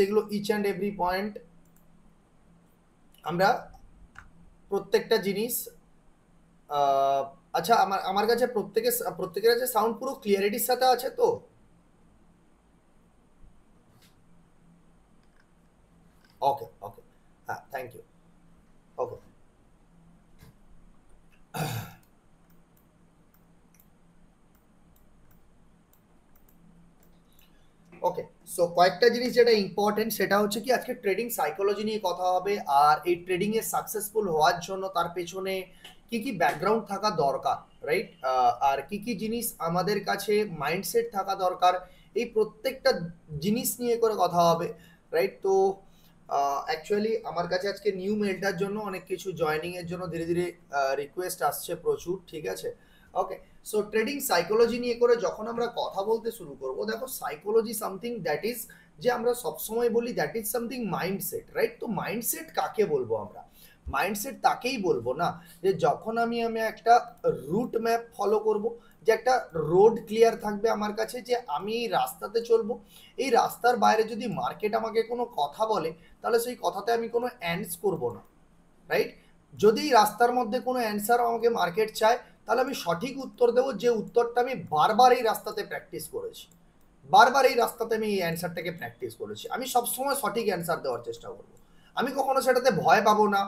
সেগুলো each and every point আমরা প্রত্যেকটা জিনিস আচ্ছা আমার আমার কাছে প্রত্যেকের কাছে সাউন্ড পুরো ক্লিয়ারিটির সাথে আছে তো? ওকে ওকে, হ্যাঁ, thank you. Okay okay, so কয়েকটা জিনিস যেটা ইম্পর্টেন্ট সেটা হচ্ছে কি আজকে ট্রেডিং সাইকোলজি নিয়ে কথা হবে, আর এই ট্রেডিং এ সাকসেসফুল হওয়ার জন্য তার পেছনে কি কি ব্যাকগ্রাউন্ড থাকা দরকার, রাইট? আর কি কি জিনিস আমাদের কাছে মাইন্ডসেট থাকা দরকার, এই প্রত্যেকটা জিনিস নিয়ে করে কথা হবে, রাইট? তো অ্যাকচুয়ালি আমার কাছে আজকে নিউ মেলটার জন্য অনেক কিছু জয়েনিং এর জন্য ধীরে ধীরে রিকোয়েস্ট আসছে প্রচুর, ঠিক আছে? ওকে, সো ট্রেডিং সাইকোলজি নিয়ে করে যখন আমরা কথা বলতে শুরু করব, দেখো সাইকোলজি সামথিং দ্যাট ইজ, যে আমরা সবসময় বলি that is something mindset, right? তো মাইন্ডসেট কাকে বলবো আমরা? মাইন্ডসেট তাকেই বলবো না যে যখন আমি আমি একটা রুট ম্যাপ ফলো করব, যে একটা রোড ক্লিয়ার থাকবে আমার কাছে, যে আমি এই রাস্তাতে চলবো, এই রাস্তার বাইরে যদি মার্কেট আমাকে কোনো কথা বলে তাহলে সেই কথাতে আমি কোনো অ্যান্স করব না, রাইট? যদি এই রাস্তার মধ্যে কোনো অ্যান্সার আমাকে মার্কেট চায় তাহলে আমি সঠিক উত্তর দেবো, যে উত্তরটা আমি বারবার এই রাস্তাতে প্র্যাকটিস করেছি, বারবার এই রাস্তাতে আমি এই অ্যান্সারটাকে প্র্যাকটিস করেছি, আমি সবসময় সঠিক অ্যান্সার দেওয়ার চেষ্টা করবো। আমি কখনো সেটাতে ভয় পাবো না,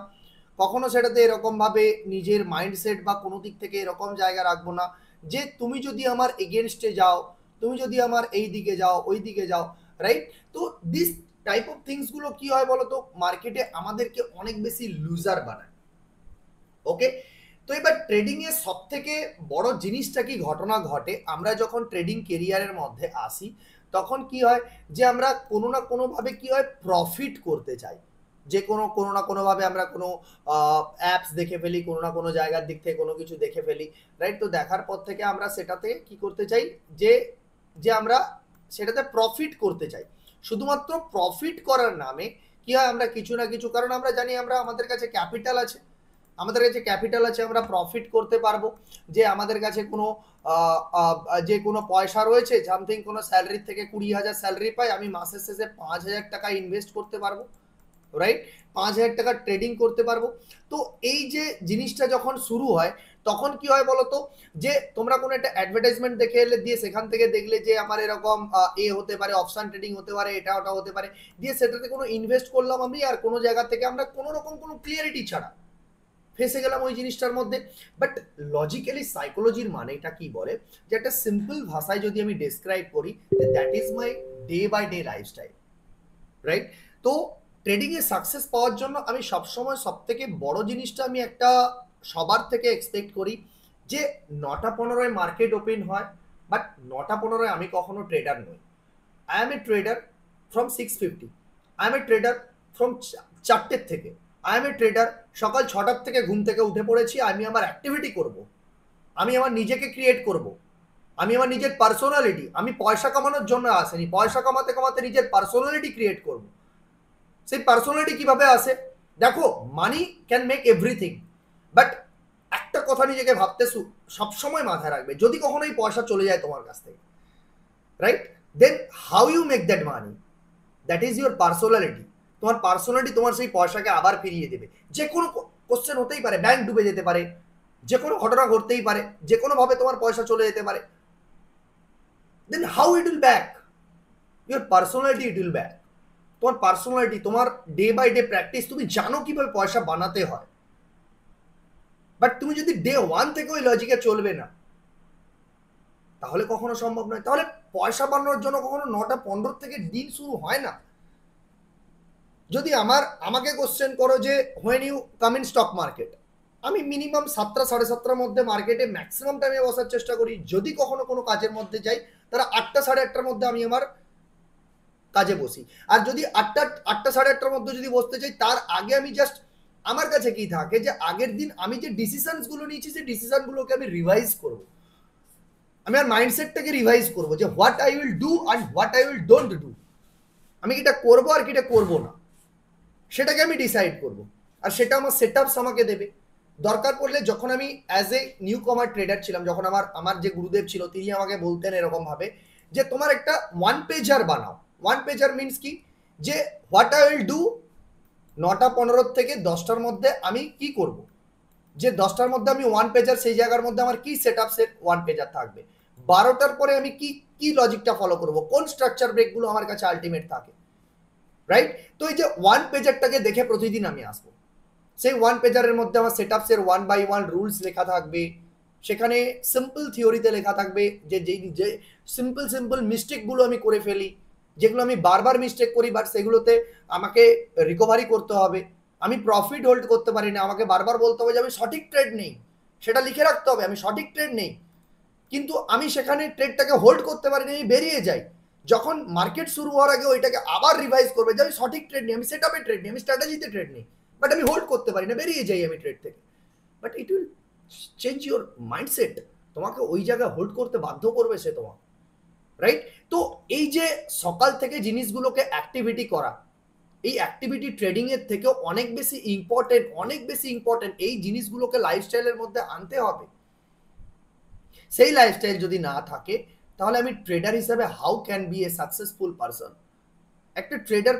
কখনো সেটাতে এরকমভাবে নিজের মাইন্ডসেট বা কোনো দিক থেকে এরকম জায়গা রাখবো না যে তুমি যদি আমার এগেনস্টে যাও, তুমি যদি আমার এই দিকে যাও ওই দিকে যাও, রাইট? তো দিস টাইপ অফ থিংসগুলো কি হয় বলো তো, মার্কেটে আমাদেরকে অনেক বেশি লুজার বানায়। ওকে, তো এবার ট্রেডিং এর সব থেকে বড় জিনিসটা কি ঘটনা ঘটে, আমরা যখন ট্রেডিং কেরিয়ারের মধ্যে আসি তখন কি হয়, যে আমরা কোনো না কোনো ভাবে কি হয় প্রফিট করতে চাই, যে কোনো কোনো না কোনো ভাবে আমরা কোনো অ্যাপস দেখে ফেলি, কোনো না কোনো জায়গার দিক থেকে কোনো কিছু দেখে ফেলি, রাইট? তো দেখার পর থেকে আমরা সেটাতে কি করতে চাই, যে যে আমরা সেটাতে প্রফিট করতে চাই। শুধুমাত্র প্রফিট করার নামে কি হয়, আমরা কিছু না কিছু, কারণ আমরা জানি আমরা আমাদের কাছে ক্যাপিটাল আছে, আমাদের কাছে ক্যাপিটাল আছে, আমরা প্রফিট করতে পারবো, যে আমাদের কাছে কোনো যে কোনো পয়সা রয়েছে, সামথিং কোনো স্যালারি থেকে 20,000 স্যালারি পাই, আমি মাসের শেষে 5,000 টাকা ইনভেস্ট করতে পারবো, রাইট? 5,000 টাকা ট্রেডিং করতে পারবো। তো এই যে জিনিসটা যখন শুরু হয় তখন কি হয় বলতো, যে তোমরা কোনো একটা অ্যাডভার্টাইজমেন্ট দেখে এলে, দিয়ে সেখান থেকে দেখলে যে আমার এরকম এ হতে পারে, অপশন ট্রেডিং হতে পারে, এটা ওটা হতে পারে, দিয়ে সেটাতে কোনো ইনভেস্ট করলাম আমি, আর কোনো জায়গা থেকে আমরা কোনো রকম কোনো ক্লিয়ারিটি ছাড়া ফেসে গেলাম ওই জিনিসটার মধ্যে। বাট লজিক্যালি সাইকোলজির মানেটা কি বলে, যে একটা সিম্পল ভাষায় যদি আমি ডেসক্রাইব করি, that is my day by day lifestyle, right? তো ট্রেডিং এ সাকসেস পাওয়ার জন্য আমি সবসময় সব থেকে বড় জিনিসটা আমি একটা সবার থেকে এক্সপেক্ট করি, যে 9টা 15 মার্কেট ওপেন হয়, বাট 9টা 15 আমি কখনো ট্রেডার নই। I am a trader from 6:50, I am a trader from 4টের থেকে, আই এম এ ট্রেডার সকাল 6টার থেকে ঘুম থেকে উঠে পড়েছি, আমি আমার অ্যাক্টিভিটি করব, আমি আমার নিজেকে ক্রিয়েট করব, আমি আমার নিজের পার্সোনালিটি, আমি পয়সা কামানোর জন্য আসেনি, পয়সা কামাতে কামাতে নিজের পার্সোনালিটি ক্রিয়েট করব। সেই পার্সোনালিটি কিভাবে আসে, দেখো money can make everything, but একটা কথা নিজেকে ভাবতে সবসময় মাথায় রাখবে, যদি কখনো এই পয়সা চলে যায় তোমার কাছ থেকে, right, then how you make that money, that is your personality. তোমার পার্সোনালিটি তোমার সেই পয়সাকে আবার ফিরিয়ে দেবে। যে কোনো কোশ্চেন হতেই পারে, ব্যাংক ডুবে যেতে পারে, যে কোনো ঘটনা ঘটতেই পারে, যে কোনো ভাবে তোমার পয়সা চলে যেতে পারে, then how it will back, your personality it will back. তোমার পার্সোনালিটি, তোমার ডে বাই ডে প্র্যাকটিস, তুমি জানো কিভাবে পয়সা বানাতে হয়, বাট তুমি যদি ডে 1 থেকে ওই লজিকে চলবে না তাহলে কখনো সম্ভব নয়। তাহলে পয়সা বানানোর জন্য কখনো 9টা 15 থেকে দিন শুরু হয় না। যদি আমাকে কোশ্চেন করো যে when you come in stock market, আমি মিনিমাম 7টা 7:30টার মধ্যে মার্কেটে ম্যাক্সিমাম টাইমে বসার চেষ্টা করি। যদি কখনো কোনো কাজের মধ্যে যাই তারা 8টা 8:30টার মধ্যে আমি আমার কাজে বসি। আর যদি 8টা 8:30টার মধ্যে যদি বসতে চাই, তার আগে আমি জাস্ট, আমার কাছে কি থাকে, যে আগের দিন আমি যে ডিসিশনসগুলো নিয়েছি সেই ডিসিশনগুলোকে আমি রিভাইজ করব, আমি আর মাইন্ডসেটটাকে রিভাইজ করব, যে what I will do and what I will don't do, আমি কিটা করবো আর কিটা করবো না সেটাকে আমি ডিসাইড করব। আর সেটা আমার সেটআপস আমাকে দেবে। দরকার পড়লে যখন আমি অ্যাজ এ নিউ কমার ট্রেডার ছিলাম, যখন আমার যে গুরুদেব ছিল তিনি আমাকে বলতেন এরকম ভাবে, যে তোমার একটা ওয়ান পেজার বানাও। ওয়ান পেজার মিনস কি, যে হোয়াট আই উইল ডু 9টা 15 থেকে 10টার মধ্যে আমি কি করব, যে 10টার মধ্যে আমি ওয়ান পেজার, সেই জায়গার মধ্যে আমার কি সেট আপ সেট ওয়ান পেজার থাকবে, 12টার পরে আমি কি কি লজিকটা ফলো করব, কোন স্ট্রাকচার ব্রেকগুলো আমার কাছে আলটিমেট থাকে, রাইট? তো এই যে ওয়ান পেজারটাকে দেখে প্রতিদিন আমি আসবো, সেই ওয়ান পেজারের মধ্যে আমার সেট আপসের 1 by 1 রুলস লেখা থাকবে, সেখানে সিম্পল থিওরিতে লেখা থাকবে যে যে সিম্পল সিম্পল মিস্টেকগুলো আমি করে ফেলি, যেগুলো আমি বারবার মিস্টেক করি, বাট সেগুলোতে আমাকে রিকভারি করতে হবে, আমি প্রফিট হোল্ড করতে পারি না, আমাকে বারবার বলতে হবে যে আমি সঠিক ট্রেড নেই, সেটা লিখে রাখতে হবে আমি সঠিক ট্রেড নেই, কিন্তু আমি সেখানে ট্রেডটাকে হোল্ড করতে পারি না, আমি বেরিয়ে যাই, যখন মার্কেট শুরু হওয়ার আগে ওইটাকে আবার রিভাইজ করবে যে আমি সঠিক ট্রেড নেই, আমি সেট আপে ট্রেড নেই, আমি স্ট্র্যাটেজিতে ট্রেড নেই, বাট আমি হোল্ড করতে পারি না, বেরিয়ে যাই আমি ট্রেড থেকে। But it will change your mindset, তোমাকে ওই জায়গায় হোল্ড করতে বাধ্য করবে সে তোমাকে, রাইট? তো এই যে সকাল থেকে জিনিসগুলোকে অ্যাক্টিভিটি করা, এই অ্যাক্টিভিটি ট্রেডিং এর থেকেও অনেক বেশি ইম্পর্টেন্ট, অনেক বেশি ইম্পর্টেন্ট, এই জিনিসগুলোকে লাইফস্টাইলের মধ্যে আনতে হবে। সেই লাইফস্টাইল যদি না থাকে তাহলে আমি ট্রেডার হিসেবে how can B a successful person? একটা ট্রেডার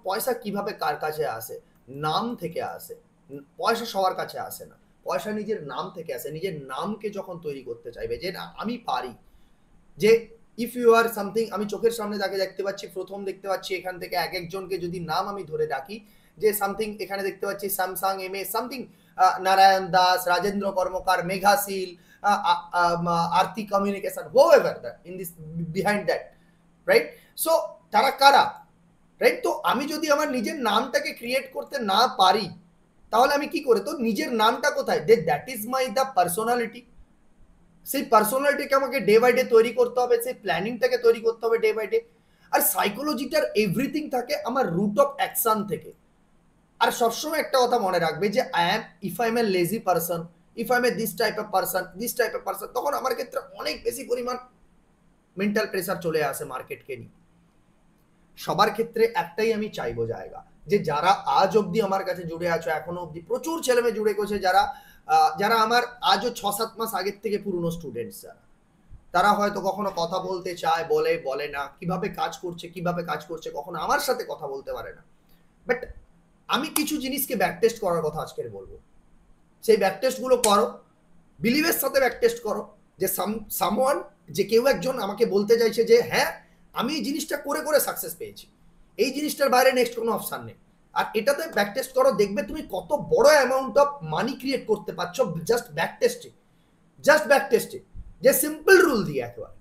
পয়সা কিভাবে কার কাছে আসে? নাম থেকে আসে, পয়সা সবার কাছে আসে না, পয়সা নিজের নাম থেকে আসে, নিজের নামকে যখন তৈরি করতে চাইবে যে না আমি পারি, যে ইফ ইউ আর সামথিং, আমি চোখের সামনে তাকে দেখতে পাচ্ছি, প্রথম দেখতে পাচ্ছি এখান থেকে এক একজনকে যদি নাম আমি ধরে রাখি, যে সামথিং এখানে দেখতে পাচ্ছি Samsung M A something, Narayan Das, Rajendra Karmakar, Meghashil, Aarti communication, however in this behind that, right? So তারা কারা, রাইট? তো আমি যদি আমার নিজের নামটাকে ক্রিয়েট করতে না পারি তাহলে আমি কি করে, তো নিজের নামটা কোথায়, that is my the personality, সেই পার্সোনালিটিকে আমাকে ডে বাই ডে তৈরি করতে হবে, সেই প্ল্যানিংটাকে তৈরি করতে হবে ডে বাই ডে। আর সাইকোলজিটার এভরিথিং থাকে আমার রুট অফ অ্যাকশন থেকে। আর সবসময় একটা কথা মনে রাখবে যে if I am A lazy person, if I am A this type of person, তখন আমার ক্ষেত্রে অনেক বেশি পরিমাণ মেন্টাল প্রেসার চলে আসে মার্কেটকে নিয়ে। সবার ক্ষেত্রে একটাই আমি চাইবো জায়গা, যে যারা আজ অবধি আমার কাছে জুড়ে আছো, এখনো অবধি প্রচুর ছেলেমেয়ে জুড়ে গেছে, যারা যারা আমার আজও 6-7 মাস আগের থেকে পুরনো স্টুডেন্টস, তারা হয়তো কখনো কথা বলতে চায়, বলে না, কিভাবে কাজ করছে কখনো আমার সাথে কথা বলতে পারে না, বাট আমি কিছু জিনিসকে ব্যাক টেস্ট করার কথা আজকের বলবো। সেই ব্যাক টেস্ট গুলো করো, বিলিভের সাথে ব্যাক টেস্ট করো, যে সামওয়ান, যে কেউ একজন আমাকে বলতে চাইছে যে হ্যাঁ আমি এই জিনিসটা করে করে সাকসেস পেয়েছি, এই জিনিসটার বাইরে নেক্সট কোনো অপশন নেই, আর এটাতে ব্যাক টেস্ট করো, দেখবে তুমি কত বড় অ্যামাউন্ট অফ মানি ক্রিয়েট করতে পারছো জাস্ট ব্যাক টেস্টে, যে সিম্পল রুল দিয়ে একেবারে।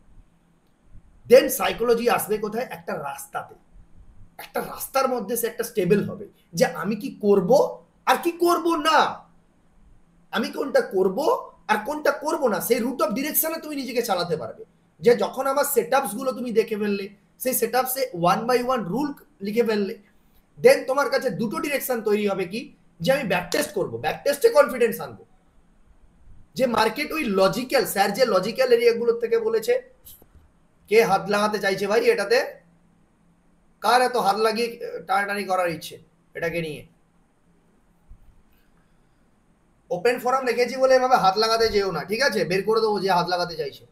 দেন সাইকোলজি আসবে কোথায়, একটা রাস্তাতে, একটা রাস্তার মধ্যে সে একটা স্টেবল হবে, যে আমি কি করব আর কি করব না, আমি কোনটা করব আর কোনটা করব না, সেই রুট অফ ডিরেকশনে তুমি নিজেকে চালাতে পারবে। যে যখন আমার সেটআপস গুলো তুমি দেখে ফেললে, সেই সেটআপসে 1 by 1 রুল লিখে ফেললে, দেন তোমার কাছে দুটো ডিরেকশন তৈরি হবে, কি যে আমি ব্যাক টেস্ট করবো, ব্যাক টেস্টে কনফিডেন্স আনবো, যে মার্কেট ওই লজিক্যাল, স্যার যে লজিক্যাল এরিয়াগুলোর থেকে বলেছে, কে হাত লাগাতে চাইছে ভাই এটাতে, কার এত হাত লাগিয়ে টানাটানি করার ইচ্ছে এটাকে নিয়ে? ওপেন ফোরাম রেখেছি বলে এভাবে হাত লাগাতে যেও না, ঠিক আছে? বের করে দেবো যে হাত লাগাতে চাইছে,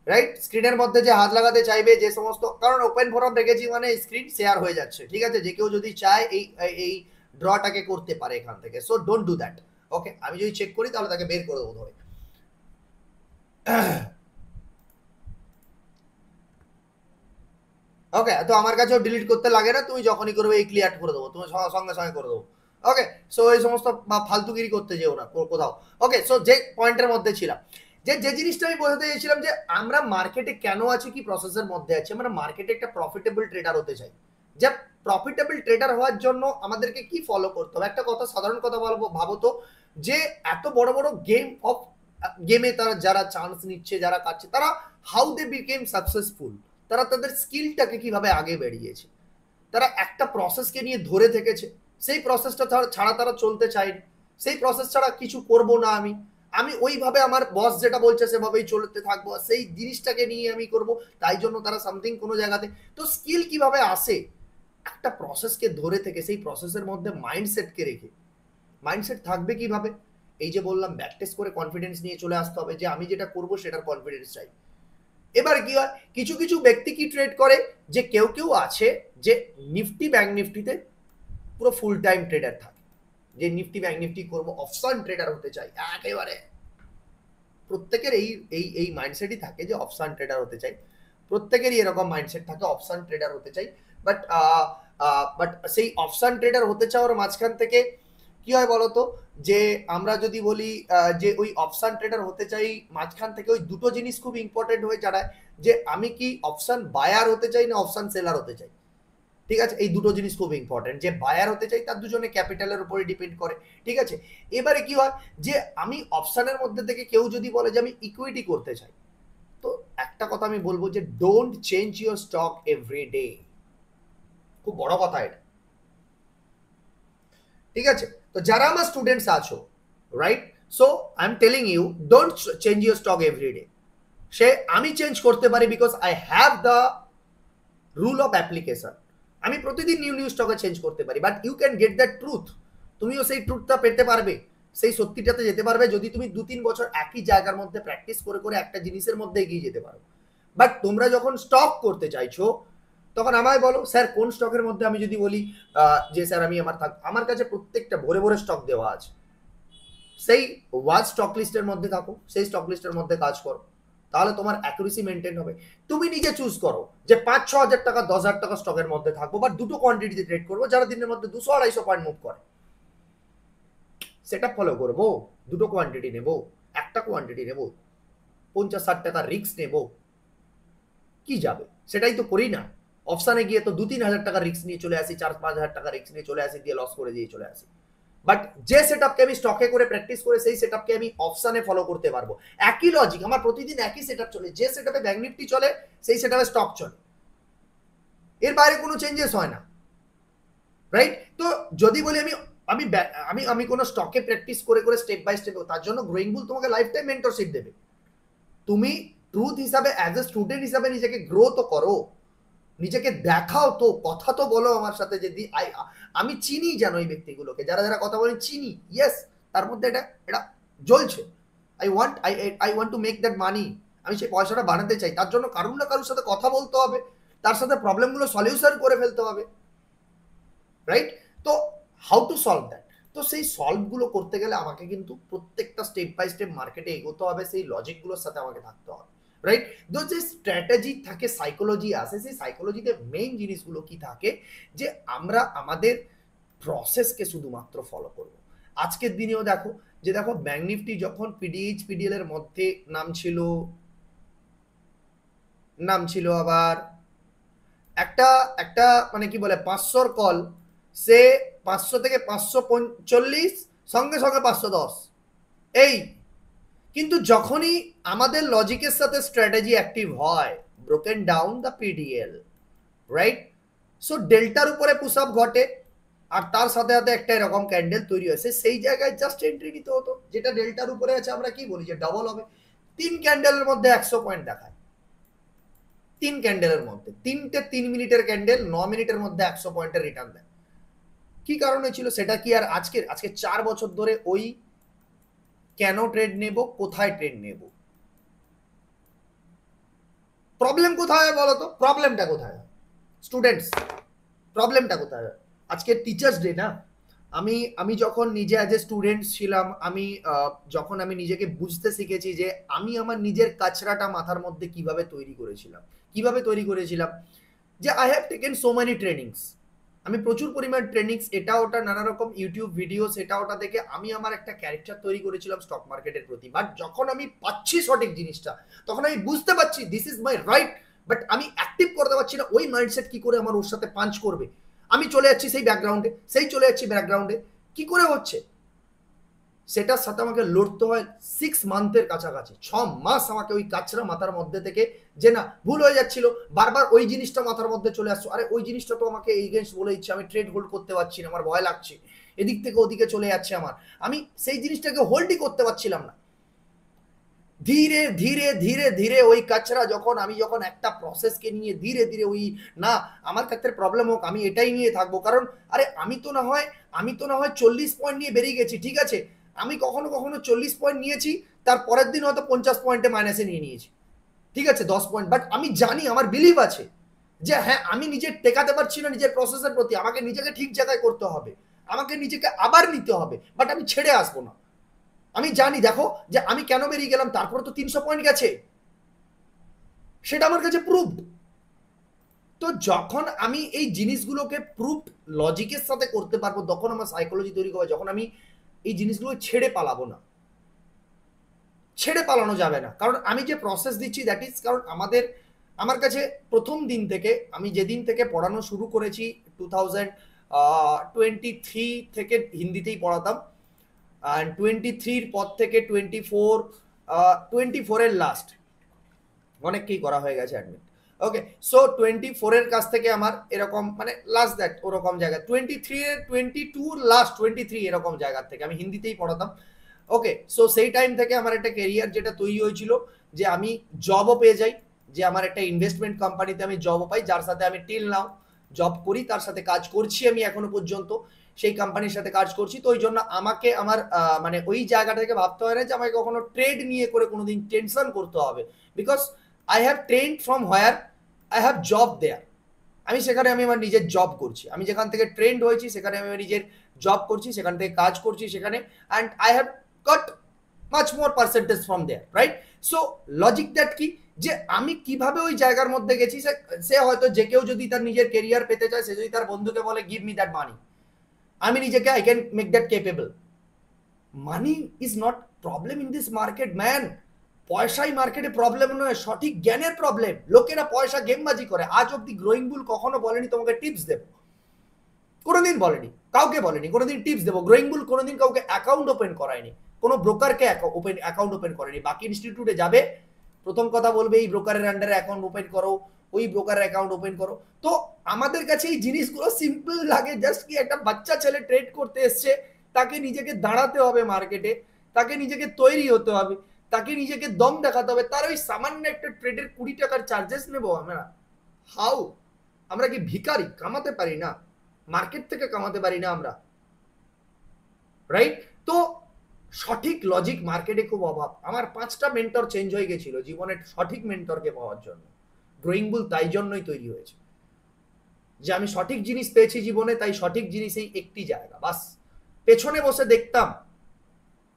রাইট? স্ক্রিনের মধ্যে যে হাত লাগাতে চাইবে, যে সমস্ত, কারণ ওপেন ফোরাম রেখেছি মানে স্ক্রিন শেয়ার হয়ে যাচ্ছে, ঠিক আছে? যে কেউ যদি চায় এই ড্রটাকে করতে পারে এখান থেকে, সো ডোন্ট ডু দ্যাট, ওকে? আমি যদি চেক করি তাহলে তাকে বের করে দেবো ধরে। ওকে, তো আমার কাছেও ডিলিট করতে লাগে না, তুমি যখনই করবে এই ক্লিয়ার করে দেবো, তুমি সঙ্গে সঙ্গে করে দেবো, ওকে? সো এই সমস্ত ফালতুগিরি করতে যেও না কোথাও, ওকে? সো যে পয়েন্টের মধ্যে ছিলাম, যে যে জিনিসটা আমি বোঝাতে চেয়েছিলাম, যে আমরা মার্কেটে কেন আছি, কি প্রসেসের মধ্যে আছি, আমরা মার্কেটে একটা প্রফিটেবল ট্রেডার হতে চাই। যে প্রফিটেবল ট্রেডার হওয়ার জন্য আমাদেরকে কি ফলো করতে হবে, একটা কথা, সাধারণ কথা বলবো, ভাবো তো, যে এত বড় বড় গেমে তারা যারা চান্স নিচ্ছে, যারা কাটছে, তারা হাউ দে বিকেম সাকসেসফুল, তারা তাদের স্কিলটাকে কিভাবে আগে বেরিয়েছে, তারা একটা প্রসেসকে নিয়ে ধরে থেকেছে, সেই প্রসেসটা ছাড়া তারা চলতে চায়নি, সেই প্রসেস ছাড়া কিছু করব না আমি, আমি ওইভাবে আমার বস যেটা বলছে সেভাবেই চলতে থাকবো, সেই জিনিসটাকে নিয়ে আমি করব, তাই জন্য তারা সামথিং কোনো জায়গাতে। তো স্কিল কিভাবে আসে, একটা প্রসেসকে ধরে থেকে, সেই প্রসেসের মধ্যে মাইন্ডসেটকে রেখে। মাইন্ডসেট থাকবে কিভাবে, এই যে বললাম ব্যাক টেস্ট করে কনফিডেন্স নিয়ে চলে আসতে হবে, যে আমি যেটা করব সেটার কনফিডেন্স চাই, এবার কি হয়, কিছু কিছু ব্যক্তি কি ট্রেড করে, যে কেউ কেউ আছে যে নিফটি ব্যাংক নিফটিতে পুরো ফুল টাইম ট্রেডার থাকে, যে নিফটি ব্যাংক নিফটি করবো, অপশন ট্রেডার হতে চাই একেবারে। প্রত্যেকের এই এই এই মাইন্ডসেটই থাকে যে অপশন ট্রেডার হতে চাই, প্রত্যেকেরই এরকম মাইন্ডসেট থাকে অপশন ট্রেডার হতে চাই। বাট বাট সেই অপশন ট্রেডার হতে চাওয়ার মাঝখান থেকে কি হয় বলতো, যে আমরা যদি বলি যে ওই অপশন ট্রেডার হতে চাই, মাঝখান থেকে ওই দুটো জিনিস খুব ইম্পর্টেন্ট হয়ে দাঁড়ায়, যে আমি কি অপশন বায়ার হতে চাই না অপশন সেলার হতে চাই। ঠিক আছে, এই দুটো জিনিস খুব ইম্পর্টেন্ট, যে বায়ার হতে চাই তার দুজনে ক্যাপিটালের উপরে ডিপেন্ড করে। ঠিক আছে, এবারে কি হয়, যে আমি অপশনের মধ্যে থেকে কেউ যদি বলে যে আমি ইকুইটি করতে চাই, তো একটা কথা আমি বলবো যে don't change your stock every day. খুব বড় কথা এটা। ঠিক আছে, তো যারা আমার স্টুডেন্টস আছো, right, so I am telling you don't change your stock every day. সে আমি চেঞ্জ করতে পারি because I have the rule of application. আমি প্রতিদিন নিউ নিউ স্টকে চেঞ্জ করতে পারি, but you can get that truth. তুমিও সেই ট্রুথটা পেতে পারবে, সেই সত্যিটাতে যেতে পারবে যদি তুমি 2-3 বছর একই জায়গার মধ্যে প্র্যাকটিস করে করে একটা জিনিসের মধ্যে এগিয়ে যেতে পারো। বাট তোমরা যখন স্টক করতে চাইছো, তখন আমায় বলো স্যার কোন স্টকের মধ্যে, আমি যদি বলি যে স্যার আমি আমার কাছে প্রত্যেকটা ভরে ভরে স্টক দেওয়া আছে, সেই ওয়াজ স্টক লিস্টের মধ্যে থাকো, সেই স্টক লিস্টের মধ্যে কাজ করো, তাহলে তোমার অ্যাকুরেসি মেনটেন হবে। তুমি নিজে চুজ করো যে 5-6 হাজার টাকা 10 হাজার টাকা স্টকের মধ্যে থাকবো, বা দুটো কোয়ান্টিটিতে ট্রেড করবো, যারা দিনের মধ্যে 200-250 পয়েন্ট মুভ করে, সেটা ফলো করবো। দুটো কোয়ান্টিটি নেবো, একটা কোয়ান্টিটি নেবো, 50-60 টাকা রিস্ক নেবো, কি যাবে, সেটাই তো করি না। অপশানে গিয়ে তো 2-3 হাজার টাকা রিস্ক নিয়ে চলে আসি, 4-5 হাজার টাকা রিস্ক নিয়ে চলে আসি, দিয়ে লস করে দিয়ে চলে আসি। বাট যে সেটআপকে আমি স্টকে করে প্র্যাকটিস করে, সেই সেটআপকে আমি অপশনে ফলো করতে পারবো। একই লজিক, আমার প্রতিদিন একই সেটআপ চলে, যে সেটআপে ব্যাংক নিফটি চলে সেই সেটআপে স্টক চলে, এর বাইরে কোনো চেঞ্জেস হয় না, রাইট। তো যদি বলি আমি আমি আমি আমি কোনো স্টকে প্র্যাকটিস করে করে স্টেপ বাই স্টেপ, তার জন্য গ্রোয়িং বুল তোমাকে লাইফ টাইম মেন্টরশিপ দেবে। তুমি ট্রুথ হিসাবে অ্যাজ এ স্টুডেন্ট হিসাবে নিজেকে গ্রো তো করো, নিজেকে দেখাও তো, কথা তো বলো আমার সাথে। যদি আমি চিনি জানো এই ব্যক্তিগুলোকে, যারা যারা কথা বলেন চিনি, ইয়েস, তার মধ্যে এটা এটা জ্বলছে। I want to make that money. আমি সেই পয়সাটা বানাতে চাই, তার জন্য কারুর না কারুর সাথে কথা বলতে হবে, তার সাথে প্রবলেমগুলো সলিউশন করে ফেলতে হবে, রাইট। তো হাউ টু সলভ দ্যাট, তো সেই সলভগুলো করতে গেলে আমাকে কিন্তু প্রত্যেকটা স্টেপ বাই স্টেপ মার্কেটে এগোতে হবে, সেই লজিকগুলোর সাথে আমাকে থাকতে হবে, রাইট। তো যে স্ট্র্যাটেজি থাকে, সাইকোলজি আসে, সেই সাইকোলজিতে মেইন জিনিসগুলো কি থাকে, যে আমরা আমাদের প্রসেসকে শুধুমাত্র ফলো করব। আজকের দিনেও দেখো, যে দেখো ব্যাংক নিফটি যখন পিডিএইচ পিডিএল এর মধ্যে নাম ছিল আবার একটা একটা মানে কি বলে 500 কল, সে 500 থেকে 545, সঙ্গে সঙ্গে 510, এই। কিন্তু যখনই আমাদের লজিকের সাথে স্ট্র্যাটেজি অ্যাক্টিভ হয়, broken down the PDL, right, so ডেল্টার উপরে পুশ আপ ঘটে, আর তার সাথে সাথে একটা এরকম ক্যান্ডেল তৈরি হয়েছে, সেই জায়গায় জাস্ট এন্ট্রি নিতে হতো, যেটা ডেল্টার উপরে আছে, আমরা কি বলি যে ডাবল হবে। 3 ক্যান্ডেলের মধ্যে 100 পয়েন্ট দেখায়, 3 ক্যান্ডেলের মধ্যে, 3টে 3 মিনিটের ক্যান্ডেল 9 মিনিটের মধ্যে 100 পয়েন্টের রিটার্ন দেয়। কি কারণে ছিল সেটা, কি আর আজকে 4 বছর ধরে ওই কেন ট্রেড নেব, কোথায় ট্রেড নেব, প্রবলেম কোথায় বলো তো, প্রবলেমটা কোথায় স্টুডেন্টস, প্রবলেমটা কোথায়? আজকে টিচার্স ডে না, আমি যখন নিজে অ্যাজ এ স্টুডেন্ট ছিলাম, যখন আমি নিজেকে বুঝতে শিখেছি যে আমি আমার নিজের কাচরাটা মাথার মধ্যে কিভাবে তৈরি করেছিলাম, যে I have taken so many trainings, আমি প্রচুর পরিমাণ ট্রেনিংস, এটা ওটা নানা রকম ইউটিউব ভিডিও, সেটা ওটা দেখে আমি আমার একটা ক্যারেক্টার তৈরি করেছিলাম স্টক মার্কেটের প্রতি। বাট যখন আমি পাচ্ছি সঠিক জিনিসটা, তখন আমি বুঝতে পারছি this is my right, but আমি অ্যাক্টিভ করতে পারছি না। ওই মাইন্ডসেট কি করে আমার ওর সাথে পাঞ্চ করবে, আমি চলে যাচ্ছি সেই ব্যাকগ্রাউন্ডে, কি করে হচ্ছে, সেটার সাথে আমাকে লড়তে হয় 6 মান্থের কাছাকাছি, 6 মাস আমাকে ওই কাছরা মাথার মধ্যে থেকে, যে না ভুল হয়ে যাচ্ছিল, বারবার ওই জিনিসটা মাথার মধ্যে চলে আসছে, আরে ওই জিনিসটা তো আমাকে এগেইনস্ট বলে দিচ্ছে, আমি ট্রেড হোল্ড করতে পারছি না, আমার ভয় লাগছে, এদিক থেকে ওদিকে চলে যাচ্ছে আমার, আমি সেই জিনিসটাকে হোল্ডই করতে পারছিলাম না। ধীরে ধীরে ধীরে ধীরে ওই কাছরা আমি যখন একটা প্রসেসকে নিয়ে ধীরে ধীরে ওই, না আমার ক্ষেত্রে প্রবলেম হোক, আমি এটাই নিয়ে থাকবো, কারণ আরে আমি তো না হয় 40 পয়েন্ট নিয়ে বেরিয়ে গেছি, ঠিক আছে, আমি কখনো কখনো 40 পয়েন্ট নিয়েছি, তার পরের দিন হয়তো 50 পয়েন্টে মাইনাসে নিয়ে নিয়েছি, ঠিক আছে 10 পয়েন্ট, বাট আমি জানি, আমার বিলিভ আছে যে হ্যাঁ আমি নিজে টেকাতে পারছি না নিজের প্রসেসের প্রতি, আমাকে নিজেকে ঠিক জায়গায় করতে হবে, আমাকে নিজেকে আবার নিতে হবে, বাট আমি ছেড়ে আসবো না। আমি জানি দেখো যে আমি কেন বেরিয়ে গেলাম, তারপরে তো 300 পয়েন্ট গেছে, সেটা আমার কাছে প্রুভড। তো যখন আমি এই জিনিসগুলোকে প্রুভড লজিকের সাথে করতে পারবো, তখন আমার সাইকোলজি তৈরি হবে, যখন আমি এই জিনিসগুলো ছেড়ে পালাবো না, ছেড়ে পালানো যাবে না, কারণ আমি যে প্রসেস দিচ্ছি দ্যাট ইজ, কারণ আমার কাছে প্রথম দিন থেকে, আমি যেদিন থেকে পড়ানো শুরু করেছি 2023 থেকে হিন্দিতেই পড়াতাম, অ্যান্ড 23-র পর থেকে 24-এর লাস্ট অনেককেই করা হয়ে গেছে অ্যাডমিট। ওকে, সো 24-এর কাছ থেকে আমার এরকম মানে লাস্ট দ্যাট ওরকম জায়গা, 22 লাস্ট 23 এরকম জায়গার থেকে আমি হিন্দিতেই পড়াতাম। ওকে, সো সেই টাইম থেকে আমার একটা কেরিয়ার যেটা তৈরি হয়েছিল, যে আমি জবও পেয়ে যাই, যে আমার একটা ইনভেস্টমেন্ট কোম্পানিতে আমি জবও পাই, যার সাথে আমি টিল নাও জব করি, তার সাথে কাজ করছি আমি এখনো পর্যন্ত, সেই কোম্পানির সাথে কাজ করছি। তো ওই জন্য আমাকে আমার মানে ওই জায়গা থেকে ভাবতে হয় না যে আমাকে কখনো ট্রেড নিয়ে করে কোনোদিন টেনশন করতে হবে, because I have trained from where I have job there. আমি সেখানে আমি আমার নিজের জব করছি, আমি যেখান থেকে ট্রেন্ড হয়েছি সেখানে আমি নিজের জব করছি, সেখান থেকে কাজ করছি সেখানে, and I have got much more percentage from there, right? So logic that কি, যে আমি কিভাবে ওই জায়গার মধ্যে গেছি, সে হয়তো যে কেউ যদি তার নিজের কেরিয়ার পেতে চায়, সে যদি তার বন্ধুকে বলে গিভ মি দ্যাট মানি, আমি নিজেকে I can make that capable. Money is not problem in this market man, পয়সাই মার্কেটে প্রবলেম নয়, সঠিক জ্ঞানের প্রবলেম। লোকেরা পয়সা গেমবাজি করে। আজ অব্দি গ্রোয়িং বুল কখনো বলেনি তোমাকে টিপস দেবো, কোনোদিন বলেনি, কাউকে বলেনি কোনোদিন টিপস দেবো। গ্রোয়িং বুল কোনোদিন কাউকে অ্যাকাউন্ট ওপেন করায়নি, কোনো ব্রোকারকে অ্যাকাউন্ট ওপেন করেনি। বাকি ইনস্টিটিউটে যাবে, প্রথম কথা বলবে এই ব্রোকারের আন্ডারে অ্যাকাউন্ট ওপেন করো, ওই ব্রোকারের অ্যাকাউন্ট ওপেন করো। তো আমাদের কাছে এই জিনিসগুলো সিম্পল লাগে, জাস্ট কি একটা বাচ্চা ছেলে ট্রেড করতে এসছে, তাকে নিজেকে দাঁড়াতে হবে মার্কেটে, তাকে নিজেকে তৈরি হতে হবে, তাকে নিজেকে দম দেখাতে হবে, তার ওই সামান্য একটা ট্রেডের 20 টাকার চার্জেস নেবো আমরা? হাউ? আমরা কি ভিখারি? কামাতে পারি না, মার্কেট থেকে কামাতে পারি না আমরা, রাইট? তো সঠিক লজিক মার্কেটে খুব অভাব। আমার 5টা মেন্টর চেঞ্জ হয়ে গেছিল জীবনের সঠিক মেন্টরকে পাওয়ার জন্য। গ্রোয়িং বুল তাই জন্যই তৈরি হয়েছে, যে আমি সঠিক জিনিস পেয়েছি জীবনে, তাই সঠিক জিনিস এই একটি জায়গা বাস। পেছনে বসে দেখতাম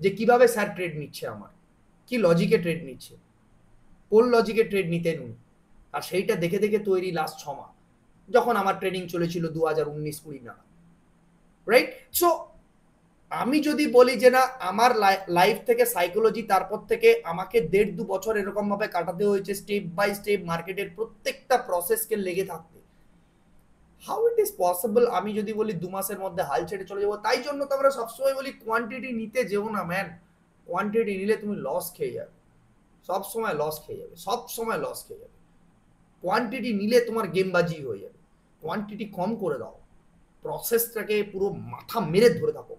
যে কিভাবে স্যার ট্রেড নিচ্ছে, আমার কি লজিকে ট্রেড নিচ্ছে, কোন লজিকে ট্রেড নিতেন উনি, আর সেইটা দেখে দেখে তৈরি লাস্ট 6 মাস, যখন আমার ট্রেনিং চলেছিল 2019-20 না, রাইট? সো আমি যদি বলি যে না আমার লাইফ থেকে সাইকোলজি, তারপর থেকে আমাকে 1.5-2 বছর এরকম ভাবে কাটাতে হয়েছে স্টেপ বাই স্টেপ মার্কেটের প্রত্যেকটা প্রসেসকে লেগে থাকতে, হাউ ইট ইজ পসিবল? আমি যদি বলি 2 মাসের মধ্যে হাল ছেড়ে চলে যাবো, তাই জন্য তো আমরা সবসময় বলি কোয়ান্টিটি নিতে যেও না ম্যান, কোয়ান্টিটি নিলে তুমি লস খেয়ে যাবে, সব সময় লস খেয়ে যাবে, সব সময় লস খেয়ে যাবে। কোয়ান্টিটি নিলে তোমার গেমবাজি হয়ে যাবে, কোয়ান্টিটি কম করে দাও, প্রসেসটাকে পুরো মাথা মেরে ধরে থাকো,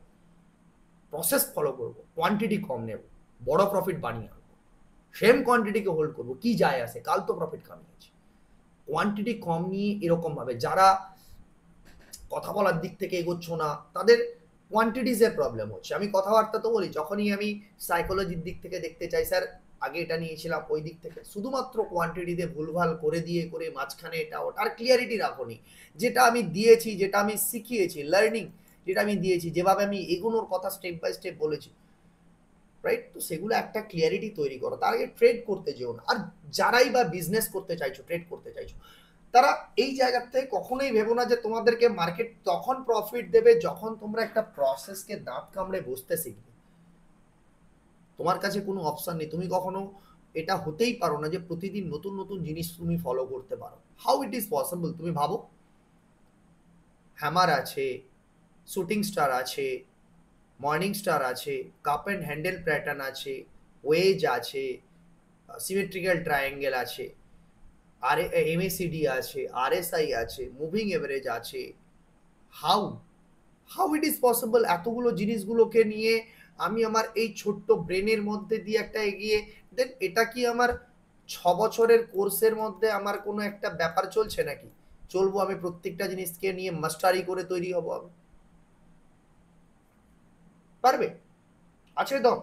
প্রসেস ফলো করবো, কোয়ান্টিটি কম নেব, বড় প্রফিট বানিয়ে আনবো, সেম কোয়ান্টিটিকে হোল্ড করবো, কি যায় আসে, কাল তো প্রফিট কামিয়েছে। কোয়ান্টিটি কম নিয়ে এরকম ভাবে যারা কথা বলার দিক থেকে এগোচ্ছ না, তাদের কোয়ান্টিটিজের প্রবলেম হচ্ছে। আমি কথাবার্তা তো বলি, যখনই আমি সাইকোলজির দিক থেকে দেখতে চাই, স্যার আগে এটা নিয়েছিলাম ওই দিক থেকে, শুধুমাত্র কোয়ান্টিটিতে ভুলভাল করে দিয়ে করে মাঝখানে এটা ওটা আর ক্লিয়ারিটি রাখোনি, যেটা আমি দিয়েছি, যেটা আমি শিখিয়েছি, লার্নিং যেটা আমি দিয়েছি, যেভাবে আমি এগোনোর কথা স্টেপ বাই স্টেপ বলেছি, রাইট? তো সেগুলো একটা ক্লিয়ারিটি তৈরি করো, তার আগে ট্রেড করতে যেও না। আর যারাই বা বিজনেস করতে চাইছো, ট্রেড করতে চাইছো, তারা এই জায়গা থেকে কখনোই ভেবো না যে তোমাদেরকে মার্কেট তখন প্রফিট দেবে যখন তোমরা একটা প্রসেসকে দাঁত কামড়ে বসতে শিখবে। তোমার কাছে কোনো অপশন নেই, তুমি কখনো এটা হতেই পারো না যে প্রতিদিন নতুন নতুন জিনিস তুমি ফলো করতে পারো। How it is possible? তুমি ভাবো, হ্যামার আছে, শুটিং স্টার আছে, মর্নিং স্টার আছে, কাপ অ্যান্ড হ্যান্ডেল প্যাটার্ন আছে, ওয়েজ আছে, সিমেট্রিক্যাল ট্রায়াঙ্গেল আছে, আর এমএসিডি আছে, আরএসআই আছে, মুভিং এভারেজ আছে। How how it is possible? এতগুলো জিনিসগুলোকে নিয়ে আমি আমার এই ছোট্ট ব্রেনের মধ্যে দিয়ে একটা এগিয়ে, দেন এটা কি আমার 6 বছরের কোর্সের মধ্যে আমার কোনো একটা ব্যাপার চলছে নাকি? চলবো আমি প্রত্যেকটা জিনিসকে নিয়ে মাস্টারি করে তৈরি হবো আমি? পারবে? আছে দম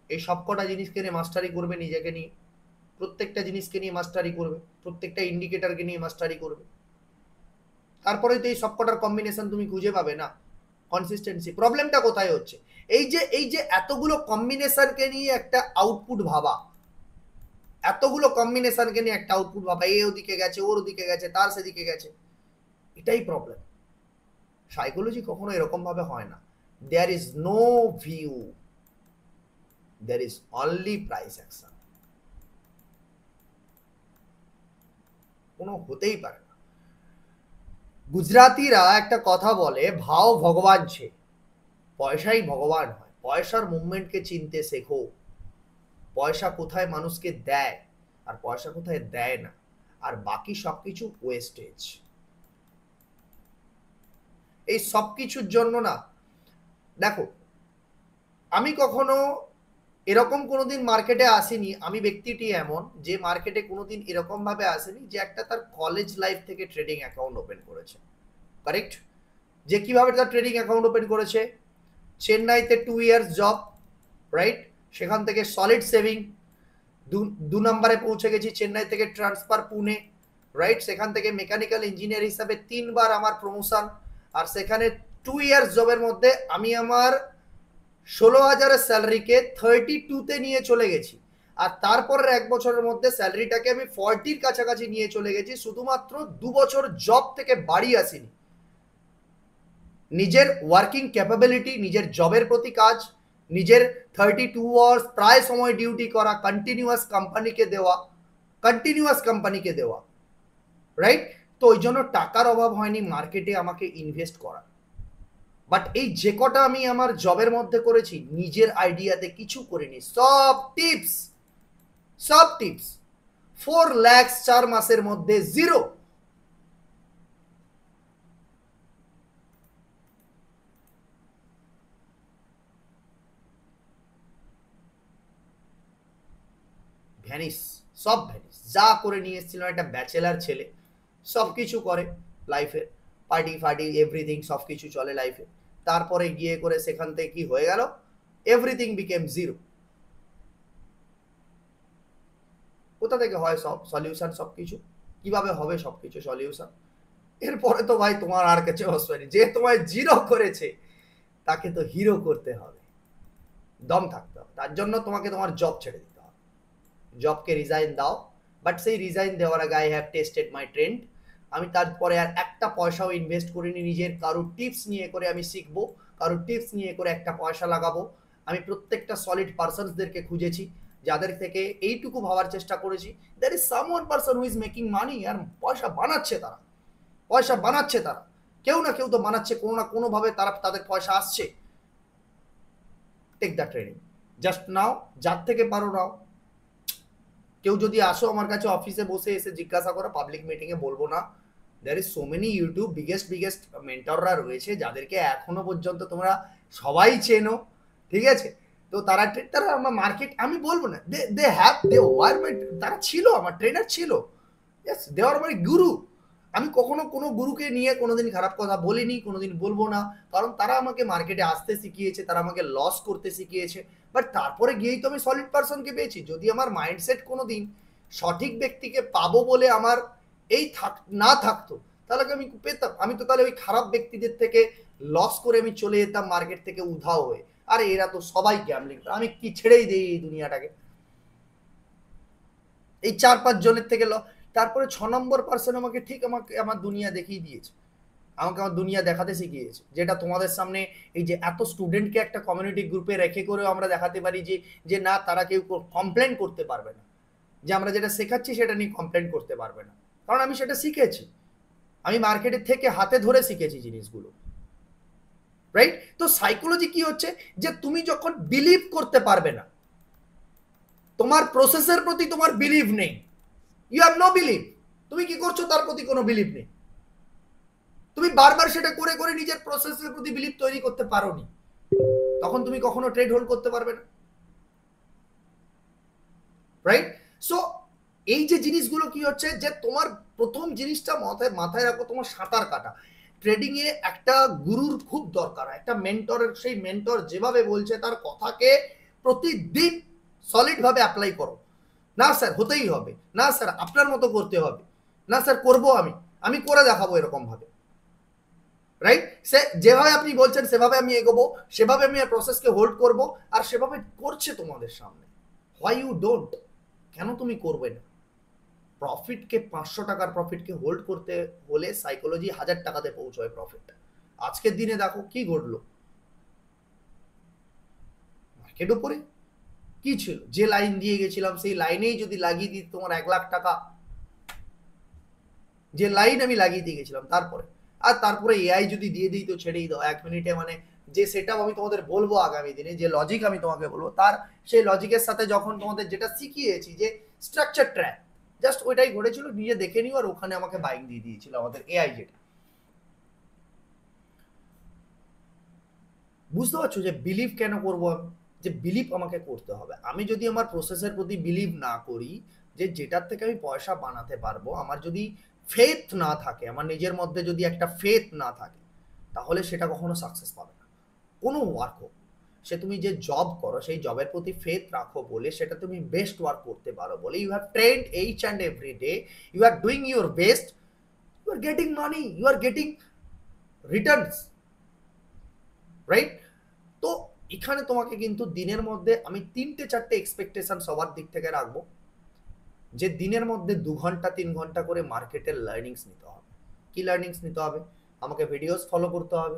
এই সবকটা জিনিসকে নিয়ে মাস্টারি করবে নিজেকে নিয়ে? প্রত্যেকটা জিনিসকে নিয়ে মাস্টারি করবে, প্রত্যেকটা ইন্ডিকেটরকে নিয়ে মাস্টারি করবে, তারপরে তো এই সবকটার কম্বিনেশন তুমি খুঁজে পাবে না। কনসিস্টেন্সি প্রবলেমটা কোথায় হচ্ছে, এই যে এতগুলো কম্বিনেশনকে নিয়ে একটা আউটপুট ভাবা, এতগুলো কম্বিনেশনকে নিয়ে একটা আউটপুট ভাবা, এ ওদিকে গেছে, ওর ওদিকে গেছে, তার সেদিকে গেছে, এটাই প্রবলেম। সাইকোলজি কখনো এরকম ভাবে হয় না। There is no view, there is only price action. কোনো হতেই পারে না। গুজরাতিরা একটা কথা বলে, ভাও ভগবান ছে, পয়সাই ভগবান হয়। পয়সার মুভমেন্টকে চিনতে শেখো, পয়সা কোথায় মানুষকে দেয় আর পয়সা কোথায় দেয় না, আর বাকি সবকিছু ওয়েস্টেজ। এই সবকিছুর জন্য না, দেখো আমি কখনো এরকম কোনোদিন মার্কেটে আসিনি, আমি ব্যক্তিটি এমন যে মার্কেটে কোনোদিন এরকম ভাবে আসেনি যে একটা তার কলেজ লাইফ থেকে ট্রেডিং অ্যাকাউন্ট ওপেন করেছে। কারেক্ট? যে কিভাবে তার ট্রেডিং অ্যাকাউন্ট ওপেন করেছে, চেন্নাইতে 2 ইয়ার্স জব, রাইট, সেখান থেকে সলিড সেভিং, দু নম্বরে পৌঁছে গেছি, চেন্নাই থেকে ট্রান্সফার পুনে, রাইট, সেখান থেকে মেকানিক্যাল ইঞ্জিনিয়ার হিসাবে 3বার আমার প্রমোশন, আর সেখানে 2 ইয়ার্স জবের মধ্যে আমি আমার 16,000-এর স্যালারিকে 32-তে নিয়ে চলে গেছি, আর তারপরের 1 বছরের মধ্যে স্যালারিটাকে আমি 40-র কাছাকাছি নিয়ে চলে গেছি, শুধুমাত্র 2 বছর জব থেকে বাড়ি আসিনি। নিজের ওয়ার্কিং ক্যাপাবিলিটি, নিজের জবের প্রতি কাজ, নিজের 32 আওয়ার্স প্রায় সময় ডিউটি করা, কন্টিনিউয়াস কোম্পানিকে দেওয়া, রাইট। তো ওই জন্য টাকার অভাব হয়নি মার্কেটে আমাকে ইনভেস্ট করা। বাট এই যে কটা আমি আমার জবের মধ্যে করেছি, নিজের আইডিয়াতে কিছু করিনি, সব টিপস 4 লাখ 4 মাসের মধ্যে জিরো। ভ্যানিস, সব ভ্যানিস। যা করে নিয়ে এসেছিল একটা ব্যাচেলার ছেলে, সব কিছু করে লাইফে, পার্টি ফার্টি এভরিথিং সব কিছু চলে লাইফে, তারপরে গিয়ে করে সেখান থেকে কি হয়ে গেল, এভরিথিং বিকেম জিরো। কোথা থেকে হয় সব সলিউশন, সব কিছু কিভাবে হবে সব কিছু সলিউশন? এরপরে তো ভাই তোমার আর কাছে হসবেনি, যে তোমায় জিরো করেছে তাকে তো হিরো করতে হবে, দম থাকতে হবে, তার জন্য তোমাকে তোমার জব ছেড়ে দিতে হবে, জবকে রিজাইন দাও। বাট সেই রিজাইন দেওয়ার আগে I have tested my trend, আমি তারপরে আর একটা পয়সাও ইনভেস্ট করিনি নিজের, কারোর টিপস নিয়ে করে আমি শিখবো, কারোর টিপস নিয়ে করে একটা পয়সা লাগাবো। আমি প্রত্যেকটা সলিড পার্সনসদেরকে খুঁজেছি, যাদের থেকে এইটুকু ভাবার চেষ্টা করেছি there is someone person who is making money, আর পয়সা বানাচ্ছে তারা, পয়সা বানাচ্ছে তারা, কেউ না কেউ তো বানাচ্ছে, কোনো না কোনো ভাবে তারা, তাদের পয়সা আসছে। Take the training, just now, যার থেকে পারো নাও। কেউ যদি আসো আমার কাছে অফিসে বসে এসে জিজ্ঞাসা করো, পাবলিক মিটিংয়ে বলবো না। There is so many YouTube biggest মেন্টররা রয়েছে যাদেরকে এখনো পর্যন্ত তোমরা সবাই চেনো, ঠিক আছে? তো তারা তারা আমার মার্কেট, আমি বলবো না, দে হ্যাভ, দে ওয়ার মাই, তারা ছিল আমার ট্রেনার ছিল, ইয়েস, দে আর মাই গুরু। আমি কখনো কোনো গুরুকে নিয়ে কোনোদিন খারাপ কথা বলিনি, কোনোদিন বলবো না, কারণ তারা আমাকে মার্কেটে আসতে শিখিয়েছে, তারা আমাকে লস করতে শিখিয়েছে। বাট তারপরে গিয়েই তো আমি সলিড পার্সনকে পেয়েছি। যদি আমার মাইন্ডসেট কোনোদিন সঠিক ব্যক্তিকে পাবো বলে আমার এই না থাকতো, তাহলে আমি পেতাম, আমি তো তাহলে ওই খারাপ ব্যক্তিদের থেকে লস করে আমি চলে যেতাম মার্কেট থেকে উধাও হয়ে, আরে এরা তো সবাই গ্যামলিং, আমি কি ছেড়েই দিই এই দুনিয়াটাকে, এই 4-5 জনের থেকে তারপরে 6 নম্বর পার্সন আমাকে ঠিক আমাকে আমার দুনিয়া দেখিয়ে দিয়েছে, আমাকে আমার দুনিয়া দেখাতে শিখিয়েছে, যেটা তোমাদের সামনে এই যে এত স্টুডেন্টকে একটা কমিউনিটি গ্রুপে রেখে করেও আমরা দেখাতে পারি যে যে না, তারা কেউ কমপ্লেন করতে পারবে না, যে আমরা যেটা শেখাচ্ছি সেটা নিয়ে কমপ্লেন করতে পারবে না, কারণ আমি সেটা শিখেছি, আমি মার্কেটের থেকে হাতে ধরে শিখেছি জিনিসগুলো, রাইট? তো সাইকোলজি কি হচ্ছে, যে তুমি যখন বিলিভ করতে পারবে না, তোমার প্রসেসের প্রতি তোমার বিলিভ নেই, ইউ হ্যাভ নো বিলিভ, তুমি কি করছো তার প্রতি কোনো বিলিভ নেই, তুমি বারবার সেটা করে করে নিজের প্রসেসের প্রতি বিলিভ তৈরি করতে পারোনি, তখন তুমি কখনো ট্রেড হোল্ড করতে পারবে না, রাইট? সো এই যে জিনিসগুলো কি হচ্ছে, যে তোমার প্রথম জিনিসটা মাথায় রাখো, তোমার সাঁতার কাটা। ট্রেডিং এ একটা গুরুর খুব দরকার, একটা মেন্টরের, সেই মেন্টর যেভাবে বলছে তার কথাকে প্রতিদিন সলিড ভাবে অ্যাপ্লাই করো, না স্যার হতেই হবে, না স্যার আপনার মতো করতে হবে, না স্যার করবো আমি করে দেখাবো এরকম ভাবে, রাইট? সে যেভাবে আপনি বলছেন সেভাবে আমি এগোবো, সেভাবে আমি প্রসেসকে হোল্ড করব, আর সেভাবে করছে তোমাদের সামনে। Why you don't? কেন তুমি করবে না? প্রফিটকে 500 টাকার প্রফিটকে হোল্ড করতে হলে সাইকোলজি 1000 টাকাতে পৌঁছয় প্রফিট। আজকের দিনে দেখো কি ঘটলো, মার্কেট উপরে কি ছিল, যে লাইন দিয়ে গেছিলাম সেই লাইনেই যদি লাগিয়ে দিই তোমার 1 লাখ টাকা, যে লাইন আমি লাগিয়ে দিয়ে গেছিলাম, তারপরে এআই যদি দিয়ে দিই তো ছেড়েই দাও 1 মিনিটে। মানে যে সেটআপ আমি তোমাদের বলবো আগামী দিনে, যে লজিক আমি তোমাকে বলবো, তার সেই লজিকের সাথে যখন তোমাদের যেটা শিখিয়েছি যে স্ট্রাকচার ট্র্যাক, জাস্ট ওইটাই ঘটেছিল, নিজে দেখে নিও, আর ওখানে আমাকে বাইং দিয়ে দিয়েছিল আমাদের এআই। যেটা বুঝতে পারছো যে বিলিভ কেন করবো আমি, যে বিলিভ আমাকে করতে হবে। আমি যদি আমার প্রসেসের প্রতি বিলিভ না করি, যে যেটার থেকে আমি পয়সা বানাতে পারবো, আমার যদি ফেথ না থাকে, আমার নিজের মধ্যে যদি একটা ফেথ না থাকে, তাহলে সেটা কখনো সাকসেস পাবে না। কোনো ওয়ার্ক হোক, সে তুমি যে জব করো সেই জবের প্রতি ফেথ রাখো বলে সেটা তুমি বেস্ট ওয়ার্ক করতে পারো বলে, you have trend each and every day, you are doing your best, you are getting money, you are getting returns, right? তো এখানে তোমাকে কিন্তু দিনের মধ্যে আমি 3-4টে এক্সপেকটেশন সবার দিক থেকে রাখবো, যে দিনের মধ্যে 2 ঘন্টা 3 ঘন্টা করে মার্কেটের লার্নিংস নিতে হবে। কি লার্নিংস নিতে হবে? আমাকে ভিডিওস ফলো করতে হবে,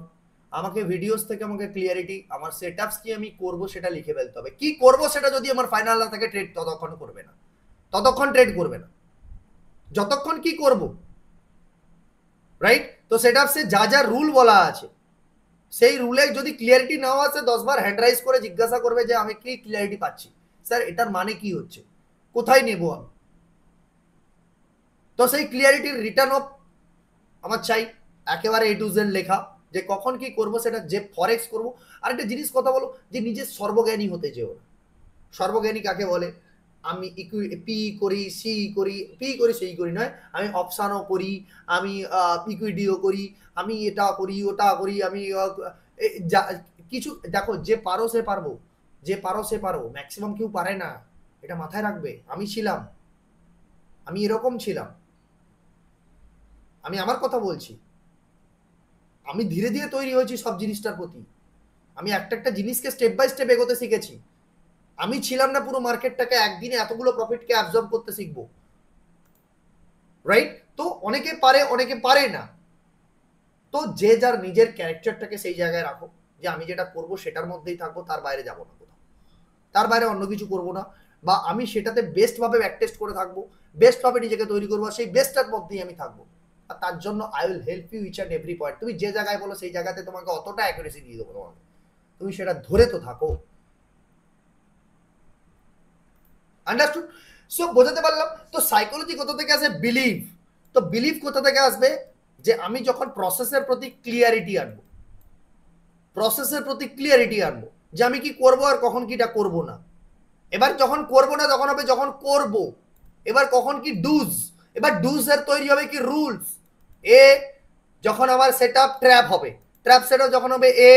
আমাকে ভিডিওস থেকে আমাকে ক্লিয়ারিটি, আমার সেটআপস কি আমি করব সেটা লিখে ফেলতে হবে। কি করব সেটা যদি আমার ফাইনাল না থাকে, ট্রেড ততক্ষণ করবে না, ততক্ষণ ট্রেড করবে না, যতক্ষণ কি করব, রাইট? তো সেটআপসে যা যা রুল বলা আছে, সেই রুলে যদি ক্লিয়ারিটি নাও আসে, 10 বার হ্যান্ড রাইজ করে জিজ্ঞাসা করবে যে আমি কি ক্লিয়ারিটি পাচ্ছি, স্যার এটার মানে কি হচ্ছে, কোথায় নেব আমি। তো সেই ক্লিয়ারিটির রিটার্ন অফ আমার চাই, একেবারে এ টু জেড লেখা, যে কখন কি করব সেটা, যে ফরেক্স করব। আর একটা জিনিস কথা বলো, যে নিজের সর্বজ্ঞানী হতে যেও না। সর্বজ্ঞানী কাকে বলে? আমি পি করি, সি করি, পি করি সেই করি নয়, আমি অপশানও করি, আমি ইকুইডিও করি, আমি এটা করি ওটা করি, আমি কিছু দেখো, যে পারো সে পারবো, যে পারো সে পারো, ম্যাক্সিমাম কেউ পারে না, এটা মাথায় রাখবে। আমি ছিলাম, আমি এরকম ছিলাম, আমি আমার কথা বলছি, আমি ধীরে ধীরে তৈরি হয়েছি সব জিনিসটার প্রতি, আমি একটা একটা জিনিসকে স্টেপ বাই স্টেপ এগোতে শিখেছি। আমি ছিলাম না পুরো মার্কেটটাকে একদিনে এতগুলো প্রফিটকে অ্যাবজর্ব করতে শিখবো, রাইট? তো অনেকে পারে, অনেকে পারে না। তো যে যার নিজের ক্যারেক্টারটাকে সেই জায়গায় রাখো, যে আমি যেটা করব সেটার মধ্যেই থাকবো, তার বাইরে যাবো না কোথাও, তার বাইরে অন্য কিছু করবো না, বা আমি সেটাতে বেস্ট ভাবে ব্যাক টেস্ট করে থাকবো, বেস্ট ভাবে নিজেকে তৈরি করবো, সেই বেস্টটার মধ্যেই আমি থাকবো। আর তার জন্য I will help you each and every point. তুমি যে জায়গায় বলো সেই জায়গাতে তোমাকে অতটা অ্যাকুরেসি দিয়ে দেবো তোমাকে, তুমি সেটা ধরে তো থাকো। আন্ডারস্টুড? সো বোঝাতে পারলাম? তো সাইকোলজি কোথা থেকে আসে? বিলিভ। তো বিলিভ কোথা থেকে আসবে? যে আমি যখন প্রসেসের প্রতি ক্লিয়ারিটি আনবো, প্রসেসের প্রতি ক্লিয়ারিটি আনবো, যে আমি কি করবো আর কখন কিটা করবো না। এবার যখন করবো না তখন হবে যখন করব। এবার কখন কি ডুজ, এবার ডুজ এর তৈরি হবে কি রুলস। এ যখন আমার সেটআপ ট্র্যাপ হবে, ট্র্যাপ সেটআপ যখন হবে এ,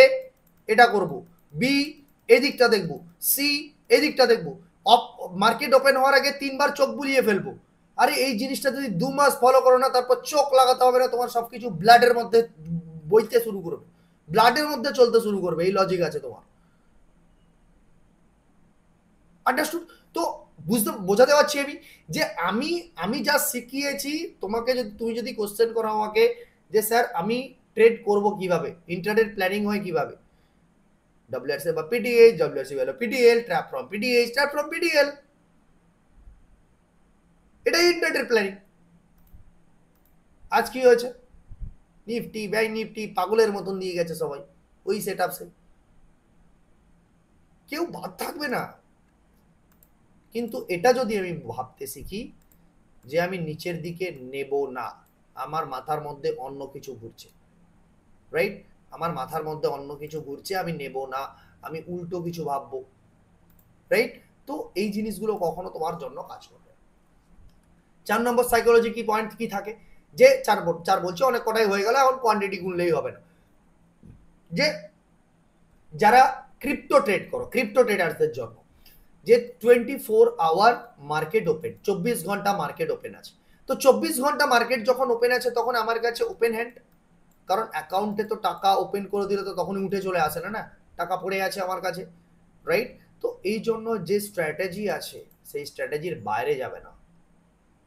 এটা করব, বি এদিকটা দেখবো, সি এদিকটা দেখবো, মার্কেট ওপেন হওয়ার আগে 3 বার চোখ বুলিয়ে ফেলবো। আরে এই জিনিসটা যদি 2 মাস ফলো করো না, তারপর চোখ লাগাতে হবে না, তোমার সবকিছু ব্লাডের মধ্যে বইতে শুরু করবে, ব্লাডের মধ্যে চলতে শুরু করবে, এই লজিক আছে তোমার। আন্ডারস্টুড? তো বোঝাতে পারছি আমি, যে আমি আমি যা শিখিয়েছি তোমাকে, যদি তুমি যদি কোশ্চেন করো আমাকে যে স্যার আমি ট্রেড করব কিভাবে, ইন্টারডে প্ল্যানিং হয় কিভাবে, ডব্লিউআরসি বা পিটিএইচ, ডব্লিউআরসি হলো PTL, trap from PTH, trap from PTL, এটাই ইন্টারডে প্ল্যানিং। আজ কি হয়েছে, নিফটি ব্যাংক নিফটি পাগলের মতন দিয়ে গেছে সবাই ওই সেটআপসে, কেউ বাদ থাকবে না। কিন্তু এটা যদি আমি ভাবতে শিখি যে আমি নিচের দিকে নেব না, আমার মাথার মধ্যে অন্য কিছু ঘুরছে, রাইট? আমার মাথার মধ্যে অন্য কিছু ঘুরছে, আমি নেব না, আমি উল্টো কিছু ভাববো, রাইট? তো এই জিনিসগুলো কখনো তোমার জন্য কাজ করবে। 4 নম্বর সাইকোলজি কি পয়েন্ট কি থাকে, যে চার বলছে, অনেক কটাই হয়ে গেল, এখন কোয়ান্টিটি গুনলেই হবে না। যে যারা ক্রিপ্টো ট্রেড করো, ক্রিপ্টো ট্রেডারদের জন্য যে 24 আওয়ার মার্কেট ওপেন, 24 ঘন্টা মার্কেট ওপেন আছে। তো 24 ঘন্টা মার্কেট যখন ওপেন আছে তখন আমার কাছে ওপেন হ্যান্ড, কারণ অ্যাকাউন্টে তো টাকা ওপেন করে দিলে তো তখনই উঠে চলে আসে না, না টাকা পড়ে আছে আমার কাছে, রাইট? তো এই জন্য যে স্ট্র্যাটেজি আছে সেই স্ট্র্যাটেজির বাইরে যাবে না।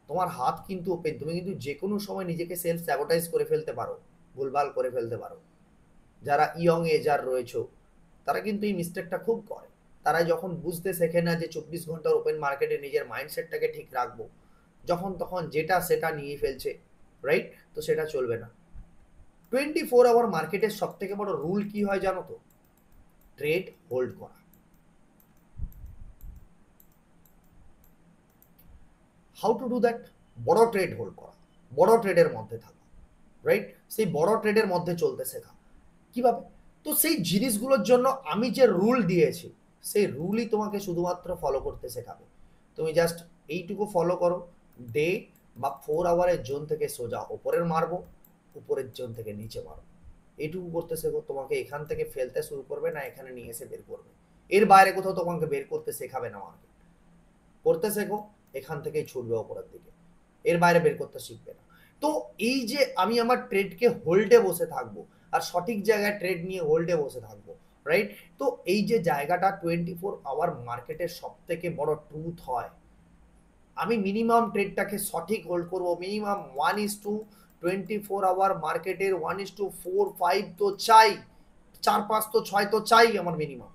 তোমার হাত কিন্তু ওপেন, তুমি কিন্তু যে কোনো সময় নিজেকে সেলফ স্যাবোটাইজ করে ফেলতে পারো, ভুলভাল করে ফেলতে পারো। যারা ইয়ং এজার রয়েছে তারা কিন্তু এই মিস্টেকটা খুব করে। তারা যখন বুঝতে শেখে না যে 24 ঘন্টার ওপেন মার্কেটে নিজের মাইন্ডসেটটাকে ঠিক রাখবো, যখন তখন যেটা সেটা নিয়ে ফেলছে, রাইট? তো সেটা চলবে না। 24 আওয়ার মার্কেটের সব থেকে বড় রুল কি হয় জানো তো? ট্রেড হোল্ড করা। How to do that? বড় ট্রেড হোল্ড করা, বড় ট্রেডের মধ্যে থাকা, রাইট? সেই বড় ট্রেডের মধ্যে চলতে শেখা কিভাবে? তো সেই জিনিসগুলোর জন্য আমি যে রুল দিয়েছি সেই রুলই তোমাকে শুধুমাত্র ফলো করতে শেখাবে। তুমি জাস্ট এইটুকু ফলো করো, ডে বা 4 আওয়ারের জোন থেকে সোজা ওপরের মারবো, উপরের জোন থেকে নিচে মারবো, এইটুকু করতে শেখো। তোমাকে এখান থেকে ফেলতে শুরু করবে না, এখানে নিয়ে এসে বের করবে। এর বাইরে কোথাও তোমাকে বের করতে শেখাবে না মার্কেট। করতে শেখো, এখান থেকেই ছুটবে ওপরের দিকে, এর বাইরে বের করতে শিখবে না। তো এই যে আমি আমার ট্রেডকে হোল্ডে বসে থাকবো আর সঠিক জায়গায় ট্রেড নিয়ে হোল্ডে বসে থাকবো, রাইট? তো এই যে জায়গাটা 24 আওয়ার মার্কেটের সব থেকে বড় ট্রুথ হয়। আমি মিনিমাম ট্রেডটাকে সঠিক হোল্ড করবো, মিনিমাম 1:24 আওয়ার মার্কেটের 1:4-5 তো চাই, 4-5 তো 6 তো চাই আমার মিনিমাম।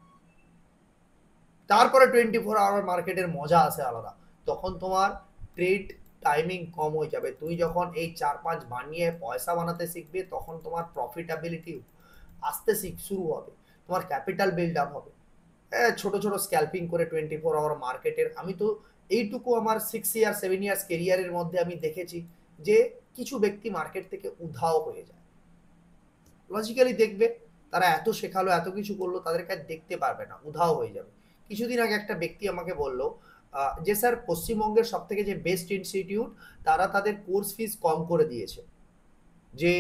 তারপরে 24 আওয়ার মার্কেটের মজা আসে আলাদা। তখন তোমার ট্রেড টাইমিং কম হয়ে যাবে। তুই যখন এই 4-5 বানিয়ে পয়সা বানাতে শিখবে তখন তোমার প্রফিটাবিলিটি আসতে শুরু হবে, তোমার ক্যাপিটাল বিল্ড আপ হবে। ছোট ছোট স্ক্যাল্পিং করে 24 আওয়ার মার্কেটের আমি তো এইটুকু আমার 6 ইয়ার 7 ইয়ার্স কেরিয়ারের মধ্যে আমি দেখেছি যে কিছু ব্যক্তি মার্কেট থেকে উধাও হয়ে যায়। লজিক্যালি দেখবে, তারা এত শেখালো এত কিছু করলো, তাদেরকে আর দেখতে পারবে না, উধাও হয়ে যাবে। কিছুদিন আগে একটা ব্যক্তি আমাকে বলল যে স্যার পশ্চিমবঙ্গের সব থেকে যে বেস্ট ইনস্টিটিউট তারা তাদের কোর্স ফিস কম করে দিয়েছে, যে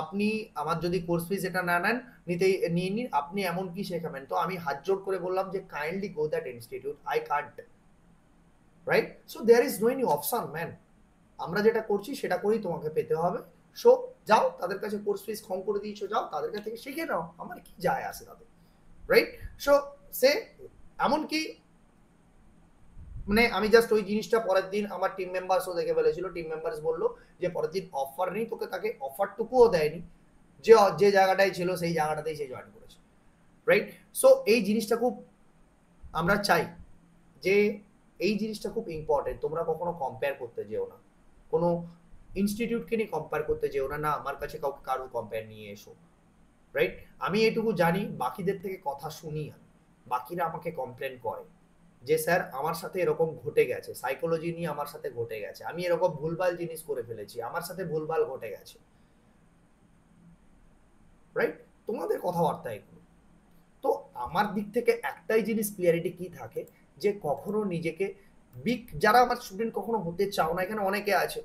আপনি আমার যদি কোর্স ফিস এটা না নেন, নিয়ে নিন, আপনি এমন কি শেখাবেন? তো আমি হাত জোড় করে বললাম যে kindly go that institute, I can't, right? So there is no any option man. আমরা যেটা করছি সেটা করেই তোমাকে পেতে হবে। সো যাও, তাদের কাছে কোর্স ফিস কম করে দিয়েছো, যাও তাদের কাছ থেকে শিখে নাও, আমার কি যায় আসে তাদের, রাইট? সো সে এমনকি মানে আমি জাস্ট ওই জিনিসটা পরের দিন আমার টিম মেম্বার্সও দেখে ফেলেছিল। টিম মেম্বার্স বললো যে পরের দিন অফার নেই, তোকে তাকে অফারটুকুও দেয়নি, যে যে জায়গাটায় ছিল সেই জায়গাটাতেই সে জয়েন করেছে, রাইট? সো এই জিনিসটা খুব আমরা চাই যে এই জিনিসটা খুব ইম্পর্টেন্ট। তোমরা কখনো কম্পেয়ার করতে যেও না, কোনো ইনস্টিটিউটকে নিয়ে কম্পেয়ার করতে যেও না, না আমার কাছে কাউকে কারোর কম্পেয়ার নিয়ে এসো, রাইট? আমি এটুকু জানি, বাকিদের থেকে কথা শুনি আমি, বাকিরা আমাকে কমপ্লেন করে যে স্যার আমার সাথে এরকম ঘটে গেছে, সাইকোলজি নিয়ে আমার সাথে ঘটে গেছে, আমি এরকম ভুলভাল জিনিস করে ফেলেছি, আমার সাথে ভুলভাল ঘটে গেছে, রাইট? তোমাদের কথাবার্তা এগুলো। তো আমার দিক থেকে একটাই জিনিস ক্লিয়ারিটি কি থাকে, যে কখনো নিজেকে বিগ, যারা আমার স্টুডেন্ট কখনো হতে চাও না, এখানে অনেকে আছে,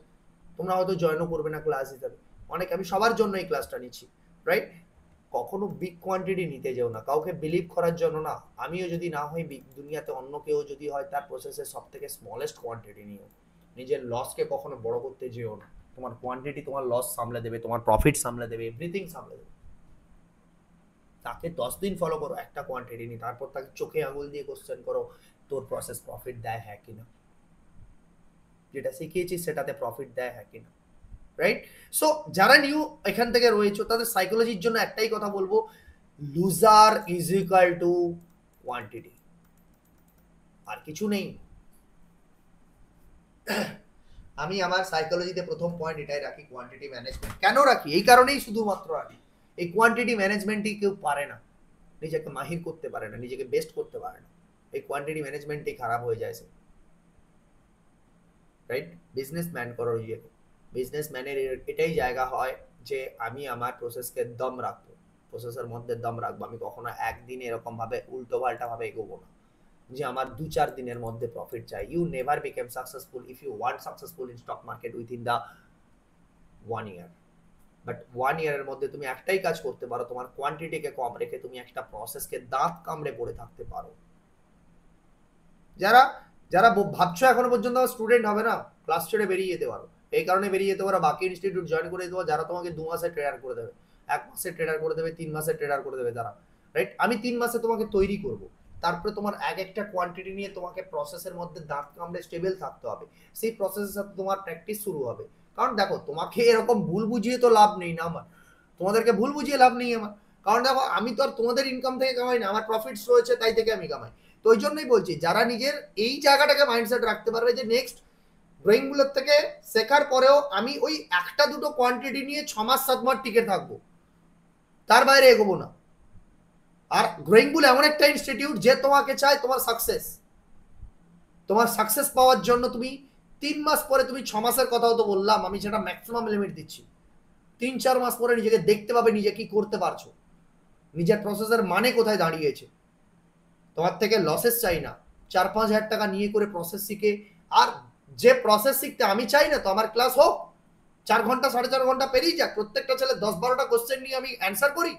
তোমরা হয়তো জয়েনও করবে না ক্লাস হিসাবে, অনেকে, আমি সবার জন্য এই ক্লাসটা নিচ্ছি, রাইট? কখনো বিগ কোয়ান্টিটি নিতে যেও না, কাউকে বিলিভ করার জন্য না। আমিও যদি না হই বিগ, দুনিয়াতে অন্য কেউ যদি হয়, তার প্রসেসের সব থেকে স্মলেস্ট কোয়ান্টিটি নিও। নিজের লসকে কখনো বড় করতে যেও না। তোমার কোয়ান্টিটি তোমার লস সামলে দেবে, তোমার প্রফিট সামলে দেবে, এভরিথিং সামলে দেবে। তাকে 10 দিন ফলো করো একটা কোয়ান্টিটি নিয়ে, তারপর তাকে চোখে আঙুল দিয়ে কোশ্চেন করো তোর প্রসেস প্রফিট দেয় হ্যাঁ কিনা, যেটা শিখিয়েছিস সেটাতে প্রফিট দেয় হ্যাঁ কিনা, রাইট? সো যারা নিউ এখান থেকে রয়েছে তাদের সাইকোলজির জন্য একটাই কথা বলবো, loser is equal to quantity, আর কিছু নেই। আমি আমার সাইকোলজিতে প্রথম পয়েন্ট এটাই রাখি, কোয়ান্টিটি ম্যানেজমেন্ট। কেন রাখি? এই কারণেই শুধুমাত্র রাখি, এই কোয়ান্টিটি ম্যানেজমেন্টই কেউ পারে না, নিজেকে মাহির করতে পারে না, নিজেকে বেস্ট করতে পারে না, এই কোয়ান্টিটি ম্যানেজমেন্টই খারাপ হয়ে যায়, রাইট? বিজনেসম্যান করো নিজেকে। বিজনেসম্যানের এটাই জায়গা হয় যে আমি আমার প্রসেসকে দম রাখবো, প্রসেসের মধ্যে দম রাখবো। আমি কখনো একদিন এরকম ভাবে উল্টো পাল্টা ভাবে এগোবো না যে আমার 2-4 দিনের মধ্যে প্রফিট চাই। You never became successful if you want successful in stock market within the 1 year. But 1 ইয়ারের মধ্যে তুমি একটাই কাজ করতে পারো, তোমার কোয়ান্টিটিকে কম রেখে তুমি একটা প্রসেসকে দাঁত কামড়ে পড়ে থাকতে পারো, যারা যারা ভাবছো এখনো পর্যন্ত স্টুডেন্ট হবে না, ক্লাস ছেড়ে বেরিয়ে যেতে পারো। এই কারণে বেরিয়ে যেতে পারো, বাকি ইনস্টিটিউট জয়েন করে দেবো যারা তোমাকে 2 মাসে ট্রেডার করে দেবে, 1 মাসে ট্রেডার করে দেবে, 3 মাসে ট্রেডার করে দেবে তারা, রাইট? আমি 3 মাসে তোমাকে তৈরি করব, তারপরে তোমার এক একটা কোয়ান্টিটি নিয়ে তোমাকে প্রসেসের মধ্যে দাঁত কামড়ে স্টেবল থাকতে হবে, সেই প্রসেসের সাথে তোমার প্র্যাকটিস শুরু হবে। কারণ দেখো তোমাকে এরকম ভুল বুঝিয়ে তো লাভ নেই না আমার, তোমাদেরকে ভুল বুঝিয়ে লাভ নেই আমার। কারণ দেখো আমি তো আর তোমাদের ইনকাম থেকে কামাই না, আমার প্রফিটস রয়েছে তাই থেকে আমি কামাই। তো ওই জন্যই বলছি, যারা নিজের এই জায়গাটাকে মাইন্ডসেট রাখতে পারবে যে নেক্সট ড্রয়িংগুলোর থেকে শেখার পরেও আমি ওই একটা দুটো কোয়ান্টিটি নিয়ে 6 মাস 7 মাস টিকে থাকবো, তার বাইরে এগোবো না। আর গ্রোয়িং বুল এমন একটা ইনস্টিটিউট যে তোমাকে চায় তোমার সাকসেস পাওয়ার জন্য তুমি 3 মাস পরে, তুমি 6 মাসের কথাও তো বললাম আমি, সেটা ম্যাক্সিমাম লিমিট দিচ্ছি, 3-4 মাস পরে নিজেকে দেখতে পাবে নিজে কি করতে পারছো, নিজের প্রসেসের মানে কোথায় দাঁড়িয়েছে। তোমার থেকে লসেস চাই না, 4-5 হাজার টাকা নিয়ে করে প্রসেস শিখে, আর যে প্রসেস শিখতে আমি চাই না তো আমার ক্লাস হোক 4 ঘন্টা 4.5 ঘন্টা পেরিয়ে যাক, প্রত্যেকটা ছেলে 10-12টা কোশ্চেন নিয়ে আমি অ্যান্সার করি।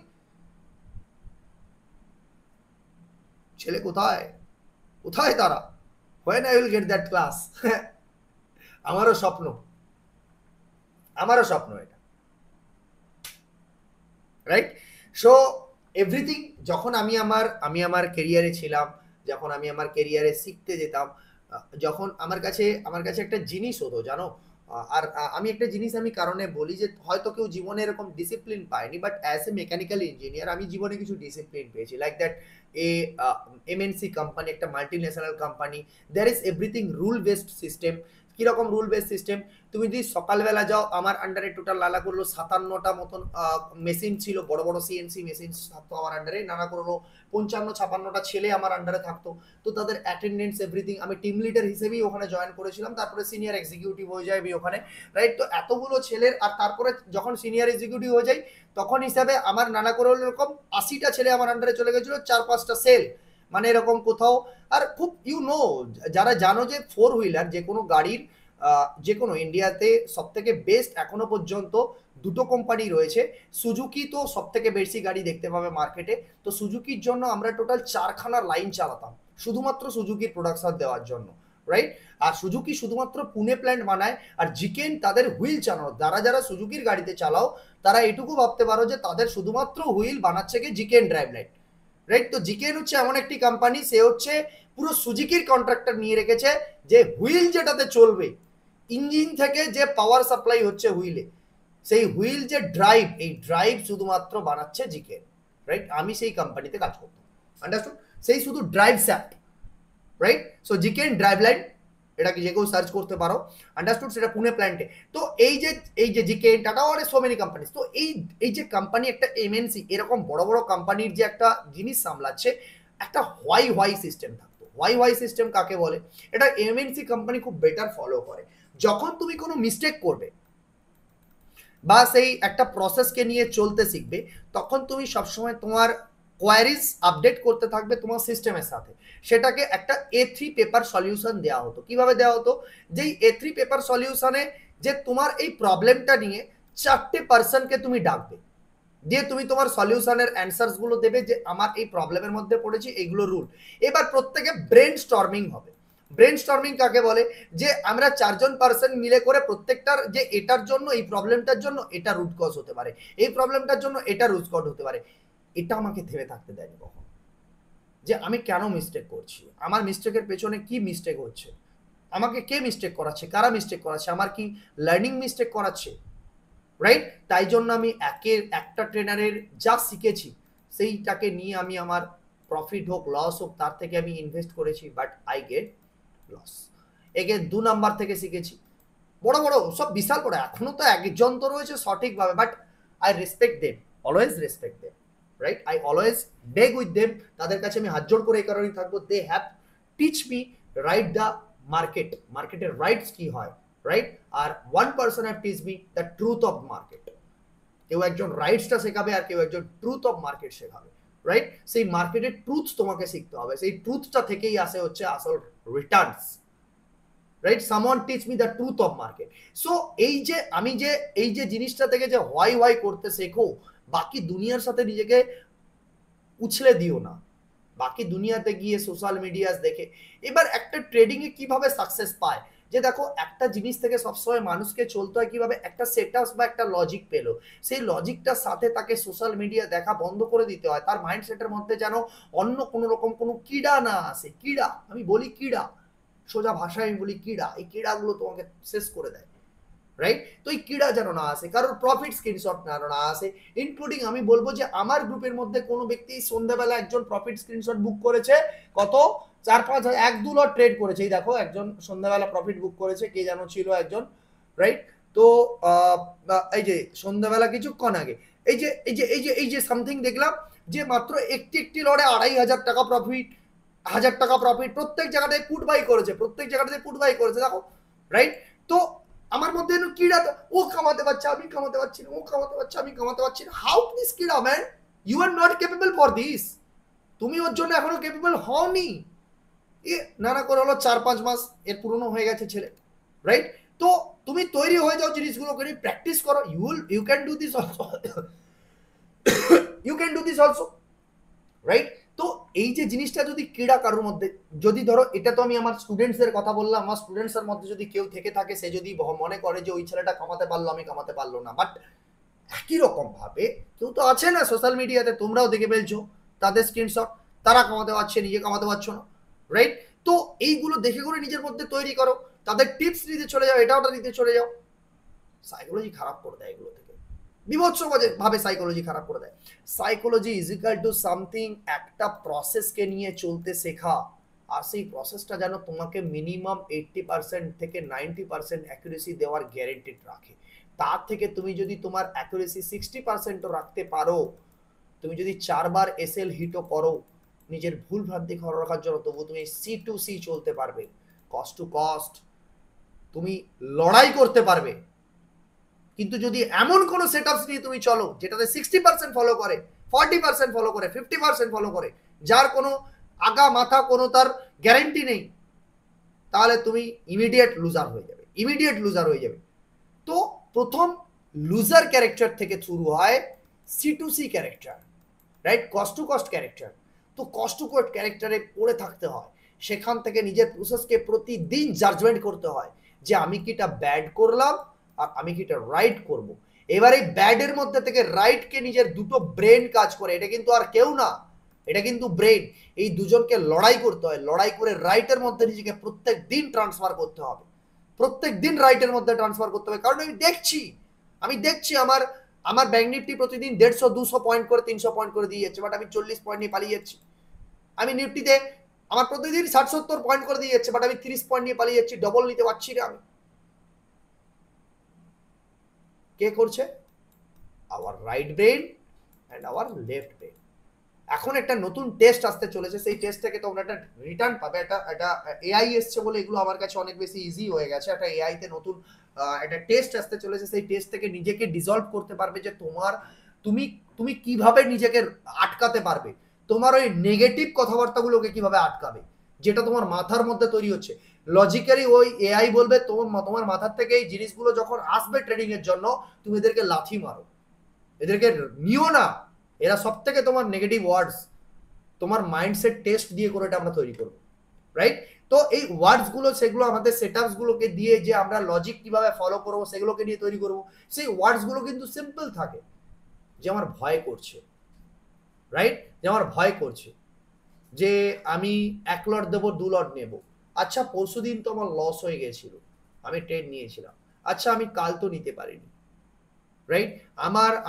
ছেলে কোথায় কোথায় তারা, when I will get that class আমারও স্বপ্ন, আমারও স্বপ্ন এটা, রাইট? সো এভরিথিং, যখন আমি আমার কেরিয়ারে ছিলাম, যখন আমি আমার কেরিয়ারে শিখতে যেতাম, যখন আমার কাছে একটা জিনিস হতো জানো, আর আমি একটা জিনিস আমি কারণে বলি যে হয়তো কেউ জীবনে এরকম ডিসিপ্লিন পায়নি, but as a mechanical engineer আমি জীবনে কিছু ডিসিপ্লিন পেয়েছি, like that a MNC company, একটা multi national company, there is everything rule based system. কিরকম রুল বেসড সিস্টেম, তুমি যদি সকালবেলা যাও, আমার আন্ডারে টোটাল লালা করলো 57টা মতন মেশিন ছিল, বড় বড় সিএনসি মেশিন থাকতো আমার আন্ডারে, নানা করলো 55-56টা ছেলে আমার আন্ডারে থাকতো। তো তাদের অ্যাটেন্ডেন্স এভরিথিং, আমি টিম লিডার হিসেবেই ওখানে জয়েন করেছিলাম, তারপরে সিনিয়র এক্সিকিউটিভ হয়ে যাই আমি ওখানে, রাইট? তো এতগুলো ছেলের, আর তারপরে যখন সিনিয়র এক্সিকিউটিভ হয়ে যাই তখন হিসাবে আমার নানা করে এরকম 80টা ছেলে আমার আন্ডারে চলে গেছিলো, 4-5টা সেল, মানে এরকম কোথাও। আর খুব যারা জানো যে 4 হুইলার যে কোনো গাড়ির, যে কোনো ইন্ডিয়াতে সব থেকে বেস্ট এখনো পর্যন্ত দুটো কোম্পানি রয়েছে। সুজুকি তো সব থেকে বেশি গাড়ি দেখতে পাবে মার্কেটে, তো সুজুকির জন্য আমরা টোটাল 4খানা লাইন চালাতাম শুধুমাত্র সুজুকির প্রোডাকশন দেওয়ার জন্য, রাইট? আর সুজুকি শুধুমাত্র পুনে প্ল্যান্ট বানায়, আর জিকেন তাদের হুইল চালানো, যারা যারা সুজুকির গাড়িতে চালাও তারা এটুকু ভাবতে পারো যে তাদের শুধুমাত্র হুইল বানাচ্ছে কি জিকেন ড্রাইভ লাইট, রাইট? তো জিকেন হচ্ছে এমন একটি কোম্পানি, সে হচ্ছে পুরো সুজুকির কন্ট্রাক্টর নিয়ে রেখেছে, যে হুইল যেটাতে চলবে, ইঞ্জিন থেকে যে পাওয়ার সাপ্লাই হচ্ছে হুইলে, সেই হুইল যে ড্রাইভ, এই ড্রাইভ শুধুমাত্র বানাচ্ছে জিকেন, রাইট? আমি সেই কোম্পানিতে কাজ করতাম, আন্ডারস্টুড? সেই শুধু drive shaft, right? So GKN driveline, এটা কি যে কেউ সার্চ করতে পারো, আন্ডারস্টুড? সেটা পুনে প্ল্যান্টে। তো এই যে জিকেন, টাটা, আর সো মেনি কোম্পানি, তো এই যে কোম্পানি, একটা এমএনসি এরকম বড় বড় কোম্পানির যে একটা জিনিস সামলাচ্ছে, একটা হোয়াই সিস্টেম থাকতো। হোয়াই সিস্টেম কাকে বলে? এটা এমএনসি কোম্পানি খুব বেটার ফলো করে। যখন তুমি কোনো মিস্টেক করবে বা সেই একটা প্রসেসকে নিয়ে চলতে শিখবে, তখন তুমি সবসময় তোমার কোয়ারিজ আপডেট করতে থাকবে তোমার সিস্টেমের সাথে। সেটাকে একটা A3 পেপার সলিউশন দেওয়া হতো। কিভাবে দেওয়া হতো? যেই A3 পেপার সলিউশনে যে তোমার এই প্রবলেমটা নিয়ে 4টে পার্সনকে তুমি ডাকবে, দিয়ে তুমি তোমার সলিউশনের অ্যান্সার্স গুলো দেবে, যে আমার এই প্রবলেমের মধ্যে পড়েছি, এইগুলো রুল। এবার প্রত্যেকে ব্রেন স্টর্মিং হবে। ব্রেন স্টর্মিং কাকে বলে? যে আমরা 4জন পার্সন মিলে করে প্রত্যেকটার, যে এটার জন্য, এই প্রবলেমটার জন্য এটা রুট কজ হতে পারে, এই প্রবলেমটার জন্য এটা রুট কজ হতে পারে। এটা আমাকে থেমে থাকতে দেয়নি কখন, যে আমি কেন মিস্টেক করছি, আমার মিস্টেকের পেছনে কি মিস্টেক হচ্ছে, আমাকে কে মিস্টেক করাচ্ছে, কারা মিস্টেক করাচ্ছে, আমার কি লার্নিং মিস্টেক করাচ্ছে, রাইট? তাই জন্য আমি একটা ট্রেনারের যা শিখেছি সেইটাকে নিয়ে আমি আমার প্রফিট হোক লস হোক তার থেকে আমি ইনভেস্ট করেছি, বাট আই গেট লস। একে 2 নাম্বার থেকে শিখেছি, বড় বড় সব বিশাল বড়, এখনো তো একজন তো রয়েছে সঠিকভাবে, but I respect them, always respect them, right? I always beg with them, তাদের কাছে আমি হাত জোড় করে এই কারণেই থাকবো, they have teach me right the মার্কেটের রাইটস কি হয়, রাইট? আর 1 person have teach me the truth of market. কেউ একজন রাইটসটা শেখাবে, আর কেউ একজন ট্রুথ অফ মার্কেট শেখাবে, রাইট? সেই মার্কেটের ট্রুথ তোমাকে শিখতে হবে, সেই ট্রুথটা থেকেই আসে হচ্ছে আসল Returns, right? Someone teach me the truth of market. So এই যে জিনিসটা থেকে যে হোয়াই করতে শেখো, বাকি দুনিয়ার সাথে নিজেকে উছলে দিও না, বাকি দুনিয়াতে গিয়ে সোশ্যাল মিডিয়া দেখে। এবার একটা ট্রেডিং এ কিভাবে সাকসেস পায়, যে দেখো একটা জিনিস থেকে সবসময় মানুষকে চলতে হয় কিভাবে, একটা সেটআপ বা একটা লজিক পেলো, সেই লজিকটার সাথে তাকে সোশ্যাল মিডিয়া দেখা বন্ধ করে দিতে হয়। তার মাইন্ডসেটের মধ্যে যেন অন্য কোনো রকম কোনো কিড়া না আসে। কিড়া, আমি বলি কিড়া, সোজা ভাষায় আমি বলি কিড়া, এই কিড়াগুলো তোমাকে শেষ করে দেয়, রাইট? তো এই কিড়া যেন না আসে, কারোর প্রফিট স্ক্রিনশট যেন না আসে। ইনক্লুডিং আমি বলবো যে আমার গ্রুপের মধ্যে কোনো ব্যক্তি সন্ধ্যাবেলা একজন প্রফিট স্ক্রিনশট বুক করেছে, কত 4-5 এক দু লট ট্রেড করেছে। এই দেখো একজন সন্ধ্যাবেলা প্রফিট বুক করেছে, কে যেন ছিল একজন, রাইট? তো এই যে সন্ধ্যাবেলা কিছুক্ষণ আগে এই যে সামথিং দেখলাম যে মাত্র একটি একটি লড়ে 2,500 টাকা প্রফিট, 1,000 টাকা প্রফিট, প্রত্যেক জায়গাটায় পুট বাই করেছে, প্রত্যেক জায়গাটাতে পুট বাই করেছে, দেখো, রাইট? তো আমার মধ্যে কিড়া, ও কামাতে পারছে আমি কামাতে পারছি না, ও কামাতে পারছে আমি কামাতে পারছি না। হাউ দিস কিড়া man, you are not capable for this, তুমি ওর জন্য এখনো কেপেবল হওনি। এ নানা করে হলো 4-5 মাস এর পুরনো হয়ে গেছে ছেলে, রাইট? তো তুমি তৈরি হয়ে যাও জিনিসগুলো করে, প্র্যাকটিস করো, you can do this also, you can do this also, right? তো এই যে জিনিসটা যদি ক্রীড়া কারোর মধ্যে, যদি ধরো এটা তো আমি আমার স্টুডেন্টসদের কথা বললাম, আমার স্টুডেন্টসের মধ্যে যদি কেউ থেকে থাকে, সে যদি মনে করে যে ওই ছেলেটা কামাতে পারলো আমি কামাতে পারলো না, বাট একই রকম ভাবে কেউ তো আছে না সোশ্যাল মিডিয়াতে, তোমরাও দেখে ফেলছো তাদের স্ক্রিনশট, তারা কামাতে পারছে, নিজে কামাতে পারছো না, রাইট? তো এইগুলো দেখে করে নিজের মধ্যে তৈরি করো, তাদের টিপস নিতে চলে যাও, এটা ওটা নিতে চলে যাও। সাইকোলজি খারাপ করে দেয় এগুলো থেকে, বিভৎস ভাবে সাইকোলজি খারাপ করে দেয়। Psychology is equal to something, একটা প্রসেসকে নিয়ে চলতে শেখা, আর সেই প্রসেসটা যেন তোমাকে মিনিমাম 80% থেকে 90% অ্যাকুরেসি দেওয়ার গ্যারেন্টি রাখে। তার থেকে তুমি যদি তোমার অ্যাকুরেসি 60%ও রাখতে পারো, তুমি যদি 4 বার এসএল হিটও করো নিজের ভুল ভ্রান্তি খবর রাখার জন্য, তবু তুমি C2C চলতে পারবে, কস্ট টু কস্ট তুমি লড়াই করতে পারবে। কিন্তু যদি এমন কোনো সেটআপস নিয়ে তুমি চলো যেটাতে 60% ফলো করে, 40% ফলো করে, 50% ফলো করে, যার কোনো আগা মাথা কোনো তার গ্যারেন্টি নেই, তাহলে তুমি ইমিডিয়েট লুজার হয়ে যাবে, ইমিডিয়েট লুজার হয়ে যাবে। তো প্রথম লুজার ক্যারেক্টার থেকে শুরু হয় C2C character, right? Cost to cost character. তো কস্ট টু কস্ট ক্যারেক্টারে পড়ে থাকতে হয়, সেখান থেকে নিজের প্রসেসকে প্রতিদিন জাজমেন্ট করতে হয় যে আমি কিটা ব্যাড করলাম আর আমি কিটা রাইট করব। এবার এই ব্যাডের মধ্যে থেকে রাইটকে নিজের দুটো ব্রেন কাজ করে, এটা কিন্তু আর কেউ না, এটা কিন্তু ব্রেন, এই দুজনকে লড়াই করতে হয়, লড়াই করে রাইটের মধ্যে নিজেকে প্রত্যেক দিন ট্রান্সফার করতে হবে, প্রত্যেক দিন রাইটের মধ্যে ট্রান্সফার করতে হবে। কারণ আমি দেখছি আমার আমার ব্যাংক নিফটি প্রতিদিন 150-200 পয়েন্ট করে 300 পয়েন্ট করে দিয়ে যাচ্ছে, বাট আমি 40 পয়েন্ট নিয়ে পালিয়ে যাচ্ছি। আমি নিফটিতে আমার প্রতিদিন 60-70 পয়েন্ট করে দিয়ে যাচ্ছে, বাট আমি 30 পয়েন্ট নিয়ে পালিয়ে যাচ্ছি, ডবল নিতে পারছি না আমি। কে করছে? Hour right brain and our left brain. এখন একটা নতুন টেস্ট আসতে চলেছে, সেই টেস্ট থেকে তোমরা একটা রিটার্ন পাবে, এটা এআই এসছে বলে এগুলো আমার কাছে অনেক বেশি ইজি হয়ে গেছে। একটা এআই তে নতুন একটা টেস্ট আসতে চলেছে, সেই টেস্ট থেকে নিজেকে ডিসলভ করতে পারবে যে তুমি তুমি কিভাবে নিজেকে আটকাতে পারবে, তোমার ওই নেগেটিভ কথাবার্তাগুলোকে কিভাবে আটকাবে, যেটা তোমার মাথার মধ্যে তৈরি হচ্ছে। লজিক্যালি ওই এআই বলবে তোমার মাথার থেকে এই জিনিসগুলো যখন আসবে ট্রেডিং এর জন্য, তুমি এদেরকে লাথি মারো, এদেরকে নিও না, এরা সব থেকে তোমার নেগেটিভ ওয়ার্ডস, তোমার মাইন্ডসেট টেস্ট দিয়ে করে এটা আমরা তৈরি করবো, রাইট? তো এই ওয়ার্ডস গুলো, সেগুলো আমাদের সেটআপস গুলোকে দিয়ে যে আমরা লজিক কিভাবে ফলো করবো সেগুলোকে নিয়ে তৈরি করবো। সেই ওয়ার্ডস গুলো কিন্তু সিম্পল থাকে, যে আমার ভয় করছে, রাইট? যে আমার ভয় করছে যে আমি 1 লট দেবো 2 লট নেবো, আচ্ছা পরশুদিন তো আমার লস হয়ে গেছিল, আমি ট্রেড নিয়েছিলাম, আচ্ছা আমি কাল তো নিতে পারিনি, রাইট?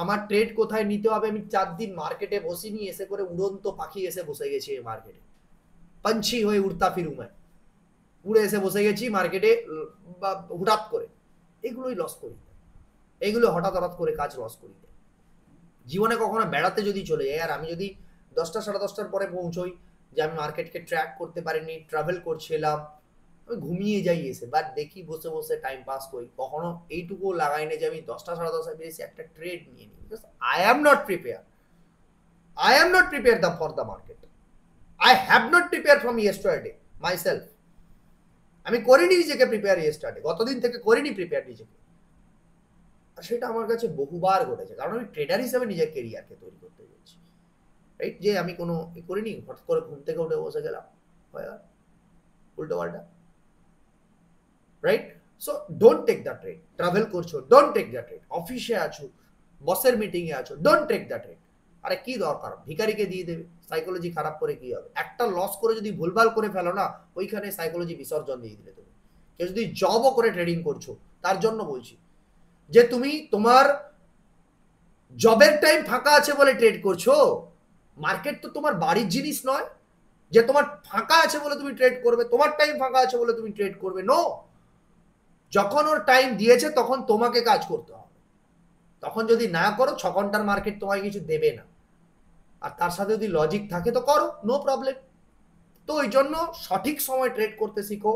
আমার ট্রেড কোথায় নিতে হবে, আমি 4 দিন মার্কেটে বসিনি, এসে করে উড়ন্ত পাখি এসে বসে গেছি এই মার্কেটে, पंछी হয়ে উড়তা ফিরু मैं, উড়ে এসে বসে গেছি মার্কেটে হঠাৎ করে। এগুলোই লস করি, এগুলো হঠাৎ হঠাৎ করে কাজ লস করি। জীবনে কখনো বেড়াতে যদি চলে যাই, আর আমি যদি 10টা 10:30টার পরে পৌঁছই, যে আমি মার্কেটকে ট্র্যাক করতে পারিনি, ট্রাভেল করছিলাম, আমি ঘুমিয়ে যাই এসে, বাট দেখি বসে বসে টাইম পাস করি, কখনো এইটুকু লাগাই না যে আমি 10টা 10:30 বেরিয়েছি একটা ট্রেড নিয়ে নিই। I am not prepare, I am not prepare for the market, I have not prepare from yesterday myself. আমি করিনি নিজেকে প্রিপেয়ার ইয়েস্টারডে, গতদিন থেকে করিনি প্রিপেয়ার নিজেকে। আর সেটা আমার কাছে বহুবার ঘটেছে, কারণ আমি ট্রেডার হিসেবে নিজের কেরিয়ারকে তৈরি করতে গেছি, রাইট, যে আমি কোনো করিনি, হঠাৎ করে ঘুম থেকে উঠে বসে গেলাম, উল্টো পাল্টা, right. So don't take the trade. Travel করছো, ডোন্ট টেক দ্য ট্রেড। অফিসে আছো, বসের মিটিং এ আছো, ডোন্ট টেক দ্য ট্রেড। আরে কি দরকার, ভিখারিকে দিয়ে দেবে, সাইকোলজি খারাপ করে কি হবে? একটা লস করে যদি ভুলভাল করে ফেলো না, ওইখানে সাইকোলজি বিসর্জন দিয়ে দিলে তুমি। কেউ যদি জবও করে ট্রেডিং করছো, তার জন্য বলছি যে তুমি তোমার জবের টাইম ফাঁকা আছে বলে ট্রেড করছো। মার্কেট তো তোমার বাড়ির জিনিস নয় যে তোমার ফাঁকা আছে বলে তুমি ট্রেড করবে, তোমার টাইম ফাঁকা আছে বলে তুমি ট্রেড করবে। নো, যখন ওর টাইম দিয়েছে তখন তোমাকে কাজ করতে হবে। তখন যদি না করো, 6 ঘন্টার মার্কেট তোমাকে কিছু দেবে না। আর তার সাথে যদি লজিক থাকে তো করো, নো প্রবলেম। তো ওই জন্য সঠিক সময় ট্রেড করতে শিখো।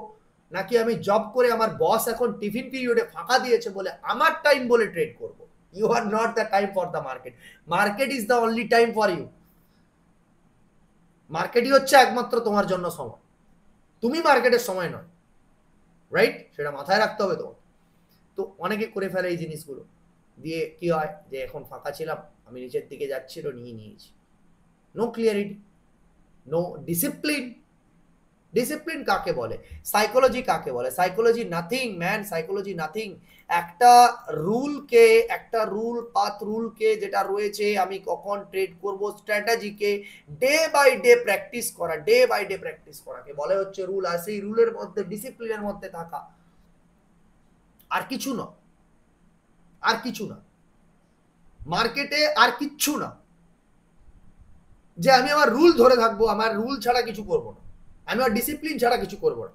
নাকি আমি জব করে আমার বস এখন টিফিন পিরিয়ডে ফাঁকা দিয়েছে বলে আমার টাইম বলে ট্রেড করব। You are not the time for the market. Market is the only time for you. মার্কেটই হচ্ছে একমাত্র তোমার জন্য সময়, তুমি মার্কেটের সময় নয়, রাইট? সেটা মাথায় রাখতে হবে তোমার। তো অনেকে করে ফেলে এই জিনিসগুলো দিয়ে, কি হয় যে এখন ফাঁকা ছিলাম, আমি নিচের দিকে যাচ্ছিল, নিয়ে নিয়েছি। No clarity, no discipline. Discipline কাকে বলে, সাইকোলজি কাকে বলে? Psychology nothing man, psychology nothing. একটা রুলকে, একটা রুল পাথ রুলকে যেটা রয়েছে, আমি কখন ট্রেড করব, স্ট্র্যাটেজিকে ডে বাই ডে প্র্যাকটিস করা, ডে বাই ডে প্র্যাকটিস করাকে বলে হচ্ছে রুল। আর সেই রুলের মধ্যে, ডিসিপ্লিনের মধ্যে থাকা, আর কিছু না, আর কিছু না মার্কেটে, আর কিচ্ছু না। যে আমি আমার রুল ধরে থাকবো, আমার রুল ছাড়া কিছু করবো না, আমি আমার ডিসিপ্লিন ছাড়া কিছু করবো না,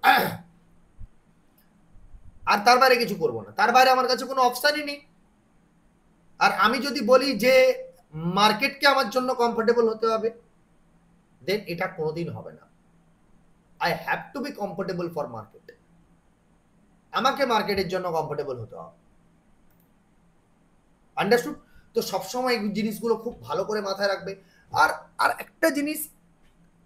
আর তার বাইরে কিছু করবো না, তার বাইরে আমার কাছে কোনো অপশনই নেই। আর আমি যদি বলি যে মার্কেটকে আমার জন্য কমফোর্টেবল হতে হবে, দেন এটা কোনোদিন হবে না। I have to B comfortable for market. আমাকে মার্কেটের জন্য কমফোর্টেবল হতে হবে। আন্ডারস্টুড? তো সবসময় এই জিনিসগুলো খুব ভালো করে মাথায় রাখবে। আর আর একটা জিনিস,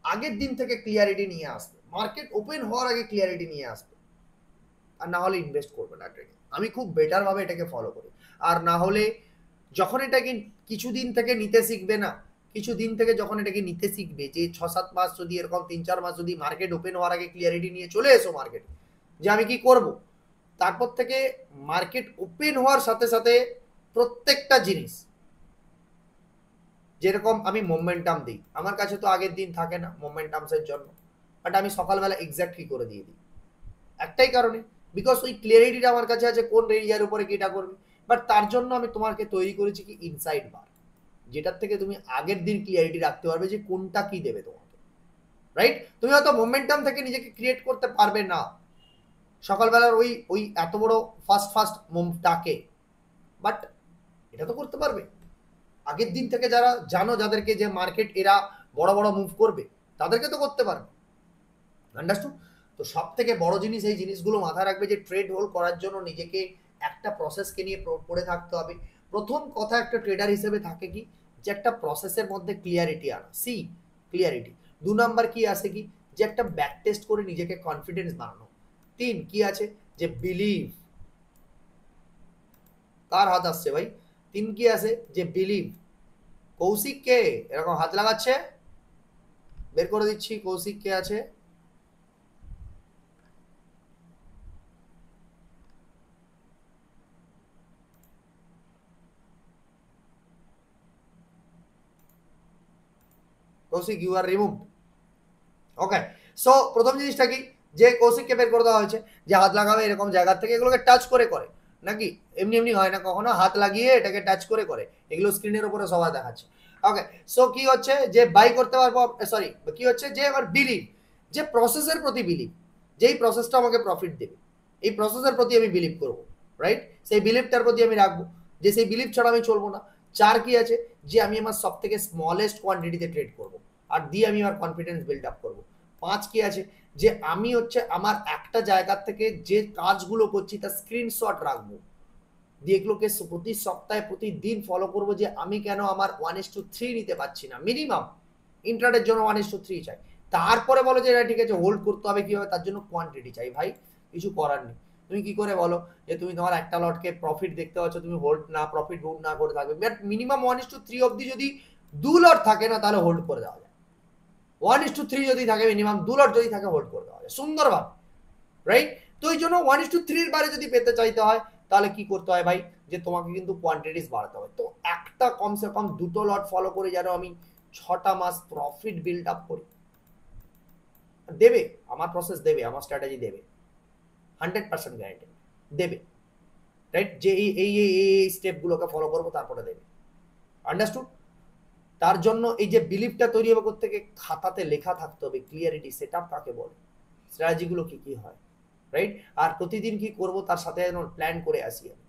আগের দিন থেকে ক্লিয়ারিটি নিয়ে আসবে, মার্কেট ওপেন হওয়ার আগে ক্লিয়ারিটি নিয়ে আসবে। আর না হলে ইনভেস্ট করবে না ট্রেডিং। আমি খুব বেটার ভাবে এটাকে ফলো করি। আর না হলে যখন এটাকে কিছুদিন থেকে নিতে শিখবে না, কিছুদিন থেকে যখন এটাকে নিতে শিখবে, যে 6-7 মাস যদি এরকম 3-4 মাস যদি মার্কেট ওপেন হওয়ার আগে ক্লিয়ারিটি নিয়ে চলে এসো মার্কেটে যে আমি কি করব, তারপর থেকে মার্কেট ওপেন হওয়ার সাথে সাথে প্রত্যেকটা জিনিস, যেরকম আমি মোমেন্টাম দিই, আমার কাছে তো আগের দিন থাকে না মোমেন্টামসের জন্য, বাট আমি সকালবেলা এক্স্যাক্ট কি করে দিয়ে দিই, একটাই কারণে, বিকজ ওই ক্লিয়ারিটিটা আমার কাছে আছে কোন এরিয়ার উপরে কিটা করবে। বাট তার জন্য আমি তোমাকে তৈরি করেছি কি ইনসাইড বার, যেটার থেকে তুমি আগের দিন ক্লিয়ারিটি রাখতে পারবে যে কোনটা কি দেবে তোমাকে, রাইট? তুমি হয়তো মোমেন্টাম থেকে নিজেকে ক্রিয়েট করতে পারবে না সকালবেলার ওই ওই এত বড় ফাস্ট ফাস্ট মুভটাকে, বাট এটা তো করতে পারবে আগের দিন থেকে, যারা জানো, যাদেরকে যে মার্কেট এরা বড় বড় মুভ করবে, তাদেরকে তো করতে পারবে। আন্ডারস্টুড? তো সব থেকে বড় জিনিস এই জিনিসগুলো মাথায় রাখবে যে ট্রেড হোল্ড করার জন্য নিজেকে একটা প্রসেসকে নিয়ে পড়ে থাকতে হবে। প্রথম কথা একটা ট্রেডার হিসেবে থাকে কি, যে একটা প্রসেসের মধ্যে ক্লিয়ারিটি আনা, সি ক্লিয়ারিটি। 2 নাম্বার কি আছে কি, যে একটা ব্যাক টেস্ট করে নিজেকে কনফিডেন্স বানানো। 3 কি আছে, যে বিলিভ। কার হাত আসছে ভাই? 3 কি আছে, যে বিলিভ। কৌশিক কে এরকম হাত লাগাচ্ছে? বের করে দিচ্ছি কৌশিক কে আছে। Koushik, you are removed. Okay, so প্রথম জিনিসটা কি, যে কৌশিককে বের করে দেওয়া হয়েছে, যে হাত লাগাবে এরকম জায়গা থেকে, এগুলোকে টাচ করে করে নাকি, এমনি এমনি হয় না কখনো, হাত লাগিয়ে এটাকে টাচ করে করে, এগুলো স্ক্রিনের উপরে সবাই দেখাচ্ছে। ওকে, সো কি হচ্ছে, যে বাই করতে পারবো, সরি কি হচ্ছে, যে আবার বিলিভ, যে প্রসেসের প্রতি বিলিভ, যেই প্রসেসটা আমাকে প্রফিট দেবে, এই প্রসেসের প্রতি আমি বিলিভ করবো, রাইট? সেই বিলিভটার প্রতি আমি রাখবো, যে সেই বিলিভ ছাড়া আমি চলবো না। 4 কি আছে, যে আমি আমার সব থেকে স্মলেস্ট কোয়ান্টিটিতে ট্রেড করবো, আর দিয়ে আমি আমার কনফিডেন্স বিল্ড আপ করবো। 5 কি আছে, যে আমি হচ্ছে আমার একটা জায়গা থেকে যে কাজগুলো করছি তার স্ক্রিনশট রাখবো, দিয়ে এগুলোকে প্রতি সপ্তাহে প্রতিদিন ফলো করবো, যে আমি কেন আমার 1:3 নিতে পারছি না, মিনিমাম ইন্ট্রাডের জন্য 1:3 চাই। তারপরে বলো যে এটা ঠিক আছে হোল্ড করতে হবে, কি হবে, তার জন্য কোয়ান্টিটি চাই। ভাই কিছু করার নেই। তুমি কি করে বলো যে তুমি তোমার একটা লটকে প্রফিট দেখতে পাচ্ছ, তুমি হোল্ড না, প্রফিট হোল্ড না করে থাকবে, বাট মিনিমাম 1:3 অবধি যদি দু লট থাকে না তাহলে হোল্ড করে দেওয়া যায়, 1:3 যদি থাকে মিনিমাম, 2 লট যদি থাকে হোল্ড করে দেওয়া যায় সুন্দরভাবে, রাইট? তো এই জন্য 1:3 বারে যদি পেতে চাইতে হয় তাহলে কি করতে হয় ভাই, যে তোমাকে কিন্তু কোয়ান্টিটিস বাড়াতে হবে। তো একটা কমসে কম দুটো লট ফলো করে যেন আমি 6টা মাস প্রফিট বিল্ড আপ করি, দেবে আমার প্রসেস, দেবে আমার স্ট্র্যাটেজি, দেবে 100% গ্যারান্টি দেবে, রাইট? যে এই স্টেপগুলোকে ফলো করবো তারপরে দেবে, আন্ডারস্টুড? তার জন্য এই যে বিলিফটা তৈরি হবে করতে গিয়ে খাতাতে লেখা থাকতে হবে, ক্লিয়ারিটি, সেট আপ কাকে বলে, স্ট্র্যাটেজিগুলো কি কি হয়, রাইট? আর প্রতিদিন কি করব তার সাথে যেন প্ল্যান করে আসি আমি।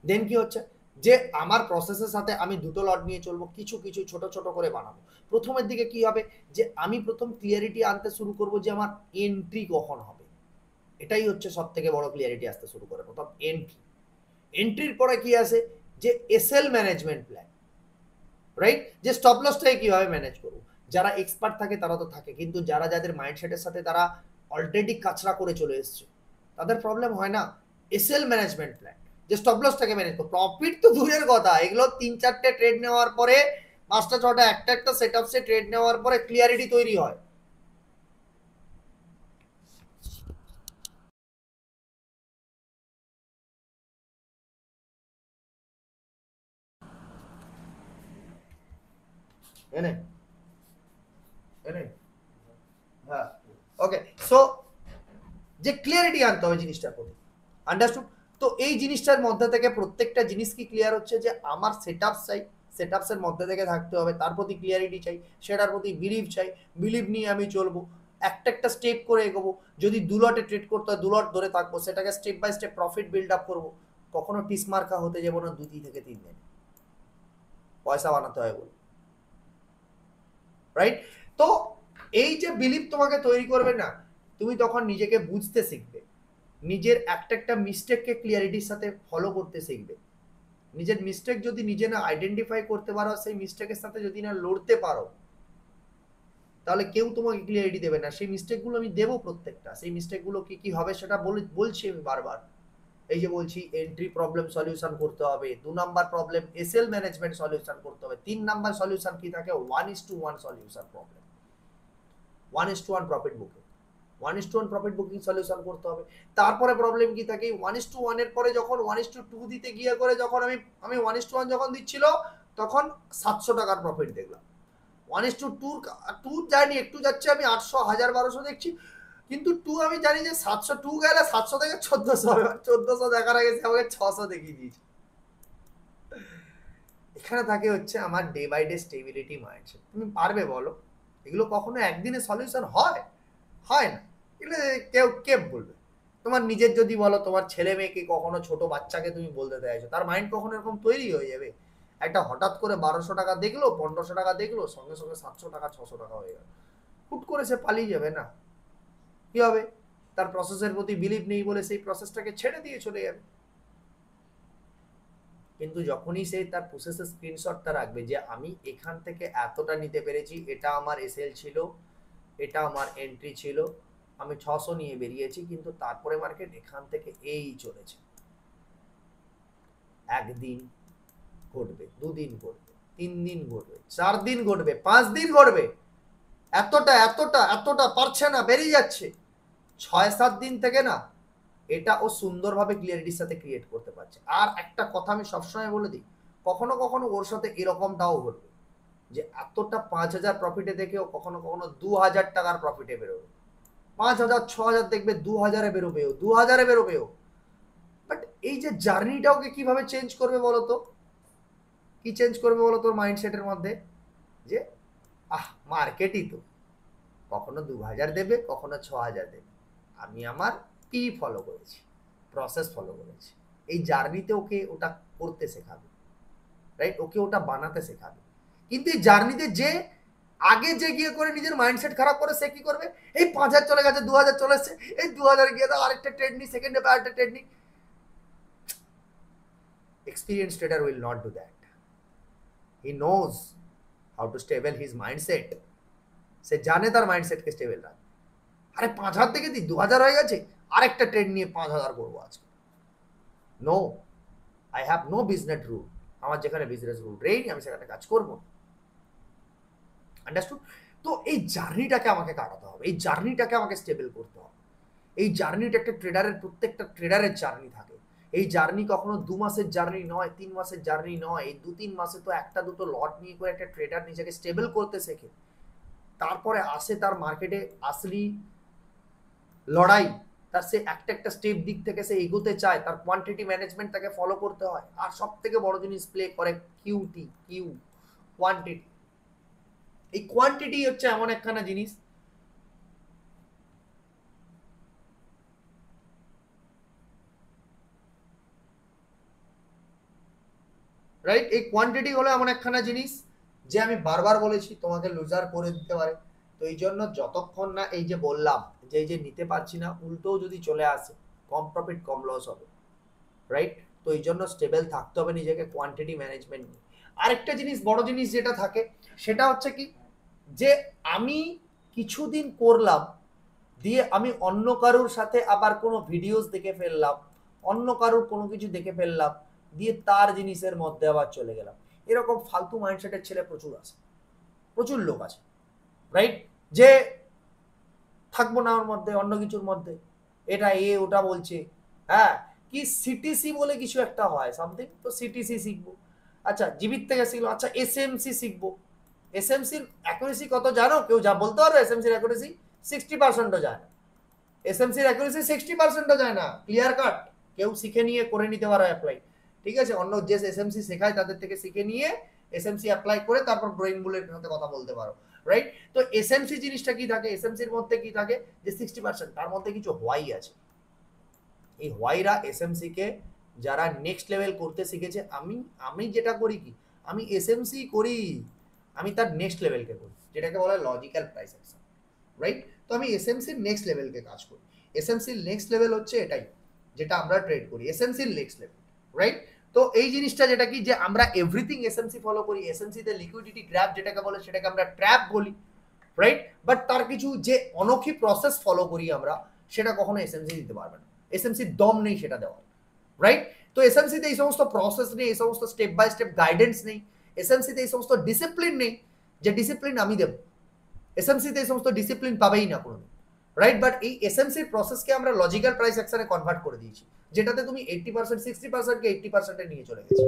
দেন কি হচ্ছে যে আমার প্রসেসের সাথে আমি দুটো লট নিয়ে চলবো, কিছু কিছু ছোট ছোট করে বানাবো। প্রথমের দিকে কি হবে যে আমি প্রথম ক্লিয়ারিটি আনতে শুরু করব যে আমার এন্ট্রি কখন হবে, এটাই হচ্ছে সব থেকে বড় ক্লিয়ারিটি আসতে শুরু করে প্রথম এন্ট্রি। এন্ট্রির পরে কি আসে যে এসএল ম্যানেজমেন্ট প্ল্যান, রাইট? যে স্টপ লসটাকে কিভাবে ম্যানেজ করবো। যারা এক্সপার্ট থাকে তারা তো থাকে, কিন্তু যারা যাদের মাইন্ডসেটের সাথে তারা অলরেডি কাচরা করে চলে এসছে তাদের প্রবলেম হয় না। এসএল ম্যানেজমেন্ট প্ল্যান, যে স্টপ লসটাকে ম্যানেজ করো, প্রফিট তো দূরের কথা, এগুলো 3-4টে ট্রেড নেওয়ার পরে, 5টা 6টা একটা একটা সেট আপসে ট্রেড নেওয়ার পরে ক্লিয়ারিটি তৈরি হয়। এনে এনে হ্যাঁ, ওকে। সো যে ক্লিয়ারিটি আনতে হবে জিনিসটার প্রতি, আন্ডারস্টুড? তো এই জিনিসটার মধ্যে থেকে প্রত্যেকটা জিনিস কি ক্লিয়ার হচ্ছে যে আমার সেটআপ চাই, সেটআপসের মধ্যে থেকে থাকতে হবে, তার প্রতি ক্লিয়ারিটি চাই, সেটার প্রতি বিলিভ চাই, বিলিভ নিয়ে আমি চলবো, একটা একটা স্টেপ করে এগোবো। যদি 2 লটে ট্রেড করতে হয় 2 লট ধরে থাকবো, সেটাকে step by step profit build up করবো। কখনো টিস মার্কা হতে যাবো না 2 থেকে 3 দিন, পয়সা বানাতে হয় বলে, রাইট? তো এই যে বিলিভ তোমাকে তৈরি করবে না, তুমি তখন নিজেকে বুঝতে শিখবে, নিজের একটা একটা মিস্টেককে ক্লিয়ারিটির সাথে ফলো করতে শিখবে। নিজের মিস্টেক যদি নিজে না আইডেন্টিফাই করতে পারো, সেই মিস্টেকের সাথে যদি না লড়তে পারো, তাহলে কেউ তোমাকে ক্লিয়ারিটি দেবে না। সেই মিস্টেকগুলো আমি দেবো প্রত্যেকটা, সেই মিস্টেকগুলো কি কি হবে সেটা বলছি আমি বারবার। এই যে বলছি এন্ট্রি প্রবলেম সলিউশন করতে হবে, 2 number problem SL management solution করতে হবে, 3 নাম্বার সলিউশন কি থাকে 1:1 solution problem, 1:1 profit booking, 1:1 profit booking solution করতে হবে। তারপরে প্রবলেম কি থাকে 1:1 এর পরে যখন 1:2 দিতে গিয়ে করে যখন আমি 1:1 যখন দিচ্ছিল তখন 700 টাকার প্রফিট দেখলাম, 1:2 যায়নি, একটু যাচ্ছে, আমি 800 1000 1200 দেখছি, কিন্তু 2 আমি জানি যে 700 গেলে 700 থেকে 1400 দেখার আগে সে আমাকে 600 দেখিয়ে দিয়েছে। এখানে থাকে হচ্ছে আমার day by day stability mindset. তুমি পারবে বলো? এগুলো কখনো একদিনে সলিউশন হয়? হয় না। এগুলো কেউ কে বলবে? তোমার নিজের যদি বলো, তোমার ছেলে মেয়েকে কখনো, ছোট বাচ্চাকে তুমি বলতে চাইছো, তার মাইন্ড কখনো এরকম তৈরি হয়ে যাবে? একটা হঠাৎ করে 1200 টাকা দেখলো, 1500 টাকা দেখলো, সঙ্গে সঙ্গে 700 টাকা 600 টাকা হয়ে গেল, হুট করে সে পালিয়ে যাবে না? কি হবে? তার প্রসেসের প্রতি বিলিভ নেই বলে সেই প্রসেসটাকে ছেড়ে দিয়ে চলে যাবে। কিন্তু যখনই সে তার প্রসেসের স্ক্রিনশটটা রাখবে যে আমি এখান থেকে এতটা নিতে পেরেছি, এটা আমার এসএল ছিল, এটা আমার এন্ট্রি ছিল, আমি 600 নিয়ে বেরিয়েছি, কিন্তু তারপরে মার্কেট এখান থেকে এই চলেছে, একদিন ঘটবে, 2 দিন ঘটবে, 3 দিন ঘটবে, 4 দিন ঘটবে, 5 দিন ঘটবে, এতটা এতটা এতটা পারছে না, বেরিয়ে যাচ্ছে, 6-7 দিন থেকে না এটা ও সুন্দরভাবে ক্লিয়ারিটির সাথে ক্রিয়েট করতে পারছে। আর একটা কথা আমি সবসময় বলে দিই, কখনো কখনো ওর সাথে এরকমটাও ঘটবে যে এতটা 5,000 প্রফিটে দেখেও কখনো কখনো 2,000 টাকার প্রফিটে বেরোবে, 5,000 6,000 দেখবে 2,000-এ বেরোবেও, 2,000-এ বেরোবেও। বাট এই যে জার্নিটা ওকে কিভাবে চেঞ্জ করবে বলতো? কি চেঞ্জ করবে বলো তোর মাইন্ডসেটের মধ্যে? যে মার্কেটই তো, কখনো 2,000 দেবে, কখনো 6,000 দেবে, আমি আমার পি ফলো করেছি, প্রসেস ফলো করেছি। এই জার্নিতে ওকে ওটা করতে শেখাবে, রাইট? ওকে ওটা বানাতে শেখাবে। কিন্তু এই জার্নিতে যে আগে যে গিয়ে করে নিজের মাইন্ডসেট খারাপ করে, সে কি করবে? এই 5,000 চলে গেছে, 2,000 চলে এসছে, এই 2,000 গিয়ে তো আরেকটা ট্রেড নি, সেকেন্ডে আরেকটা ট্রেড নি। Experience trader will not do that. He knows how to stable his mindset. সে জানে তার মাইন্ডসেটকে স্টেবল রাখবে। আরে 5,000 থেকে 2,000 হয়ে গেছে, আরেকটা ট্রেড নিয়ে 5,000 করবো আজকে। No, I have no business rule, আমার যেখানে বিজনেস রুল নেই আমি সেখানে কাজ করবো। আন্ডারস্টুড? তো এই জার্নিটাকে আমাকে কাটাতে হবে, এই জার্নিটাকে আমাকে স্টেবল করতে হবে। এই জার্নিটা একটা ট্রেডারের, প্রত্যেকটা ট্রেডারের জার্নি থাকে। এই জার্নি কখনো 2 মাসের জার্নি নয়, 3 মাসের জার্নি নয়। এই 2-3 মাসে তো একটা দুটো লট নিয়ে করে একটা ট্রেডার নিজেকে স্টেবল করতে শেখে, তারপরে আসে তার মার্কেটে আসলি লড়াই। তার সে একটা একটা স্টেপ দিক থেকে সে এগোতে চায়, তার কোয়ান্টিটি ম্যানেজমেন্ট তাকে ফলো করতে হয়। আর সব থেকে বড় জিনিস প্লে করে কিউটি, কোয়ান্টিটি। এই কোয়ান্টিটি হচ্ছে এমন একখানা জিনিস, রাইট? এই কোয়ান্টিটি হলো এমন একখানা জিনিস যে আমি বারবার বলেছি তোমাকে লুজার করে দিতে পারে। তো এই জন্য যতক্ষণ না এই যে বললাম যে এই যে নিতে পারছি না, উল্টোও যদি চলে আসে, কম প্রফিট কম লস হবে, রাইট? তো এই জন্য স্টেবল থাকতে হবে নিজেকে কোয়ান্টিটি ম্যানেজমেন্ট নিয়ে। আরেকটা জিনিস, বড় জিনিস যেটা থাকে সেটা হচ্ছে কি, যে আমি কিছুদিন করলাম, দিয়ে আমি অন্য কারুর সাথে আবার কোনো ভিডিওস দেখে ফেললাম, অন্য কারুর কোনো কিছু দেখে ফেললাম, দিয়ে তার জিনিসের মধ্যে আবার চলে গেলাম। এরকম ফালতু মাইন্ডসেটের ছেলে প্রচুর আছে, প্রচুর লোক আছে, রাইট? যে থাকবো না ওর মধ্যে, অন্য কিছুর মধ্যে, এটা ওটা বলছে। হ্যাঁ, কি সিটিসি বলে কিছু একটা হয় সামথিং, তো সিটিসি শিখবো। আচ্ছা জিবির থেকে শিখলো, আচ্ছা এসএমসি শিখবো। এসএমসির অ্যাকুরেসি কত জানো? কেউ যা বলতে পারবে এসএমসির অ্যাকুরেসি? 60%ও যায় না। এসএমসির অ্যাকুরেসি 60%ও যায় না, ক্লিয়ার কাট। কেউ শিখে নিয়ে করে নিতে পারে অ্যাপ্লাই, ঠিক আছে? অন্য যে এসএমসি শেখায় তাদের থেকে শিখে নিয়ে এসএমসি অ্যাপ্লাই করে তারপর ড্রয়িং বুলের সাথে কথা বলতে পারো, রাইট? তো এসএমসি জিনিসটা কি থাকে, এসএমসির মধ্যে কি থাকে, যে 60% তার মধ্যে কিছু হোয়াই আছে। এই হোয়াইরা এসএমসি কে যারা নেক্সট লেভেল করতে শিখেছে, আমি আমি যেটা করি কি, আমি এসএমসি করি, আমি তার নেক্সট লেভেলকে করি, যেটাকে বলা হয় লজিক্যাল প্রাইস অ্যাকশন, রাইট? তো আমি এসএমসির নেক্সট লেভেলকে কাজ করি। এসএমসির নেক্সট লেভেল হচ্ছে এটাই, যেটা আমরা ট্রেড করি, এসএমসির নেক্সট লেভেল, রাইট? তো এই জিনিসটা যেটা কি, যে আমরা এভরিথিং এসএমসি ফলো করি, এসএমসিতে লিকুইডিটি গ্র্যাব যেটাকে বলে সেটাকে আমরা ট্র্যাপ বলি, রাইট? বাট তার কিছু যে অনোখী প্রসেস ফলো করি আমরা, সেটা কখনো এসএমসি দিতে পারবে না, এসএমসির দম নেই সেটা দেওয়ার, রাইট? তো এসএমসিতে এই সমস্ত প্রসেস নেই, এই সমস্ত স্টেপ বাই স্টেপ গাইডেন্স নেই, এসএমসিতে এই সমস্ত ডিসিপ্লিন নেই, যে ডিসিপ্লিন আমি দেবো। এসএমসিতে এই সমস্ত ডিসিপ্লিন পাবেই না কোনো, রাইট? বাট এই এসএমসির প্রসেসকে আমরা লজিক্যাল প্রাইস অ্যাকশনে কনভার্ট করে দিয়েছি, যেটাতে তুমি 80% 60%কে 80%-এ নিয়ে চলে গেছি।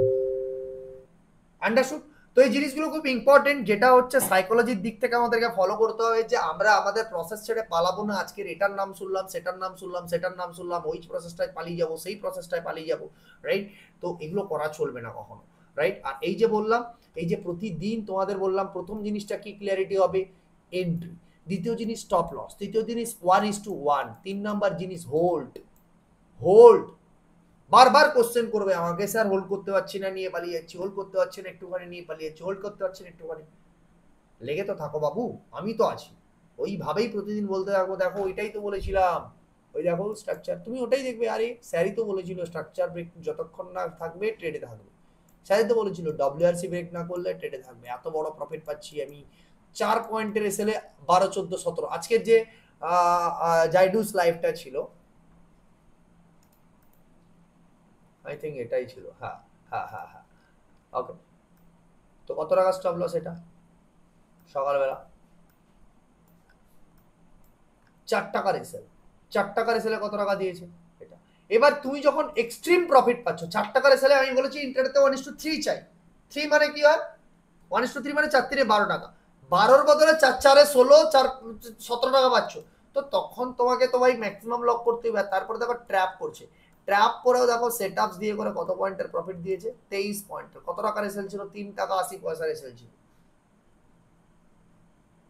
আন্ডারস্টুড? তো এই জিনিসগুলো খুব ইম্পর্টেন্ট, যেটা হচ্ছে সাইকোলজির দিক থেকে আমাদেরকে ফলো করতে হবে, যে আমরা আমাদের প্রসেস ছেড়ে পালাবো না। আজকের এটার নাম শুনলাম, সেটার নাম শুনলাম, সেটার নাম শুনলাম, ওই প্রসেসটায় পালিয়ে যাবো, সেই প্রসেসটায় পালিয়ে যাবো, রাইট? তো এগুলো করা চলবে না কখনো, রাইট? আর এই যে বললাম, এই যে প্রতিদিন তোমাদের বললাম, প্রথম জিনিসটা কি ক্লিয়ারিটি হবে, এন্ট্রি। দ্বিতীয় জিনিস স্টপ লস। তৃতীয় জিনিস 1:1। 3 নাম্বার জিনিস হোল্ড। হোল্ড বারবার কোশ্চেন করবে আমাকে, স্যার হোল্ড করতে পারছি না, নিয়ে পালিয়ে যাচ্ছি, হোল্ড করতে পারছি না, একটুখানি নিয়ে পালিয়ে যাচ্ছি, হোল্ড করতে পারছি না, একটুখানি। লেগে তো থাকো বাবু, আমি তো আছি। ওইভাবেই প্রতিদিন বলতে থাকবো, দেখো ওইটাই তো বলেছিলাম, ওই দেখো স্ট্রাকচার, তুমি ওটাই দেখবে। আরে স্যারই তো বলেছিল স্ট্রাকচার ব্রেক যতক্ষণ না থাকবে ট্রেডে থাকবে। স্যারই তো বলেছিল ডব্লিউআরসি ব্রেক না করলে ট্রেডে থাকবে। এত বড় প্রফিট পাচ্ছি আমি 4 পয়েন্টের এসেলে 12, 14, 17। আজকের যে জাইডুস লাইভটা ছিল, আই থিঙ্ক এটাই ছিল, হ্যাঁ হ্যাঁ হ্যাঁ হ্যাঁ, ওকে। তো কত টাকা স্টপ লস এটা? সকালবেলা 4 টাকার এসেল, 4 টাকার এসেলে কত টাকা দিয়েছে এটা? এবার তুমি যখন এক্সট্রিম প্রফিট পাচ্ছ 4 টাকার এসেলে, আমি বলেছি ইন্টারনেটে 1:3 চাই। 3 মানে কি হয়? 1:3 মানে 4×3 = 12 টাকা। 12-র বদলে 4×4 = 16, 17 টাকা পাচ্ছ। তো তখন তোমাকে তো ভাই ম্যাক্সিমাম লক করতে হবে। তারপরে দেখো ট্র্যাপ করছে, ট্র্যাপ করেও দেখো সেট আপস দিয়ে করে কত পয়েন্টের প্রফিট দিয়েছে, 23 পয়েন্টের। কত টাকার এসেল ছিল? 3 টাকা 80 পয়সার এসেল ছিল,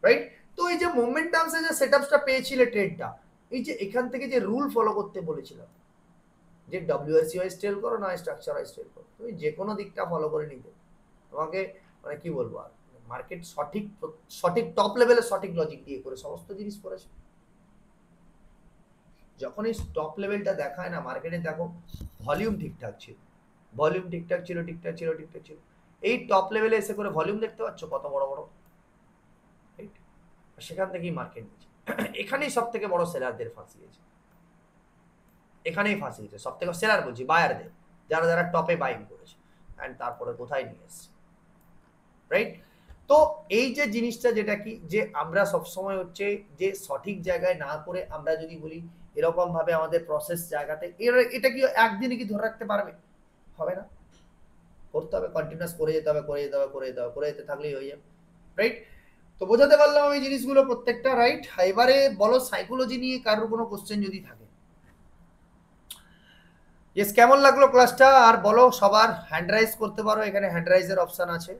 রাইট? তো এই যে মোমেন্টামসে যে সেটআপসটা পেয়েছিলে ট্রেডটা, এই যে এখান থেকে যে রুল ফলো করতে বলেছিলাম, যে ডব্লিউএসসি ওয়াইজ ট্রেড করো না স্ট্রাকচার ওয়াইজ ট্রেড করো, তুমি যে কোনো দিকটা ফলো করে নিতে তোমাকে, মানে কি বলবো আর, মার্কেট সঠিক সঠিক টপ লেভেলে সঠিক লজিক দিয়ে করে সমস্ত জিনিস করেছে। যখন এই টপ লেভেলটা দেখায় না মার্কেটে, দেখো ভলিউম ঠিকঠাক ছিল, ভলিউম ঠিকঠাক ছিল, ঠিকঠাক ছিল, ঠিকঠাক ছিল। এই টপ লেভেলে এসে করে ভলিউম দেখতে পাচ্ছ কত বড় বড়, সেখান থেকেই মার্কেট নিচ্ছে। এখানেই সব থেকে বড় সেলারদের ফাঁসিয়েছে, এখানেই ফাঁসিয়েছে সব থেকে। সেলার বলছি, বায়ারদের, যারা যারা টপে বাইং করেছে। অ্যান্ড তারপরে কোথায় নিয়ে এসছে, রাইট? তো এই যে জিনিসটা যেটা কি যে আমরা সবসময় হচ্ছে যে সঠিক জায়গায় না করে আমরা যদি বলি এরকম ভাবে আমাদের প্রসেস জায়গাতে এটা কি একদিনে কি ধরে রাখতে পারবে? হবে না, করতে হবে, কন্টিনিউয়াস করে যেতে হবে, করে যেতে হবে, করে যেতে হবে, করে যেতে থাকলেই হয়ে যাবে, রাইট? তো বোঝাতে পারলাম আমি জিনিসগুলো প্রত্যেকটা, রাইট? এবারে বলো সাইকোলজি নিয়ে কারোর কোনো কোশ্চেন যদি থাকে। ইয়েস, কেমন লাগলো ক্লাসটা? আর বলো, সবার হ্যান্ড রাইজ করতে পারো, এখানে হ্যান্ড রাইজের অপশন আছে।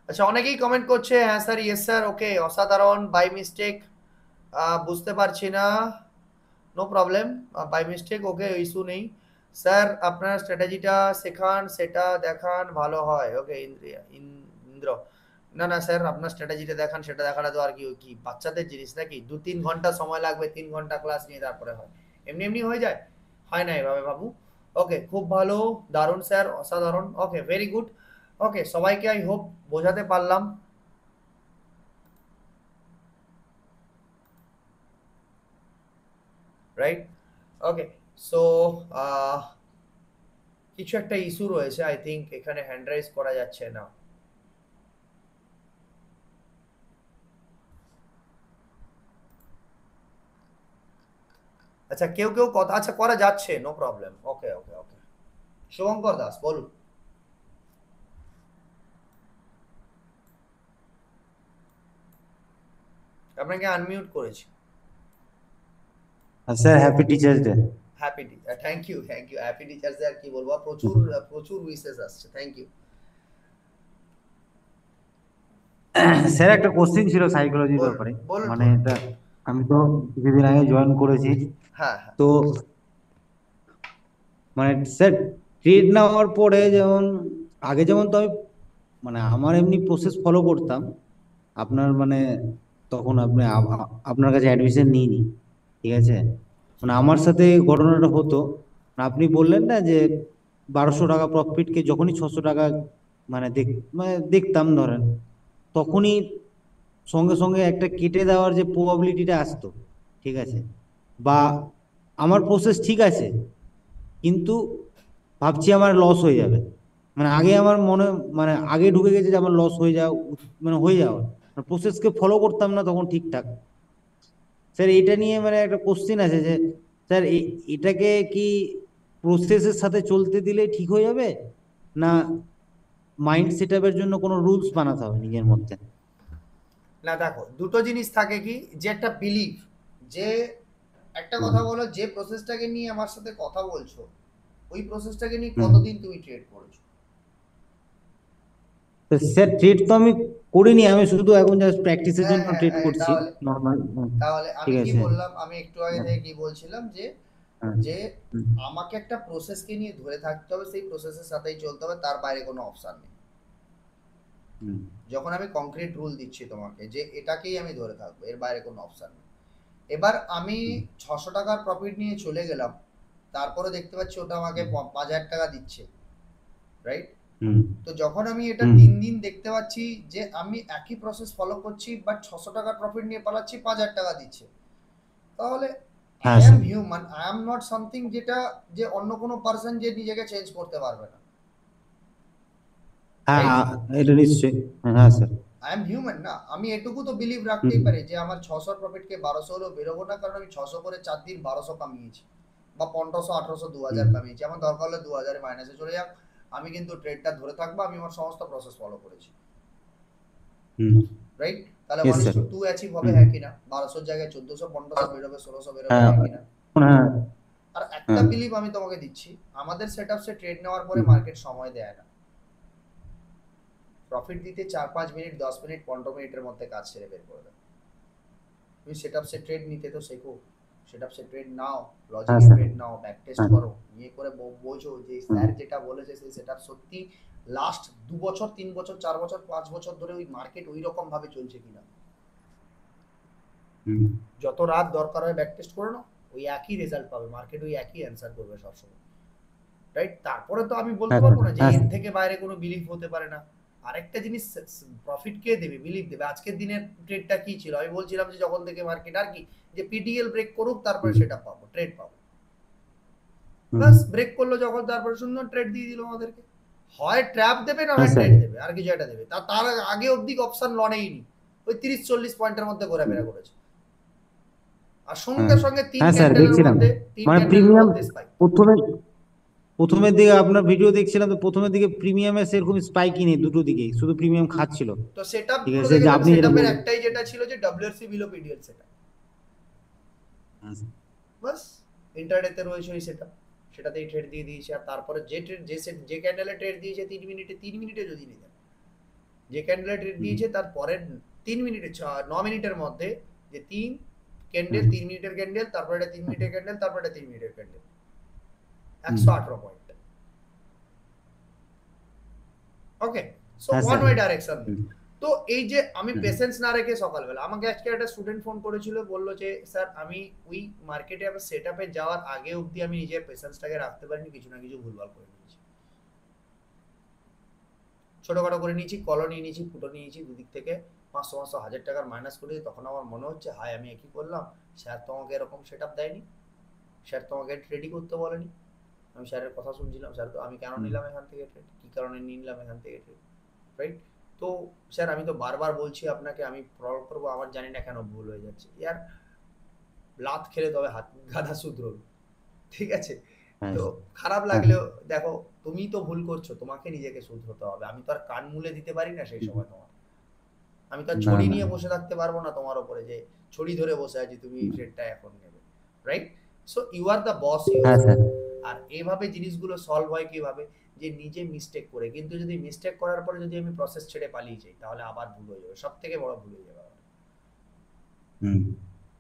আচ্ছা, অনেকেই কমেন্ট করছে, হ্যাঁ স্যার, ইয়েস স্যার, ওকে, অসাধারণ, বাই মিস্টেক, বুঝতে পারছি না, no problem, by mistake, okay, issue নেই স্যার, আপনার স্ট্র্যাটেজিটা শেখান, সেটা দেখান, ভালো হয়, ওকে ইন্দ্র, না না স্যার, আপনার স্ট্র্যাটেজিটা দেখান, সেটা দেখাটা তো আর কি কি বাচ্চাদের জিনিস নাকি? 2-3 ঘন্টা সময় লাগবে, 3 ঘন্টা ক্লাস নিয়ে তারপরে হয়? এমনি এমনি হয়ে যায়? হয় না এভাবে বাবু। ওকে, খুব ভালো, দারুণ স্যার, অসাধারণ, ওকে, ভেরি গুড। ওকে, সবাইকে আই হোপ বোঝাতে পারলাম, রাইট? ওকে, সো কিছু একটা ইস্যু রয়েছে, আই থিঙ্ক এখানে হ্যান্ড রাইজ করা যাচ্ছে না। আচ্ছা, কেউ কেউ কথা, আচ্ছা করা যাচ্ছে, no problem, okay okay okay. Shubhankar Das বলুন। আপনাকে আনমিউট করেছি। Sir happy teachers day. Happy, thank you, thank you, happy teachers day. আর কি বলবো, প্রচুর প্রচুর উইসেস আসছে, থ্যাংক ইউ। স্যার একটা কোশ্চেন ছিল সাইকোলজির বলুন ব্যাপারে। বলুন মানে বলুন। এটা আমি তো কিছুদিন আগে জয়েন করেছি। হ্যাঁ হ্যাঁ। তো মানে স্যার ট্রেড নেওয়ার পরে যেমন আগে যেমন তো আমি মানে আমার এমনি প্রসেস ফলো করতাম আপনার মানে তখন আপনি আপনার কাছে অ্যাডমিশন নিইনি, ঠিক আছে? মানে আমার সাথে ঘটনাটা হতো, আপনি বললেন না যে 1200 টাকা প্রফিটকে যখনই 600 টাকা মানে মানে দেখতাম ধরেন, তখনই সঙ্গে সঙ্গে একটা কেটে দেওয়ার যে প্রবাবিলিটিটা আসতো, ঠিক আছে? বা আমার প্রসেস ঠিক আছে কিন্তু ভাবছি আমার লস হয়ে যাবে, মানে আগে আমার মনে মানে আগে ঢুকে গেছে যে আমার লস হয়ে যাওয়া মানে হয়ে যাওয়া, প্রসেসকে ফলো করতাম না তখন ঠিকঠাক। স্যার এটা নিয়ে মানে একটা কোশ্চিন আছে যে স্যার এটাকে কি প্রসেসের সাথে চলতে দিলে ঠিক হয়ে যাবে, না মাইন্ড সেট আপের জন্য কোনো রুলস বানাতে হবে নিজের মধ্যে? না দেখো, দুটো জিনিস থাকে কি, যে একটা বিলিভ, যে একটা হুম। কথা বলো, যে প্রসেসটাকে নিয়ে আমার সাথে কথা বলছো, ওই প্রসেসটাকে নিয়ে হুম। কতদিন তুমি ট্রেড করেছো? তো স্যার ট্রেড তো আমি করিনি, আমি শুধু এখন জাস্ট প্র্যাকটিসের হ্যাঁ জন্য হ্যাঁ ট্রেড হ্যাঁ, করছি তাহলে, নর্মাল। তাহলে আমি ঠিক কি আছে। বললাম, আমি একটু আগে হ্যাঁ। থেকে কি বলছিলাম, যে হ্যাঁ। যে হুম। আমাকে একটা প্রসেসকে নিয়ে ধরে থাকতে হবে, সেই প্রসেসের সাথেই চলতে হবে, তার বাইরে কোনো অপশন নেই। হুম। যখন আমি কংক্রিট রুল দিচ্ছি তোমাকে যে এটাকেই আমি ধরে থাকবো, এর বাইরে কোনো অপশন নেই। এবার আমি হুম। 600 টাকার প্রফিট নিয়ে চলে গেলাম, তারপরে দেখতে পাচ্ছি ওটা আমাকে 5,000 টাকা দিচ্ছে, রাইট? হুম। তো যখন আমি এটা হুম। 3 দিন দেখতে পাচ্ছি যে আমি একই প্রসেস ফলো করছি, বাট 600 টাকার প্রফিট নিয়ে পালাচ্ছি, 5,000 টাকা দিচ্ছে, তাহলে আই হ্যাঁ am sir. Human, I am not something যেটা, যে অন্য কোনো পার্সন যে নিজেকে চেঞ্জ করতে পারবে না, হ্যাঁ রাইট? এটা নিশ্চয়ই। হ্যাঁ স্যার। আই এম হিউম্যান না, আমি এটুকু তো বিলিভ রাখতেই হুম। পারি যে আমার 600 প্রফিটকে 1200 হলেও বেরোবো না, কারণ আমি 600 করে 4 দিন 1200 কামিয়েছি, বা 1500, 1800, 2000 হুম। কামিয়েছি, আমার দরকার হলে 2000 মাইনাসে চলে যাক, আমি কিন্তু ট্রেডটা ধরে থাকবো, আমি আমার সমস্ত প্রসেস ফলো করেছি, হুম। রাইট? তাহলে yes one is sir. To to achieve হবে, হুম। হ্যাঁ কিনা? 1200 জায়গায় 1400, 1500 বেরোবে, 1600 বেরোবে, হ্যাঁ। হ্যাঁ কিনা? হ্যাঁ। আর একটা হ্যাঁ। বিলিভ আমি তোমাকে দিচ্ছি, আমাদের সেটআপসে ট্রেড নেওয়ার পরে হুম। মার্কেট সময় দেয় না, প্রফিট দিতে 4-5 মিনিট, 10 মিনিট, 15 মিনিটের মধ্যে কাজ সেরে বের করে দেবে। তুমি সেটআপসে ট্রেড নিতে তো শেখো, সেটআপসে ট্রেড নাও, হ্যাঁ লজিকে স্যার। ট্রেড নাও, ব্যাক টেস্ট হ্যাঁ। করো, নিয়ে করে বোঝো যে হুম। স্যার যেটা বলেছে সেই সেটআপ সত্যি লাস্ট 2 বছর, 3 বছর, 4 বছর, 5 বছর ধরে ওই মার্কেট ওই রকম ভাবে চলছে কিনা। হুম। যত রাত দরকার হয় ব্যাক টেস্ট করে নাও, ওই একই রেজাল্ট পাবে, মার্কেট ওই একই অ্যান্সার করবে সবসময়, রাইট? তারপরে তো আমি বলতে হ্যাঁ স্যার, পারবো না যে হ্যাঁ এর স্যার। থেকে বাইরে কোনো বিলিভ হতে পারে না। আরেকটা জিনিস, প্রফিট কে দেবে, বিলিভ দেবে। আজকের দিনের ট্রেডটা কি ছিল, আমি বলছিলাম যে যখন থেকে মার্কেট আর কি, যে পিডিএল ব্রেক করুক তারপরে হুম, সেটা পাবো, ট্রেড পাবো। হুম। বাস ব্রেক করলো যখন, তারপরে সুন্দর ট্রেড দিয়ে দিল আমাদেরকে। হয় ট্র্যাপ দেবে না হ্যাঁ হয় স্যার। ট্রেড দেবে, আর কিছু একটা দেবে। তার আগে অব্দি অপশন লনেইনি, ওই 30-40 পয়েন্টের মধ্যে ঘোরাফেরা করেছে, আর সঙ্গে হ্যাঁ, সঙ্গে তিন হ্যাঁ স্যার ক্যান্ডেলের দেখছিলাম। মধ্যে, তিন মানে ক্যান্ডেলের প্রিমিয়াম মধ্যে স্পাইক। প্রথমে, প্রথমের দিকে আপনার ভিডিও দেখছিলাম, তো প্রথমের দিকে প্রিমিয়ামের সেরকম স্পাইকই নেই, দুটো দিকেই শুধু প্রিমিয়াম খাচ্ছিল। তো সেটআপ ঠিক গুলো আছে, যে দেখেছেন, আপনি যেটা সেটআপের বললেন। একটাই যেটা ছিল যে ডব্লিউএসসি বিলো পিডিএল সেটআপ, হ্যাঁ স্যার। বাস। ইন্টারডেতে রয়েছে ওই সেটআপ, সেটাতেই ট্রেড দিয়ে দিয়েছে। আর তারপরে যে ট্রেড, যে সেট, যে ক্যান্ডেলে ট্রেড দিয়েছে 3 মিনিটে, 3 মিনিটে যদি নিতেন, যে ক্যান্ডেলে ট্রেড হুম, দিয়েছে তার পরের 3 মিনিটে, 9 মিনিটের মধ্যে, যে তিন ক্যান্ডেল, হুম, 3 মিনিটের ক্যান্ডেল, তারপরে এটা 3 মিনিটের ক্যান্ডেল, তারপরে এটা 3 মিনিটের ক্যান্ডেল, হুম। 118 পয়েন্ট। ওকে, সো হ্যাঁ ওয়ান স্যার। Way direction. হুম, তো এই যে আমি হুম, পেশেন্স না রেখে, সকালবেলা আমাকে আজকে একটা স্টুডেন্ট ফোন করেছিল, বললো যে স্যার আমি ওই মার্কেটে আবার সেট আপে যাওয়ার আগে অবধি আমি নিজের পেশেন্সটাকে রাখতে পারিনি, কিছু না কিছু ভুলভাল করে নিয়েছি, ছোটখাটো করে নিয়েছি, কলও নিয়ে নিয়েছি, ফুটো নিয়েছি, দুদিক থেকে 500-500 হাজার টাকার মাইনাস করে দিই। তখন আমার মনে হচ্ছে হায় আমি একই করলাম, স্যার তোমাকে এরকম সেট আপ দেয়নি, স্যার তোমাকে রেডি করতে বলেনি। আমি স্যারের কথা শুনছিলাম, স্যার তো আমি কেন হুম। নিলাম এখান থেকে ট্রেড, কী কারণে নিলাম এখান থেকে ট্রেড, রাইট? তো স্যার আমি তো বারবার বলছি আপনাকে, আমি প্রল করবো, আমার জানি না কেন ভুল হয়ে যাচ্ছে ইয়ার, লাত খেলে তবে হাত গাদা শুধরোবে, ঠিক আছে? হ্যাঁ তো স্যার। খারাপ হ্যাঁ। লাগলেও দেখো, তুমি তো ভুল করছো, তোমাকে নিজেকে শুধরোতে হবে, আমি তো আর কান মুলে দিতে পারি না সেই হুম, সময় তোমার। আমি তো আর না ছড়ি না। নিয়ে বসে থাকতে পারবো না তোমার ওপরে, যে ছড়ি ধরে বসে আছি তুমি এই হুম। ট্রেডটা এখন নেবে, right? So you are the boss your হ্যাঁ স্যার। সেলফ। আর এভাবে জিনিসগুলো সলভ হয় কিভাবে, যে নিজে মিস্টেক করে, কিন্তু যদি মিস্টেক করার পরে যদি আমি প্রসেস ছেড়ে পালিয়ে যাই, তাহলে আবার ভুল হয়ে যাবে, সব থেকে বড় ভুল হয়ে যাবে, হুম।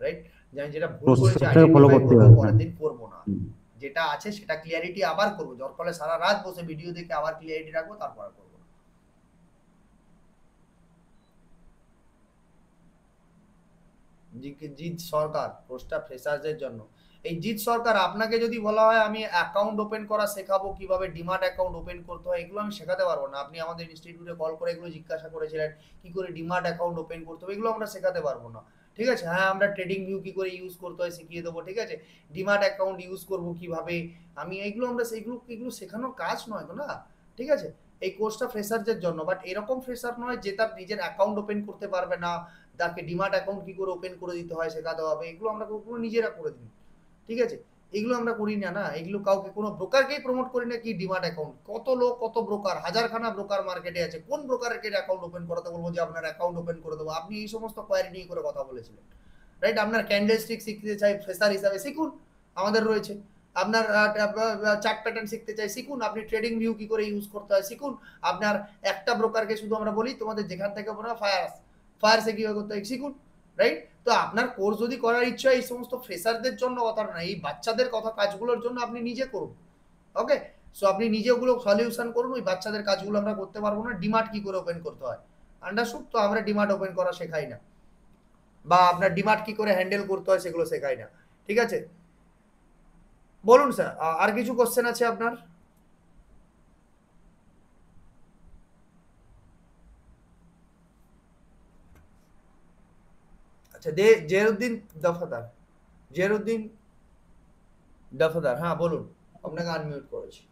রাইট? যে আমি যেটা ভুল করেছি প্রসেসটাকে ফলো আইডেন্টিফাই করতে করবো, হবে, হ্যাঁ। পরের দিন করবো না, হুম। যেটা আছে সেটা ক্লিয়ারিটি আবার করবো, যার ফলে সারা রাত বসে ভিডিও দেখে আবার ক্লিয়ারিটি রাখবো, তারপরে করবো না। জিৎ সরকার, পোস্টটা ফ্রেশারদের জন্য। এই জিৎ সরকার, আপনাকে যদি বলা হয় আমি অ্যাকাউন্ট ওপেন করা শেখাবো, কিভাবে ডিমার্ট অ্যাকাউন্ট ওপেন করতে হয়, এগুলো আমি শেখাতে পারবো না। আপনি আমাদের ইনস্টিটিউটে কল করে এগুলো জিজ্ঞাসা করেছিলেন, কি করে ডিমার্ট অ্যাকাউন্ট ওপেন করতে হবে, এগুলো আমরা শেখাতে পারবো না, ঠিক আছে? হ্যাঁ, আমরা ট্রেডিং ভিউ কি করে ইউজ করতে হয় শিখিয়ে দেবো, ঠিক আছে? ডিমার্ট অ্যাকাউন্ট ইউজ করবো কিভাবে, আমি এইগুলো, আমরা সেইগুলো, এগুলো শেখানোর কাজ নয় তো না, ঠিক আছে? এই কোর্সটা ফ্রেশারদের জন্য, বাট এরকম ফ্রেশার নয় যে তার নিজের অ্যাকাউন্ট ওপেন করতে পারবে না, তাকে ডিমার্ট অ্যাকাউন্ট কি করে ওপেন করে দিতে হয় শেখাতে হবে, এগুলো আমরা পুরো নিজেরা করে দিই, ঠিক আছে? এগুলো আমরা করি না, না এগুলো কাউকে, কোনো ব্রোকারকেই প্রমোট করি না কি ডিমার্ট অ্যাকাউন্ট। কত লোক, কত ব্রোকার, হাজারখানা ব্রোকার মার্কেটে আছে, কোন ব্রোকারকে অ্যাকাউন্ট ওপেন করাতে বলবো যে আপনার অ্যাকাউন্ট ওপেন করে দেবো? আপনি এই সমস্ত কোয়ারি নিয়ে করে কথা বলেছিলেন, রাইট? আপনার ক্যান্ডেল স্টিক শিখতে চাই ফ্রেশার হিসাবে, শিখুন, আমাদের রয়েছে। আপনার চার্ট প্যাটার্ন শিখতে চাই, শিখুন। আপনি ট্রেডিং ভিউ কি করে ইউজ করতে হয়, শিখুন। আপনার একটা ব্রোকারকে শুধু আমরা বলি তোমাদের যেখান থেকে বলা ফায়ারসে কিভাবে করতে হয় শিখুন, রাইট? তো আপনার কোর্স যদি করার ইচ্ছা, এই সমস্ত ফ্রেশারদের জন্য কথা না, এই বাচ্চাদের কথা, কাজগুলোর জন্য আপনি নিজে করুন, ওকে? সো আপনি নিজে ওগুলো সলিউশন করুন, ওই বাচ্চাদের কাজগুলো আমরা করতে পারবো না। ডিমার্ট কি করে ওপেন করতে হয়, আন্ডারস্টুড? তো আমরা ডিমার্ট ওপেন করা শেখাই না, বা আপনার ডিমার্ট কি করে হ্যান্ডেল করতে হয় সেগুলো শেখাই না, ঠিক আছে? বলুন স্যার, আর কিছু কোশ্চেন আছে আপনার? আচ্ছা, জেরুদ্দিন দফাদার, জেরুদ্দিন দফাদার, হ্যাঁ বলুন, আপনাকে আনমিউট করেছি।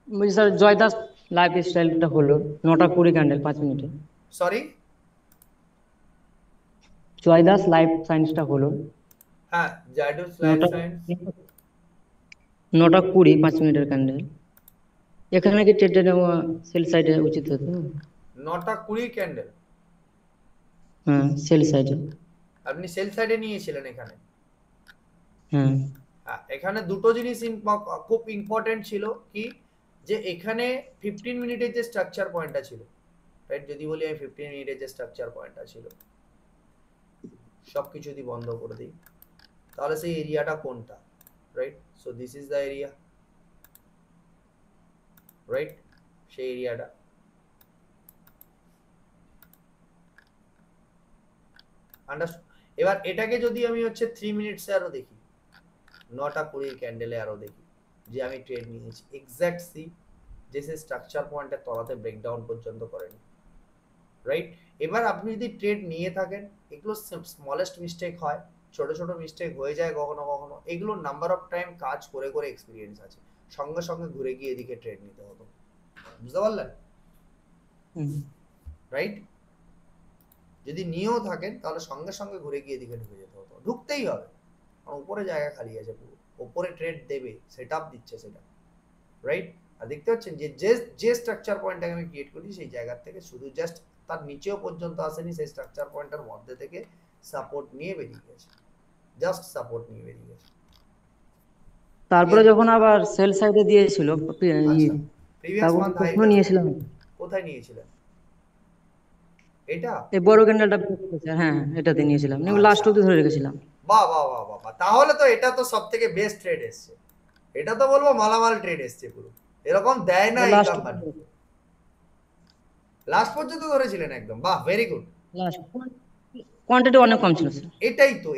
বলছি স্যার, জয় দাস লাইফ স্টাইলটা হলো 9টা 20 ক্যান্ডেল 5 মিনিটে। সরি? জয় দাস লাইফ সায়েন্সটা হলো হ্যাঁ, জাইডুস লাইফ নটা সায়েন্স। 9টা 20 5 মিনিটের ক্যান্ডেল। এখানে কি ট্রেডে নেওয়া সেল সাইডে উচিত হতো? 9টা 20 ক্যান্ডেল, হ্যাঁ, সেল সাইডে। আপনি সেল সাইডে নিয়েছিলেন এখানে? হ্যাঁ। হ্যাঁ, এখানে দুটো জিনিস খুব ইম্পর্টেন্ট ছিল, কি, যে এখানে 15 মিনিটের যে স্ট্রাকচার পয়েন্টটা ছিল, রাইট? যদি বলি আমি 15 মিনিটের যে স্ট্রাকচার পয়েন্টটা ছিল, সব কিছু যদি বন্ধ করে দিই, তাহলে সেই এরিয়াটা কোনটা, right? So this is the area, right? সেই এরিয়াটা, আন্ডারস্টুড? এবার এটাকে যদি আমি হচ্ছে 3 মিনিটসে আরো দেখি, 9টা 20 ক্যান্ডেলে আরো দেখি যে আমি ট্রেড নিয়েছি এক্স্যাক্ট সি, যে সে স্ট্রাকচার পয়েন্টের তলাতে ব্রেকডাউন পর্যন্ত করেনি, রাইট? এবার আপনি যদি ট্রেড নিয়ে থাকেন, এগুলো স্মলেস্ট মিস্টেক হয়, ছোট ছোট মিস্টেক হয়ে যায় কখনো কখনো, এগুলো নাম্বার অফ টাইম কাজ করে করে এক্সপিরিয়েন্স আছে, সঙ্গে সঙ্গে ঘুরে গিয়ে এদিকে ট্রেড নিতে হতো, বুঝতে পারলেন? রাইট? যদি নিয়েও থাকেন তাহলে সঙ্গে সঙ্গে ঘুরে গিয়ে এদিকে ঢুকে যেতে হতো, ঢুকতেই হবে, কারণ উপরে জায়গা খালি আছে পুরো, উপরে ট্রেড দেবে, সেট আপ দিচ্ছে সেটা, রাইট? আর দেখতে পাচ্ছেন যে যে যে স্ট্রাকচার পয়েন্টটাকে আমি ক্রিয়েট করি সেই জায়গা থেকে শুধু জাস্ট তার নিচেও পর্যন্ত আসেনি, সেই স্ট্রাকচার পয়েন্টের মধ্যে থেকে সাপোর্ট নিয়ে বেরিয়ে গেছে, জাস্ট সাপোর্ট নিয়ে বেরিয়ে গেছে। তারপরে যখন আবার সেল সাইডে দিয়েছিল আচ্ছা, প্রিভিয়াস তখন মান্থ হাই তখনও নিয়েছিলাম, কোথায় নিয়েছিলেন? এটা? এই বড় ক্যান্ডেলটা হ্যাঁ হ্যাঁ এটাতে নিয়েছিলাম, লাস্ট আচ্ছা, অব্দি ধরে রেখেছিলাম। বাহ বাহ বাহ বাহ বাহ, তাহলে তো এটা তো সব থেকে বেস্ট ট্রেড এসছে, এটা তো বলবো মালামাল ট্রেড এসছে পুরো, এরকম দেয় না এই লাস্ট কোম্পানি। লাস্ট পর্যন্ত ধরেছিলেন একদম, বাহ, ভেরি গুড। লাস্ট কোয়ান্টিটি অনেক কম ছিল স্যার। এটাই তো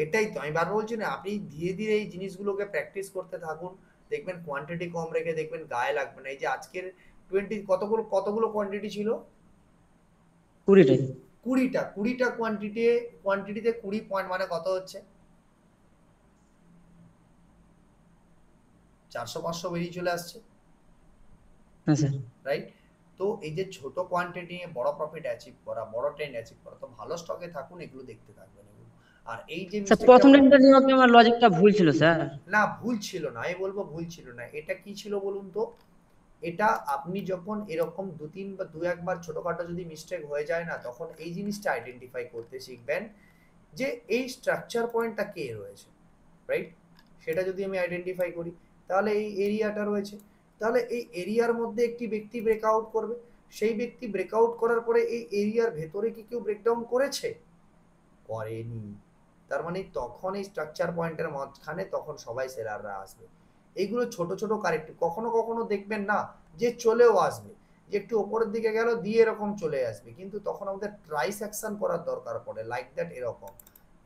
আমি বারবার বলছি না, আপনি ধীরে ধীরে এই জিনিসগুলোকে প্র্যাকটিস করতে থাকুন, দেখবেন কোয়ান্টিটি কম রেখে দেখবেন গায়ে লাগবে না। এই যে আজকের 20 কতগুলো কোয়ান্টিটি ছিল? 20টাই। 20টা কোয়ান্টিটিতে 20 পয়েন্ট মানে কত হচ্ছে? 400-500 বেরিয়ে চলে আসছে, হ্যাঁ স্যার। রাইট? তো এই যে ছোট কোয়ান্টিটি নিয়ে বড় প্রফিট অ্যাচিভ করা, বড় ট্রেন্ড অ্যাচিভ করা, তো ভালো স্টকে থাকুন, এগুলো দেখতে থাকবেন এগুলো। আর এই যে স্যার মিস্টেকটা, প্রথম দিনটা নিয়ে আমার লজিকটা ভুল ছিল স্যার। না ভুল ছিল না, আমি বলবো ভুল ছিল না, এটা কি ছিল বলুন তো? এটা আপনি যখন এরকম 2-3 বা 2-1 বার ছোটখাটো যদি মিস্টেক হয়ে যায় না, তখন এই জিনিসটা আইডেন্টিফাই করতে শিখবেন যে এই স্ট্রাকচার পয়েন্টটা কে রয়েছে, রাইট? সেটা যদি আমি আইডেন্টিফাই করি, তাহলে এই এরিয়াটা রয়েছে, তাহলে এই এরিয়ার মধ্যে একটি ব্যক্তি ব্রেকআউট করবে, সেই ব্যক্তি ব্রেকআউট করার পরে এই এরিয়ার ভেতরে কি কেউ ব্রেকডাউন করেছে? করেনি। তার মানে তখন এই স্ট্রাকচার পয়েন্টের মাঝখানে তখন সবাই সেলাররা আসবে। এইগুলো ছোট ছোট কারেক্ট, কখনো কখনো দেখবেন না যে চলেও আসবে, যে একটু ওপরের দিকে গেল দিয়ে এরকম চলে আসবে, কিন্তু তখন আমাদের প্রাইস অ্যাকশন করার দরকার পড়ে, লাইক দ্যাট, এরকম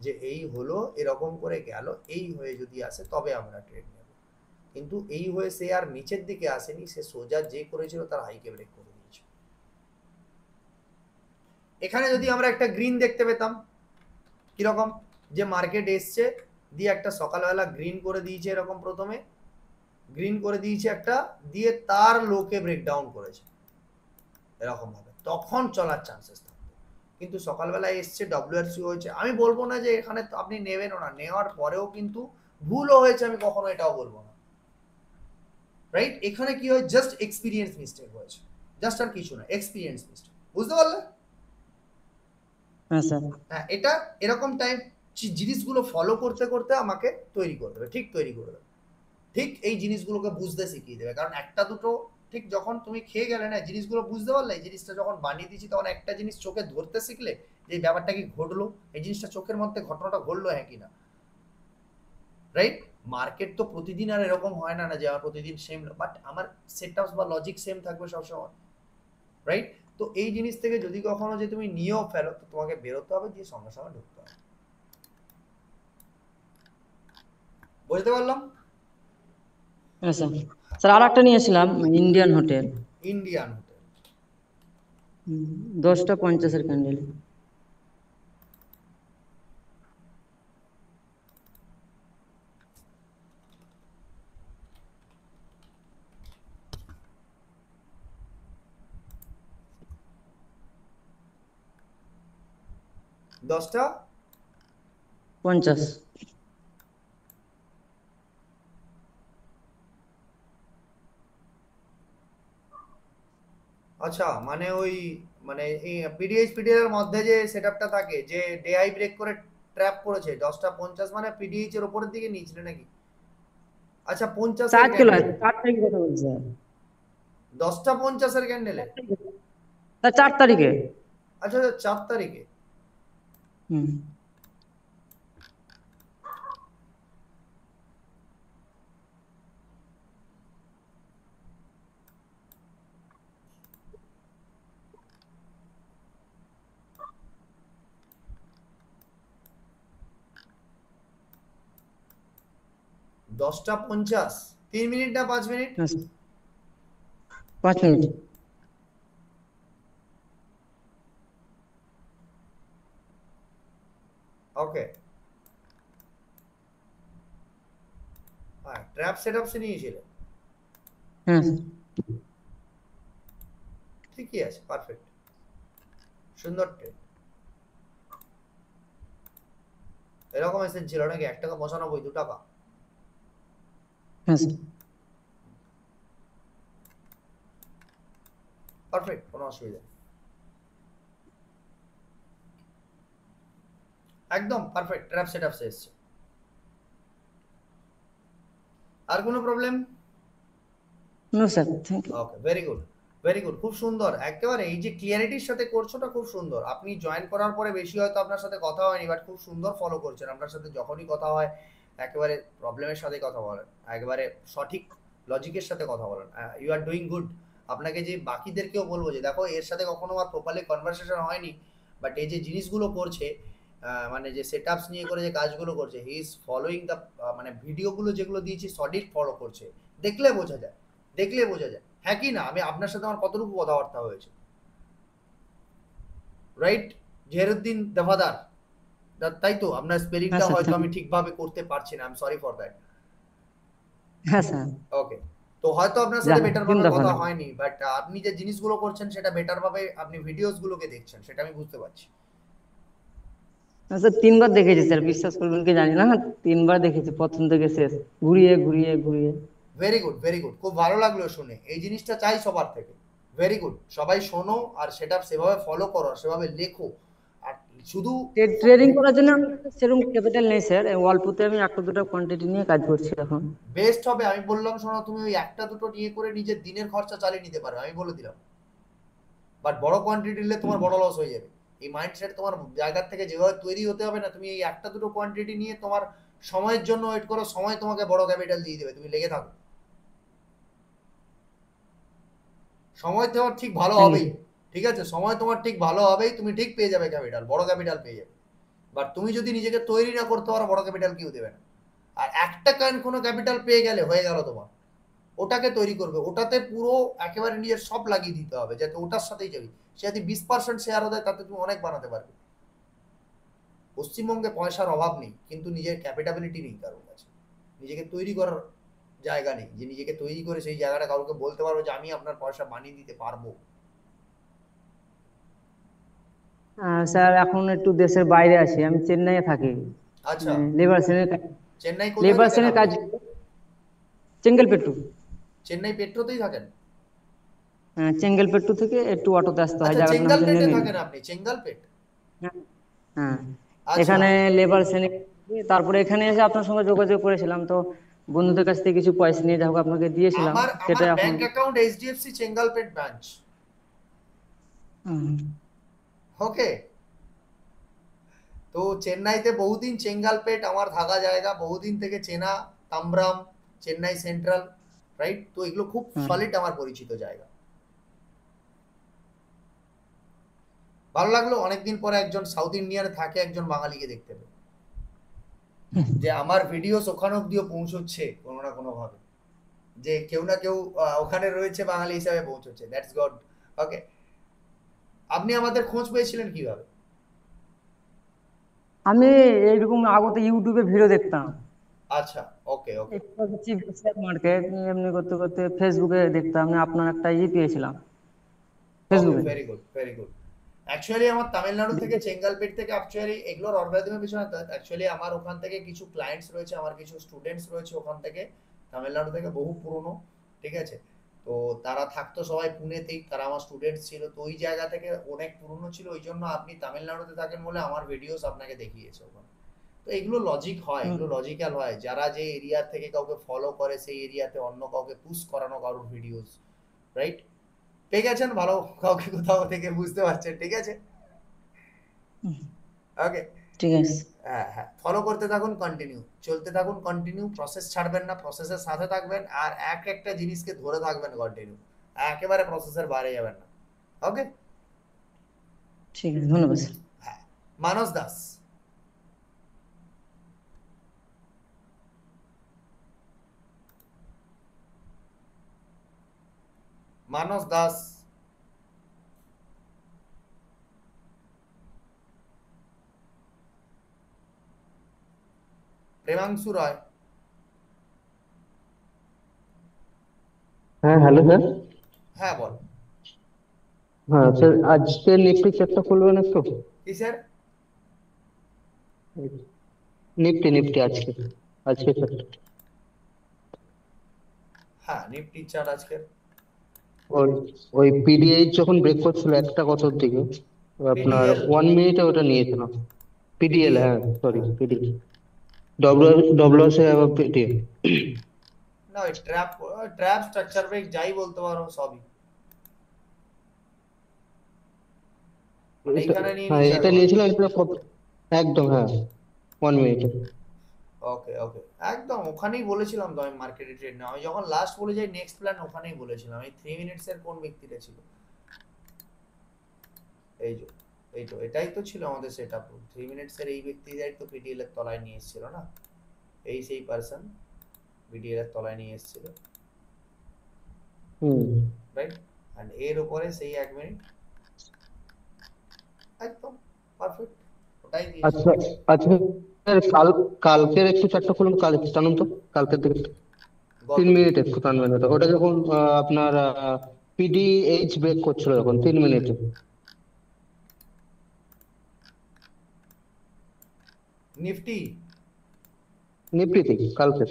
যে এই হলো, এরকম করে গেল, এই হয়ে যদি আসে তবে আমরা ট্রেড নেব, কিন্তু এই হয়ে সে আর নিচের দিকে আসেনি, সে সোজা যে করেছিল তার হাইকে ব্রেক করে দিয়েছে। এখানে যদি আমরা একটা গ্রিন দেখতে পেতাম, কিরকম, যে মার্কেট এসছে দিয়ে একটা সকালবেলা গ্রিন করে দিয়েছে, এরকম প্রথমে গ্রিন করে দিয়েছে একটা, দিয়ে তার লোকে ব্রেকডাউন করেছে এরকম ভাবে, তখন চলার চান্সেস থাকতো। কিন্তু সকালবেলা এসছে, ডব্লিউআরসি হয়েছে, আমি বলবো না যে এখানে তো আপনি নেবেনও না, নেওয়ার পরেও কিন্তু ভুলও হয়েছে, আমি কখনো এটাও বলবো না, রাইট? এখানে কি হয়, জাস্ট এক্সপিরিয়েন্স মিস্টেক হয়েছে, জাস্ট আর কিছু না, এক্সপিরিয়েন্স মিস্টেক, বুঝতে পারলে? হ্যাঁ স্যার। হ্যাঁ, এটা এরকম টাইপ জিনিসগুলো ফলো করতে করতে আমাকে তৈরি করে দেবে, ঠিক তৈরি করে দেবে, ঠিক এই জিনিসগুলোকে বুঝতে শিখিয়ে দেবে। কারণ একটা দুটো ঠিক যখন তুমি খেয়ে গেলে না, জিনিসগুলো বুঝতে পারলে, এই জিনিসটা যখন বানিয়ে দিয়েছি, তখন একটা জিনিস চোখে ধরতে শিখলে যে এই ব্যাপারটা কি ঘটলো, এই জিনিসটা চোখের মধ্যে ঘটনাটা ঘটলো, হ্যাঁ কি না, রাইট? মার্কেট তো প্রতিদিন আর এরকম হয় না, না যে আমার প্রতিদিন সেম, বাট আমার সেটআপ বা লজিক সেম থাকবে সবসময়, রাইট? তো এই জিনিস থেকে যদি কখনো যে তুমি নিয়েও ফেলো, তো তোমাকে বেরোতে হবে, দিয়ে সঙ্গে সঙ্গে ঢুকতে হবে, বুঝতে পারলাম? হ্যাঁ স্যার। স্যার আর একটা নিয়েছিলাম ইন্ডিয়ান হোটেল, ইন্ডিয়ান হোটেল, 10টা 50-এর ক্যান্ডেল। 10টা 50। আচ্ছা, মানে ওই, মানে এই পিডিএইচ এর মধ্যে যে সেটআপটা থাকে, যে ডে হাই ব্রেক করে ট্র্যাপ করেছে, 10টা 50 মানে পিডিএইচ এর উপরের দিকে নিয়েছিল নাকি? আচ্ছা, 50-এর 4 কিলো ক্যান্ডেল, আছে, 4 তারিখে কথা বলছি স্যার। 10টা 50-এর ক্যান্ডেলে, 4 তারিখে। আচ্ছা আচ্ছা, 4 তারিখে। হুম। 10:50, 3 মিনিট না 5 মিনিট? হ্যাঁ স্যার, 5 মিনিট। ওকে, হ্যাঁ ট্র্যাপ সেটআপস নিয়েছিল, হ্যাঁ স্যার। ঠিকই আছে, পারফেক্ট, সুন্দর ট্রেড। এরকম এসেন ছিল নাকি 1 টাকা 95, 2 টাকা? হ্যাঁ স্যার। পারফেক্ট, কোনো অসুবিধা নেই, একদম পারফেক্ট, ট্র্যাপ সেটআপস এসছে। আর কোনো problem? No sir, thank you. Okay, very good, very good, খুব সুন্দর, একেবারে এই যে ক্লিয়ারিটির সাথে করছোটা খুব সুন্দর। আপনি জয়েন করার পরে বেশি হয়তো আপনার সাথে কথা হয়নি, বাট খুব সুন্দর ফলো করছেন। আপনার সাথে যখনই কথা হয় একেবারে প্রবলেমের সাথে কথা বলেন, একেবারে সঠিক লজিকের সাথে কথা বলেন, ইউ আর ডুইং গুড। আপনাকে যে বাকিদেরকেও বলবো যে দেখো এর সাথে কখনো আর প্রপারলি কনভারসেশন হয়নি, বাট এই যে জিনিসগুলো করছে, মানে যে সেটআপস নিয়ে করে যে কাজগুলো করছে, হি ইজ ফলোইং দ্য, মানে ভিডিওগুলো যেগুলো দিয়েছি সঠিক ফলো করছে, দেখলে বোঝা যায়, দেখলে বোঝা যায়। হ্যাঁ কি না? আমি আপনার সাথে আমার কতটুকু কথাবার্তা হয়েছে, রাইট? জেহরুদ্দিন দফাদার, তাই তো? আপনার হ্যাঁ স্পেলিংটা স্যার, হয়তো থ্যাংক আমি ইউ। ঠিকভাবে করতে পারছি না, I am sorry for that. হ্যাঁ স্যার। ওকে, তো হয়তো আপনার সাথে যাক, বেটার ভাবে জিন্দাবাদ। কথা হয়নি, বাট আপনি যে জিনিসগুলো করছেন সেটা বেটার ভাবে, আপনি ভিডিওস গুলোকে দেখছেন, সেটা আমি বুঝতে পারছি। স্যার 3বার দেখেছি স্যার, বিশ্বাস করবেন কি জানি না, 3বার দেখেছি, প্রথম থেকে শেষ, ঘুরিয়ে ঘুরিয়ে ঘুরিয়ে। ভেরি গুড, ভেরি গুড, খুব ভালো লাগলো শুনে, এই জিনিসটা চাই সবার থেকে। ভেরি গুড, সবাই শোনো আর সেটা সেভাবে ফলো করো, সেভাবে লেখো। আর শুধু ট্রেডিং করার জন্য আমার কাছে সেরকম ক্যাপিটাল নেই স্যার, অল্পতে আমি একটা দুটো কোয়ান্টিটি নিয়ে কাজ করছি এখন। বেস্ট হবে, আমি বললাম শোনো, তুমি ওই একটা দুটো নিয়ে করে নিজের দিনের খরচা চালিয়ে নিতে পারবে, আমি বলে দিলাম। বাট বড় কোয়ান্টিটি নিলে তোমার বড় লস হয়ে যাবে। এই মাইন্ডসেট তোমার জায়গা থেকে যেভাবে তৈরি হতে হবে না, তুমি এই একটা দুটো কোয়ান্টিটি নিয়ে তোমার সময়ের জন্য ওয়েট করো, সময় তোমাকে বড় ক্যাপিটাল দিয়ে দেবে, তুমি লেগে থাকো। সময় তোমার ঠিক ভালো থ্যাংক হবেই, ইউ। ঠিক আছে, সময় তোমার ঠিক ভালো হবেই, তুমি ঠিক পেয়ে যাবে ক্যাপিটাল, বড় ক্যাপিটাল পেয়ে যাবে। বাট তুমি যদি নিজেকে তৈরি না করতে পারো, বড় ক্যাপিটাল কেউ দেবে না। আর একটা কোনো ক্যাপিটাল পেয়ে গেলে হয়ে গেল তোমার, ওটাকে তৈরি করবে, ওটাতে পুরো একেবারে নিজের সব লাগিয়ে দিতে হবে, যাতে ওটার সাথেই যাবি। সে যদি 20% শেয়ারও দেয়, তাতে তুমি অনেক বানাতে পারবে। পশ্চিমবঙ্গে পয়সার অভাব নেই, কিন্তু নিজের ক্যাপিটাবিলিটি নেই কারোর কাছে, নিজেকে তৈরি করার জায়গা নেই, যে নিজেকে তৈরি করে সেই জায়গাটা কাউকে বলতে পারবো যে আমি আপনার পয়সা বানিয়ে দিতে পারবো। স্যার এখন একটু দেশের বাইরে আছি, আমি চেন্নাইয়ে থাকি। আচ্ছা, চেন্নাই কোথায় লেবার থাকেন শ্রেণীর আপনি? কাজ, চেঙ্গেলপেট্টু। চেন্নাই পেট্রোতেই থাকেন? চেঙ্গেলপেট্টু থেকে একটু অটোতে আসতে হয়, আচ্ছা, জায়গাটার নাম হচ্ছে চেঙ্গালপেটে নেমেলি। থাকেন আপনি, চেঙ্গালপেট? হ্যাঁ। হ্যাঁ, আচ্ছা, এখানে লেবার শ্রেণী, তারপরে এখানে এসে আপনার সঙ্গে যোগাযোগ করেছিলাম, তো বন্ধুদের কাছ থেকে কিছু পয়সা নিয়ে যা হোক আপনাকে দিয়েছিলাম, আমার সেটা আমার এখন। Bank account HDFC Chengalpet branch. হুম। ওকে, তো চেন্নাইতে বহুদিন চেঙ্গালপেট আমার থাকা জায়গা, বহুদিন থেকে চেনা, তাম্ব্রাম, চেন্নাই সেন্ট্রাল, রাইট? তো এগুলো খুব হুম। সলিড আমার পরিচিত জায়গা। ভালো লাগলো অনেকদিন পরে একজন সাউথ ইন্ডিয়ানে থাকে একজন বাঙালিকে দেখতে পেয়ে, যে আমার ভিডিওস ওখানে অব্দিও পৌঁছচ্ছে কোনো না কোনো ভাবে, যে কেউ না কেউ ওখানে রয়েছে বাঙালি হিসাবে পৌঁছচ্ছে, দ্যাটস গড। ওকে, আপনি আমাদের খোঁজ পেয়েছিলেন কিভাবে? আমি এইরকম আগতে ইউটিউবে ভিডিও দেখতাম, আচ্ছা, ওকে ওকে, মার্কেট এমনি করতে করতে ফেসবুকে দেখতাম, আমি আপনার একটা পেয়েছিলাম ওকে, ফেসবুকে। Very good, very good. Actually আমার তামিলনাড়ু থেকে চেঙ্গালপেট থেকে, অ্যাকচুয়ালি এগুলোর অর্গানিজমের পিছনে অ্যাকচুয়ালি আমার ওখান থেকে কিছু ক্লায়েন্টস রয়েছে, আমার কিছু স্টুডেন্টস রয়েছে ওখান থেকে, তামিলনাড়ু থেকে বহু পুরনো, ঠিক আছে। তো তারা থাকতো সবাই পুনেতেই, তারা আমার স্টুডেন্টস ছিল, তো ওই জায়গা থেকে অনেক পুরনো ছিল, ওই জন্য আপনি তামিলনাড়ুতে থাকেন বলে আমার ভিডিওস আপনাকে দেখিয়েছে ওখানে। তো এগুলো লজিক হয়, হুম। এগুলো লজিক্যাল হয়, যারা যে এরিয়া থেকে কাউকে ফলো করে সেই এরিয়াতে অন্য কাউকে পুশ করানো কারোর ভিডিওস, রাইট? পেয়ে গেছেন ভালো কাউকে কোথাও থেকে, বুঝতে পারছেন, ঠিক আছে। হুম, ওকে, ঠিক আছে। হ্যাঁ হ্যাঁ, ফলো করতে থাকুন, কন্টিনিউ চলতে থাকুন, কন্টিনিউ প্রসেস ছাড়বেন না, প্রসেসের সাথে থাকবেন, আর এক একটা জিনিসকে ধরে থাকবেন কন্টিনিউ, একেবারে প্রসেসের বাইরে যাবেন না। ওকে, ঠিক আছে, ধন্যবাদ স্যার। হ্যাঁ, মানস দাস। মানস দাস, প্রেমাংশু রায়। হ্যাঁ হ্যালো স্যার। হ্যাঁ বল। হ্যাঁ স্যার, আজকে নিফটি চারটা খুলবেন একটু? কিসের? নিফটি নিফটি আজকে, আজকে চারটা। হ্যাঁ নিফটি চার্ট আজকের। ওই ওই পিডিএইচ যখন ব্রেক করছিল একটা কতর দিকে, আপনার পিডিএল। 1 মিনিটে ওটা নিয়েছিল। PDL, PDL. হ্যাঁ সরি হ্যাঁ। পিডিএল, ডব্লিউ ডব্লিউএসএ আবার পিডিএল। না ওই ট্র্যাপ, ট্র্যাপ স্ট্রাকচার ব্রেক যাই বলতে পারো সবই, মানে এইখানে নিয়ে হ্যাঁ নিয়েছে এটা একবার। নিয়েছিল, এটা একদম হ্যাঁ 1 মিনিটে। ওকে ওকে, একদম ওখানেই বলেছিলাম তো আমি মার্কেটে ট্রেড না, আমি যখন লাস্ট বলে যাই নেক্সট প্ল্যান ওখানেই বলেছিলাম। এই 3 মিনিটস এর কোন ব্যক্তিটা ছিল? এই যে, এই তো এটাই তো ছিল আমাদের সেটআপ। 3 মিনিটস এর এই ব্যক্তিটাই তো পিডিএল এর তলায় নিয়ে এসেছিল না, এই সেই পারসন পিডিএল এর তলায় নিয়ে এসেছিল, হুম। রাইট? এন্ড এর উপরে সেই 1 মিনিট একদম পারফেক্ট ওটাই দিয়েছে। আচ্ছা আচ্ছা স্যার, কালকের একটু চারটা খুলুন, কাল টানুন তো, কালকের দিকে গত 3 মিনিট একটু টানবেন। ওটা ওটা যখন আপনার পিডিএইচ ব্রেক করছিল যখন 3 মিনিটে, নিফটি নিফটিতে কালকে।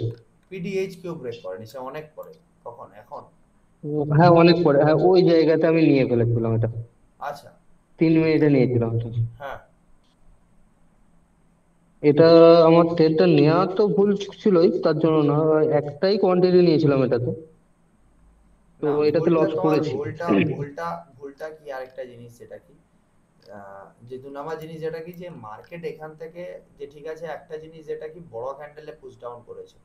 পিডিএইচ কেউ ব্রেক করেনি, সে অনেক পরে। কখন? এখন? হ্যাঁ অনেক পরে, হ্যাঁ ওই জায়গাতে আমি নিয়ে ফেলেছিলাম এটা, আচ্ছা। 3 মিনিটে নিয়েছিলাম এটা। হ্যাঁ এটা আমার ট্রেডটা নেওয়া তো ভুল ছিলই, তার জন্য না, একটাই কোয়ান্টিটি নিয়েছিলাম এটাতে, তো না, এটাতে ভুলটা লস তোমার, করেছি। ভুলটা ভুলটা ভুলটা কি আরেকটা জিনিস, যেটা কি যে 2 নাম্বার জিনিস যেটা কি, যে মার্কেট এখান থেকে, যে ঠিক আছে একটা জিনিস যেটা কি বড় ক্যান্ডেলে পুশ ডাউন করেছে,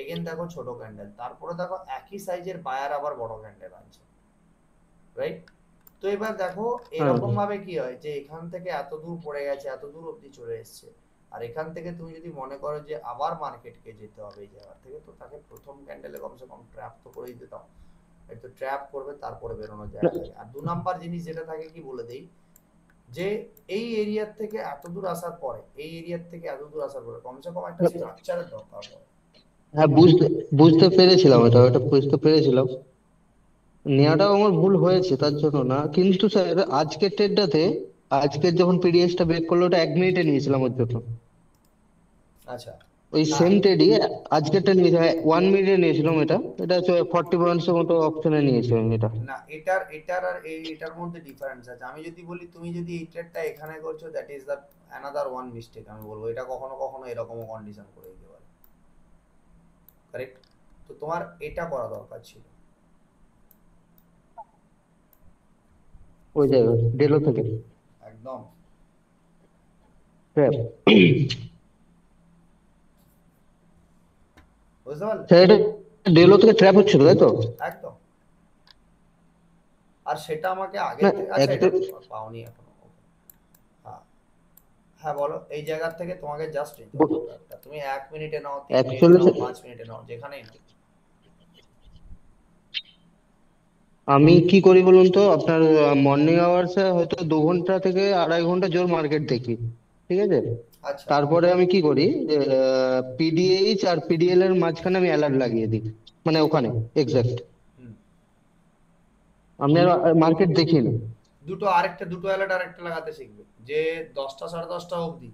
এগেন দেখো ছোট ক্যান্ডেল, তারপরে দেখো একই সাইজের বায়ার আবার বড় ক্যান্ডেল আনছে, রাইট? তো এবার দেখো হ্যাঁ এরকম ভাবে কি হয় যে এখান থেকে এত দূর পড়ে গেছে, এত দূর অবধি চলে এসেছে, আর এখান থেকে তুমি যদি মনে করো যে আবার মার্কেটকে যেতে হবে এই জায়গা থেকে, তো তাকে প্রথম ক্যান্ডেলে কমসে কম ট্র্যাপ তো করেই দিতে হবে, একটু ট্র্যাপ করবে তারপরে বেরোনোর না, জায়গা থাকে। আর 2 নাম্বার জিনিস যেটা থাকে কি বলে দেই, যে এই এরিয়ার থেকে এত দূর আসার পরে, এই এরিয়ার থেকে এত দূর আসার পরে কমসে কম একটা স্ট্রাকচারের দরকার পড়ে। হ্যাঁ বুঝতে বুঝতে পেরেছিলাম, এটা ওটা বুঝতে পেরেছিলাম, নেওয়াটাও আমার ভুল হয়েছে তার জন্য না, কিন্তু স্যার আজকের ট্রেডটাতে, আজকের যখন পিডিএসটা ব্রেক করলো ওটা 1 মিনিটে নিয়েছিলাম ওর জন্য, আচ্ছা। ওই না সেম ট্রেডই আজকেরটা নিয়েছি, 1 মিনিটে নিয়েছিলাম এটা, এটা হচ্ছে 40 পয়েন্টস এর মতো অপশনে নিয়েছিলাম এটা। না, এটার আর এটার মধ্যে ডিফারেন্স আছে। আমি যদি বলি তুমি যদি এই ট্রেডটা এখানে করছো, that is the another one mistake, আমি বলবো এটা কখনো কখনো এরকমও কন্ডিশন করে দিতে পারে, কারেক্ট? তো তোমার এটা করা দরকার ছিল। ওই জায়গায় ডেলো থেকে একদম। ট্র্যাপ। বুঝতে পারলে? স্যার এটা ডেলো থেকে ট্র্যাপ হচ্ছিল তাই তো? একদম। আর সেটা আমাকে আগে না থেকে, আচ্ছা এটা actually- পাওনি এখনো। হ্যাঁ হ্যাঁ বলো। এই জায়গার থেকে তোমাকে জাস্ট নিতে হবে ব- একটা, তুমি 1 মিনিটে নাও, 3 মিনিটে actually নাও, স্যার, 5 মিনিটে নাও, যেখানেই নাও। আমি কি করি বলুন তো, আপনার মর্নিং আওয়ার্সে হয়তো 2 ঘন্টা থেকে 2.5 ঘন্টা জোর মার্কেট দেখি, ঠিক আছে? আচ্ছা। তারপরে আমি কি করি, পিডিএইচ আর পিডিএল এর মাঝখানে আমি অ্যালার্ট লাগিয়ে দিই, মানে ওখানে এক্সাক্ট, হুম। আমি আর মার্কেট দেখি না। দুটো অ্যালার্ট আরেকটা লাগাতে শিখবে, যে 10টা 10:30 অবধি,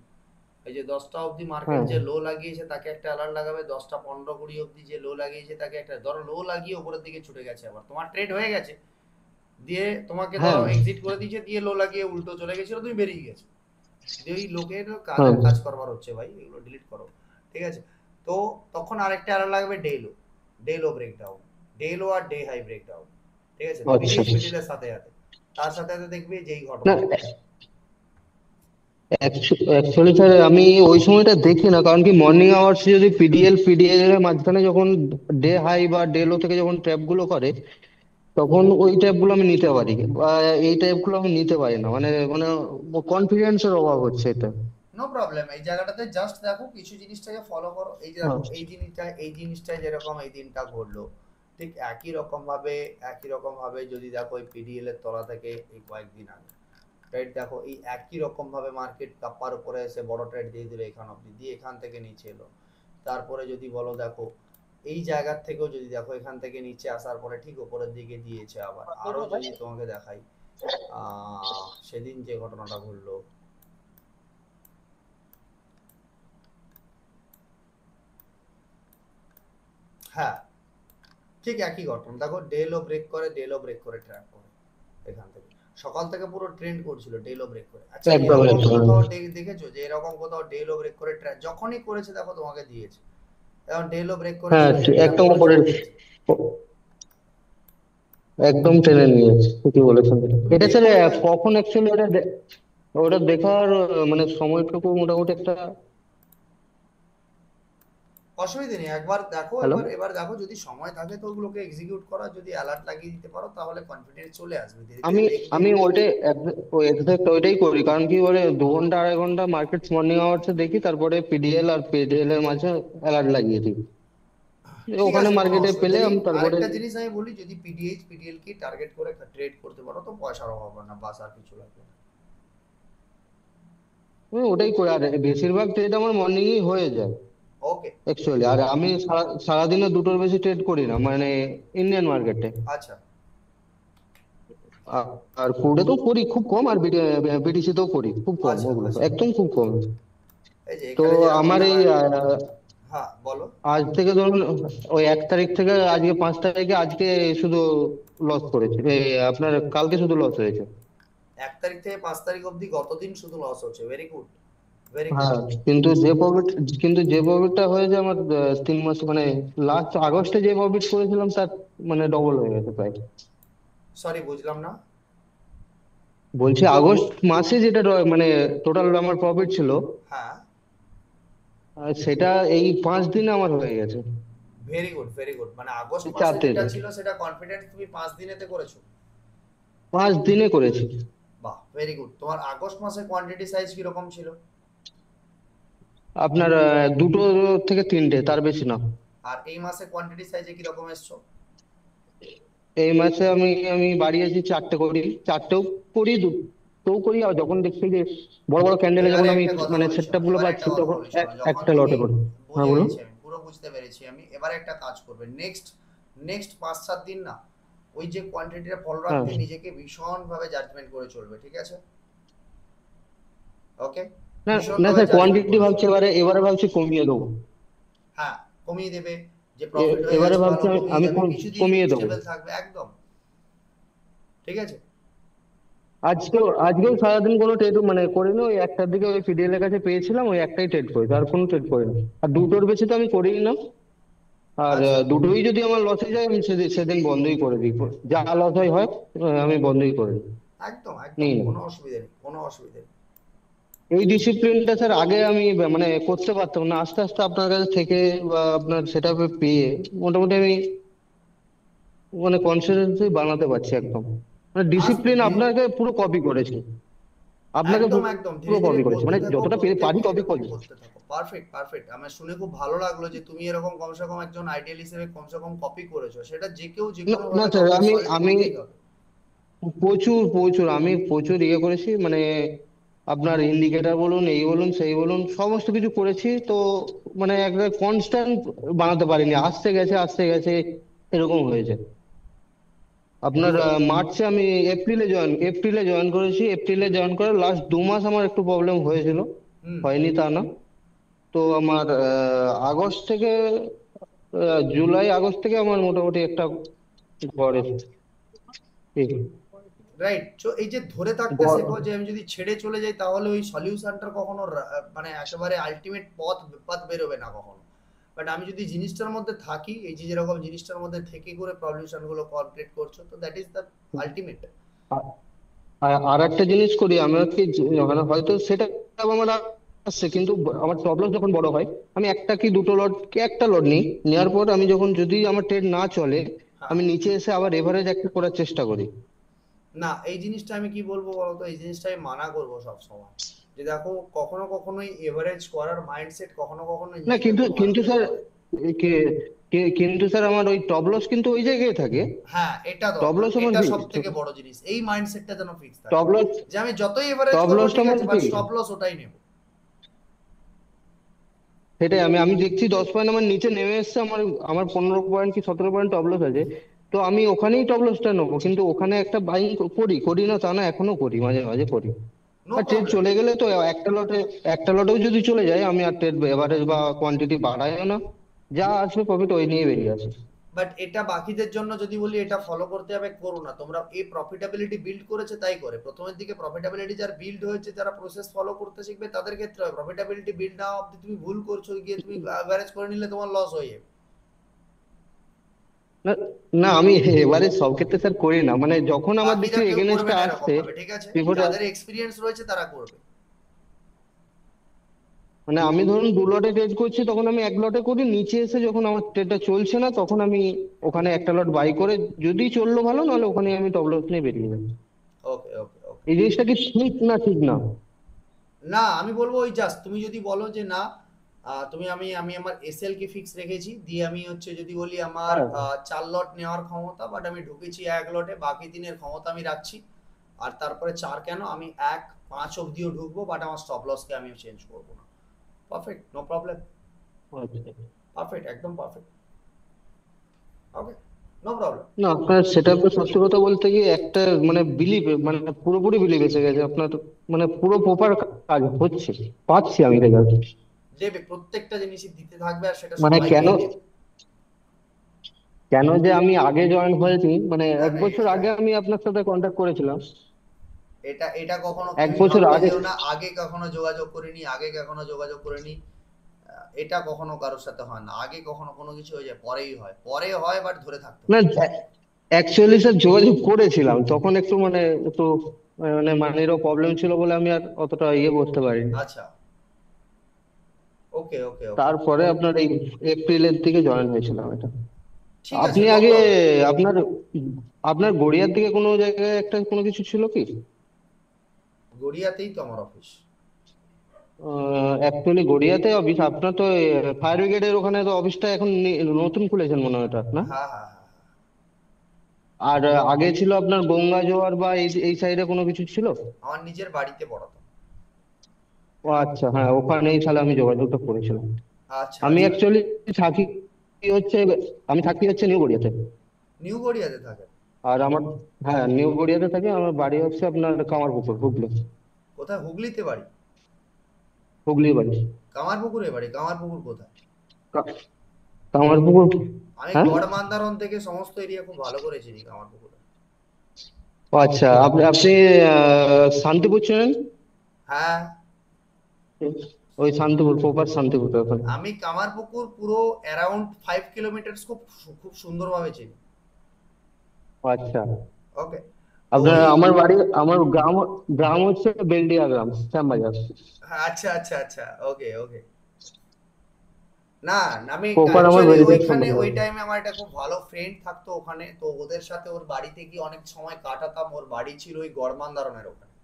এই যে 10টা অবধি মার্কেট হ্যাঁ যে লো লাগিয়েছে তাকে একটা অ্যালার্ট লাগাবে, 10টা 15 20 অবধি যে লো লাগিয়েছে তাকে একটা, ধরো লো লাগিয়ে উপরের দিকে ছুটে গেছে, আবার তোমার ট্রেড হয়ে গেছে, দিয়ে তোমাকে হ্যাঁ ধরো এক্সিট করে দিয়েছে, দিয়ে লো লাগিয়ে উল্টো চলে গেছিল, তুমি বেরিয়ে গেছো, যে ওই লোকের হ্যাঁ কাজ করবার হচ্ছে ভাই, এগুলো ডিলিট করো, ঠিক আছে? তো তখন আরেকটা অ্যালার্ট লাগবে ডে লো ব্রেকডাউন, ডে লো আর ডে হাই ব্রেকডাউন, ঠিক আছে? আচ্ছা। পিডিএস মিডিলের সাথে সাথে, তার সাথে সাথে দেখবে যেই না ঘটনা ঘটবে। অ্যাকচুয়ালি স্যার আমি ওই সময়টা দেখি না, কারণ কি মর্নিং আওয়ার্স যদি পিডিএল এর মাঝখানে যখন ডে হাই বা ডে লো থেকে যখন ট্র্যাপ গুলো করে, তখন ওই ট্যাপ গুলো আমি নিতে পারি, বা এই টাইপ গুলো আমি নিতে পারি না, মানে মানে কনফিডেন্সের অভাব হচ্ছে এটা। নো প্রবলেম, এই জায়গাটাতে জাস্ট দেখো কিছু জিনিসটাকে ফলো করো, এই যে হ্যাঁ দেখো এই জিনিসটা যেরকম এই দিনটা ঘটলো, ঠিক একই রকম ভাবে যদি দেখো এই পিডিএল এর তলা থেকে এই কয়েকদিন আগে রাইট, দেখো এই একই রকম ভাবে মার্কেট কাপ্পার উপরে এসে বড় ট্রেড দিয়ে দিল এখান অব্দি, দিয়ে এখান থেকে নিচে এলো। তারপরে যদি বলো দেখো এই জায়গার থেকেও যদি দেখো এখান থেকে নিচে আসার পরে ঠিক উপরের দিকে দিয়েছে আবার। আরো যদি তোমাকে দেখাই সেদিন যে ঘটনাটা ঘটলো, হ্যাঁ ঠিক একই ঘটনা, দেখো ডেলও ব্রেক করে ট্র্যাপ করে এখান থেকে সকাল থেকে পুরো ট্রেন্ড করছিল ডেলও ব্রেক করে। আচ্ছা একদম এরকম একদম কোথাও দেখেছো যে এরকম কোথাও ডেলও ব্রেক করে যখনই করেছে দেখো তোমাকে দিয়েছে, এখন ডেলও ব্রেক হ্যাঁ, করেছে ট্র্যাপ একদম করেছে উপরে দিয়েছে। একদম টেনে নিয়েছে, ঠিকই বলেছেন। তুমি এটা স্যার দেখো এবার, কখন অ্যাকচুয়ালি ওটা দেখার মানে সময়টুকু মোটামুটি একটা। অসুবিধা নেই, একবার দেখো, হ্যালো। এবার দেখো যদি সময় থাকে তো ওগুলোকে এক্সিকিউট করা, যদি অ্যালার্ট লাগিয়ে দিতে পারো তাহলে কনফিডেন্স চলে আসবে, ধীরে ধীরে আমি দেখবে। আমি এক্সাক্ট ওইটাই করি, কারণ কি বলে 2 ঘন্টা 2.5 ঘন্টা মার্কেট মর্নিং আওয়ার্সে দেখি, তারপরে পিডিএল এর মাঝে অ্যালার্ট লাগিয়ে দিই। ঠিক ওখানে আছে, কোনো মার্কেটে অসুবিধা পেলে নেই। আমি তারপরে। আরেকটা জিনিস আমি বলি, যদি পিডিএল কে টার্গেট করে ট্রেড করতে পারো তো পয়সার অভাব হবে না, বাস আর কিছু লাগবে না। আমি ওটাই করি, আর বেশিরভাগ ট্রেড আমার মর্নিংই হয়ে যায় ওকে, অ্যাকচুয়ালি। আর আমি সারাদিনে দুটোর বেশি ট্রেড করি না, মানে ইন্ডিয়ান মার্কেটে। আচ্ছা আর ফুডে তো করি খুব কম, আর বিটিসি তেও করি খুব কম, আচ্ছা ওগুলো আচ্ছা, একদম খুব কম। এই যে তো এখানে যেরকম আমার এই আমার, হ্যাঁ বলো। আজ থেকে ধরুন ওই 1 তারিখ থেকে আজকে 5 তারিখে, আজকে শুধু লস করেছে, এই আপনার কালকে শুধু লস হয়েছে। 1 তারিখ থেকে 5 তারিখ অবধি গতদিন শুধু লস হচ্ছে, ভেরি গুড ভেরি গুড। হ্যাঁ, কিন্তু যে প্রফিটটা হয়েছে আমার 3 মাস, মানে লাস্ট আগস্টে যে প্রফিট করেছিলাম তার মানে ডবল হয়ে গেছে প্রায়। সরি বুঝলাম না। বলছি আগস্ট মাসে যেটা মানে টোটাল আমার প্রফিট ছিল, হ্যাঁ সেটা এই 5 দিনে আমার হয়ে গেছে, ভেরি গুড, মানে আগস্ট এই মাসে 4 যেটা তারিখে ছিল সেটা কনফিডেন্স তুমি 5 দিনেতে করেছো। 5 দিনে করেছি। বাহ ভেরি গুড। তোমার আগস্ট মাসে কোয়ান্টিটি সাইজ কিরকম ছিল? আপনার 2টো থেকে 3টে, তার বেশি না। আর এই মাসে কোয়ান্টিটি সাইজে কিরকম এসছো? এই মাসে আমি আমি বাড়িয়েছি 4টে করি, 4টেও করি, 2টোও করি, আর যখন দেখছি যে বড় বড় ক্যান্ডেলে যখন এবারে আমি একটা কথা মানে বলি শোনো, সেটআপ গুলো এবারে একটা পাচ্ছি, কথা তখন বলি শোনো, যখন একটা তুমি, লটে করি। হ্যাঁ, বুঝে বলুন। গেছি আমি, পুরো বুঝতে পেরেছি আমি। এবারে একটা কাজ করবে, নেক্সট 5-7 দিন না ওই যে কোয়ান্টিটিটা ফলো হ্যাঁ, রাখতে নিজেকে ভীষণ ভাবে জাজমেন্ট করে চলবে, ঠিক আছে? ওকে, না ভীষণ না ভাবে স্যার, জাজমেন্ট কোয়ান্টিটি করে ভাবছি চলবে। এবারে এবারে ভাবছি কমিয়ে দেবো। হ্যাঁ কমিয়ে দেবে, যে প্রফিট হয়ে এবারে গেছে ভালো, ভাবছি আমি কমিয়ে আমি যাবে, কিছুদিন একটু কমিয়ে দেবো। স্টেবল থাকবে একদম, ঠিক আছে? আজকেও সারাদিন কোনো ট্রেড মানে করিনি, ওই 1টার দিকে ওই পিডিএল এর কাছে পেয়েছিলাম, ওই একটাই ট্রেড করেছি, আর কোনো ট্রেড করিনি। আর 2টোর বেশি তো আমি করিই না। আর আচ্ছা দুটোই যদি আমার লসে যায়, আমি সেদিন সেদিন বন্ধই করে দিই, যা লস হয় হয়, আমি বন্ধই করে দিই, একদম একদম, নিই না। কোনো অসুবিধা নেই কোনো অসুবিধা নেই। এই ডিসিপ্লিনটা স্যার আগে আমি মানে করতে পারতাম না, আস্তে আস্তে আপনার কাছে থেকে বা আপনার সেটা পেয়ে মোটামুটি আমি মানে কনসিস্টেন্সি বানাতে পারছি একদম। মানে আসবে ডিসিপ্লিন আপনাকে পুরো কপি করেছে, আপনাকে একদম একদম, পুরো ধীরে ধীরে কপি করেছে, করতে মানে থাকো, যতটা পারি প্রত্যেকদিন কপি এরকম করি। করতে থাকো। পারফেক্ট পারফেক্ট, আমার শুনে খুব ভালো লাগলো যে তুমি এরকম কমসে কম একজন আইডিয়াল হিসেবে কমসে কম কপি করেছো, সেটা যে কেউ যে না কোনো না ভাবে স্যার, কাউকে আমি সলিড আমি করতেই হবে। প্রচুর প্রচুর আমি প্রচুর ইয়ে করেছি, মানে আপনার ইন্ডিকেটর বলুন, এই বলুন সেই বলুন, সমস্ত কিছু করেছি তো, মানে একটা কনস্ট্যান্ট বানাতে পারিনি, আসতে গেছে এরকম হয়েছে। আপনার বুঝতে মার্চে আমি এপ্রিলে জয়েন করেছি, এপ্রিলে জয়েন করে লাস্ট 2 মাস আমার একটু প্রবলেম হয়েছিল, হুম, হয়নি তা না। তো আমার আগস্ট থেকে জুলাই আগস্ট থেকে আমার মোটামুটি একটা ঘর এসেছে। ঠিক। রাইট। তো এই যে ধরে থাকতে শেখো, গ- যে আমি যদি ছেড়ে চলে যাই তাহলে ওই সলিউশনটা কখনো মানে একেবারে আলটিমেট পথ বেরোবে না কখনো। বাট আমি যদি জিনিসটার মধ্যে থাকি, এই যে যেরকম জিনিসটার মধ্যে থেকে করে সলিউশন গুলো কমপ্লিট করছো, তো দ্যাট ইজ দ্য আলটিমেট। আর একটা জিনিস করি আমি, হচ্ছে মানে হয়তো সেটা আমার আসছে, কিন্তু আমার স্টপ লস যখন বড় হয়, আমি একটা কি দুটো লট কি একটা লট নিই, নেওয়ার পর আমি যখন যদি আমার ট্রেড না চলে, হ্যাঁ, আমি নিচে এসে আবার এভারেজ একটা করার চেষ্টা করি। না এই জিনিসটা আমি কি বলবো বলতো, এই জিনিসটা আমি মানা করবো সব সময়, যে দেখো কখনো কখনোই এভারেজ করার মাইন্ডসেট কখনো কখনো না, নিজেকে কিন্তু খুব কিন্তু হারাতে স্যার, পারে। কিন্তু স্যার আমার ওই টপ লস কিন্তু ওই জায়গায় থাকে। হ্যাঁ, এটা টপ দরকার, লস আমার এটা সব থেকে বড় জিনিস, এই মাইন্ডসেটটা যেন ফিক্স থাকে টপ লস যে আমি যতই এভারেজ টপ করবো লসটা ঠিক আমার আছে, বাট স্টপ লস ওটাই নেব। সেটাই আমি আমি দেখছি 10 পয়েন্ট আমার নিচে নেমে এসছে, আমার আমার 15 পয়েন্ট কি 17 পয়েন্ট টপ লস আছে। তো আমি ওখানেই টপ লসটা নেবো, কিন্তু ওখানে একটা বাইং করি করি না তা না, এখনো করি, মাঝে মাঝে করি। নো আর ট্রেড প্রবলেম। চলে গেলে তো একটা লটেও যদি চলে যায়, আমি আর ট্রেড এভারেজ বা কোয়ান্টিটি বাড়াইও না, যা আসবে প্রফিট ওই নিয়ে বেরিয়ে আসে। বাট এটা বাকিদের জন্য যদি বলি এটা ফলো করতে হবে, করো না তোমরা। এই প্রফিটেবিলিটি বিল্ড করেছে তাই করে, প্রথমের দিকে প্রফিটেবিলিটি যার বিল্ড হয়েছে, যারা প্রসেস ফলো করতে শিখবে তাদের ক্ষেত্রে হয়। প্রফিটেবিলিটি বিল্ড না অবধি তুমি ভুল করছো, গিয়ে তুমি অ্যাভারেজ করে নিলে তোমার লস হয়ে যাবে। না, না আমি এবারে সব ক্ষেত্রে স্যার করি না, মানে যখন আমার দেখছি বাকিরা কেউ করবে এগেনস্টে না এরকম আসছে ভাবে, ঠিক আছে? বিপদে, যাদের এক্সপিরিয়েন্স রয়েছে তারা করবে। মানে আমি ধরুন 2 লটে ট্রেড করছি, তখন আমি 1 লটে করি, নিচে এসে যখন আমার ট্রেডটা চলছে না তখন আমি ওখানে একটা লট বাই করে, যদি চললো ভালো, নাহলে ওখানে আমি টপ লস নিয়ে বেরিয়ে যাই। ওকে ওকে ওকে। এই জিনিসটা কি ঠিক না ঠিক না? না, আমি বলবো ওই জাস্ট তুমি যদি বলো যে না, তুমি আমি আমি আমার এসএল কে ফিক্স রেখেছি, দিয়ে আমি হচ্ছে যদি বলি আমার হ্যাঁ 4 লট নেওয়ার ক্ষমতা, বাট আমি ঢুকেছি 1 লটে, বাকি 3-এর ক্ষমতা আমি রাখছি। আর তারপরে 4 কেন, আমি 1-5 অব্দিও ঢুকবো, বাট আমার স্টপ লসকে আমি চেঞ্জ করবো না। Perfect, no problem. আচ্ছা। পারফেক্ট, একদম পারফেক্ট। Okay, no problem. না আপনার সেটা, তো সত্যি কথা বলতে গিয়ে একটা মানে বিলিভ, মানে পুরোপুরি বিলিভ এসে গেছে আপনার, মানে পুরো প্রপার কাজ হচ্ছে, পাচ্ছি আমি রেজাল্ট। দেবে, প্রত্যেকটা জিনিসই দিতে থাকবে, আর সেটা মানে কেন সবাইকেই দেবে। কেন যে আমি আগে জয়েন হয়েছি, মানে না এক না, বছর আগে আমি আপনার সাথে কন্ট্যাক্ট করেছিলাম। এটা এটা কখনো এক কেউই বছর ভাবতে আগে যেও না আগে কখনো যোগাযোগ করিনি, আগে কখনো যোগাযোগ করিনি। এটা কখনো কারোর সাথে হয় না, আগে কখনো কোনো কিছু হয়ে যায় পরেই হয়, পরে হয়, বাট ধরে থাকতে না, হবে। অ্যাকচুয়ালি স্যার যোগাযোগ করেছিলাম, তখন একটু মানে একটু মানে মানিরও প্রবলেম ছিল বলে আমি আর অতটা ইয়ে করতে পারিনি। আচ্ছা, ওকে ওকে ওকে। তারপরে আপনার এই এপ্রিলের দিকে জয়েন হয়েছিলাম এটা। ঠিক আছে, আপনি নো আগে প্রবলেম। আপনার আপনার গড়িয়ার দিকে কোনো জায়গায় একটা কোনো কিছু ছিল কি? গড়িয়াতেই তো আমার অফিস। অ্যাকচুয়ালি গড়িয়াতে অফিস আপনার, তো ফায়ার ব্রিগেডের ওখানে তো অফিসটা এখন নতুন খুলেছেন মনে হয়, এটা না? হ্যাঁ হ্যাঁ হ্যাঁ হ্যাঁ। আর আগে ছিল আপনার গঙ্গা জোয়ার বা এই এই সাইডে কোনো কিছু ছিল? আমার নিজের বাড়িতে পড়াতাম। ও আচ্ছা, হ্যাঁ ওখানেই তাহলে আমি যোগাযোগটা করেছিলাম। আচ্ছা আমি আচ্ছা। অ্যাকচুয়ালি থাকি হচ্ছে, আমি থাকি হচ্ছে নিউ গড়িয়াতে। নিউ গড়িয়াতে থাকে? আর আমার, হ্যাঁ নিউ গড়িয়াতে থাকি, আমার বাড়ি হচ্ছে আপনার কামারপুকুর, হুগলি। কোথায়, হুগলিতে বাড়ি? হুগলি বাড়ি। কামারপুকুরে বাড়ি? কামারপুকুর কোথায়? কা- কামারপুকুর। আমি হ্যাঁ গড় মান্দারণ থেকে সমস্ত এরিয়া খুব ভালো করে চিনি, কামারপুকুরে। ও আচ্ছা, আপনি আপনি শান্তিপুর চেনেন? হ্যাঁ, ওই শান্তিপুর, প্রপার শান্তিপুর ওখানে। আমি কামারপুকুর পুরো অ্যারাউন্ড 5 কিলোমিটার খুব খুব সুন্দরভাবে চিনি। ও আচ্ছা, ওকে। তো আপনার ওই, আমার বাড়ি, আমার গ্রাম, গ্রাম হচ্ছে বেলডিয়া গ্রাম, শ্যামবাজার। আচ্ছা আচ্ছা আচ্ছা, ওকে ওকে। না, আমি প্রপার আমার অ্যাকচুয়ালি বেলডিয়া ওইখানে শ্যামবাজার। ওই টাইমে আমার একটা খুব ভালো ফ্রেন্ড থাকতো ওখানে, তো ওদের সাথে ওর বাড়িতে গিয়ে অনেক সময় কাটাতাম। ওর বাড়ি ছিল ওই গড়মান্দারণের ওখানে।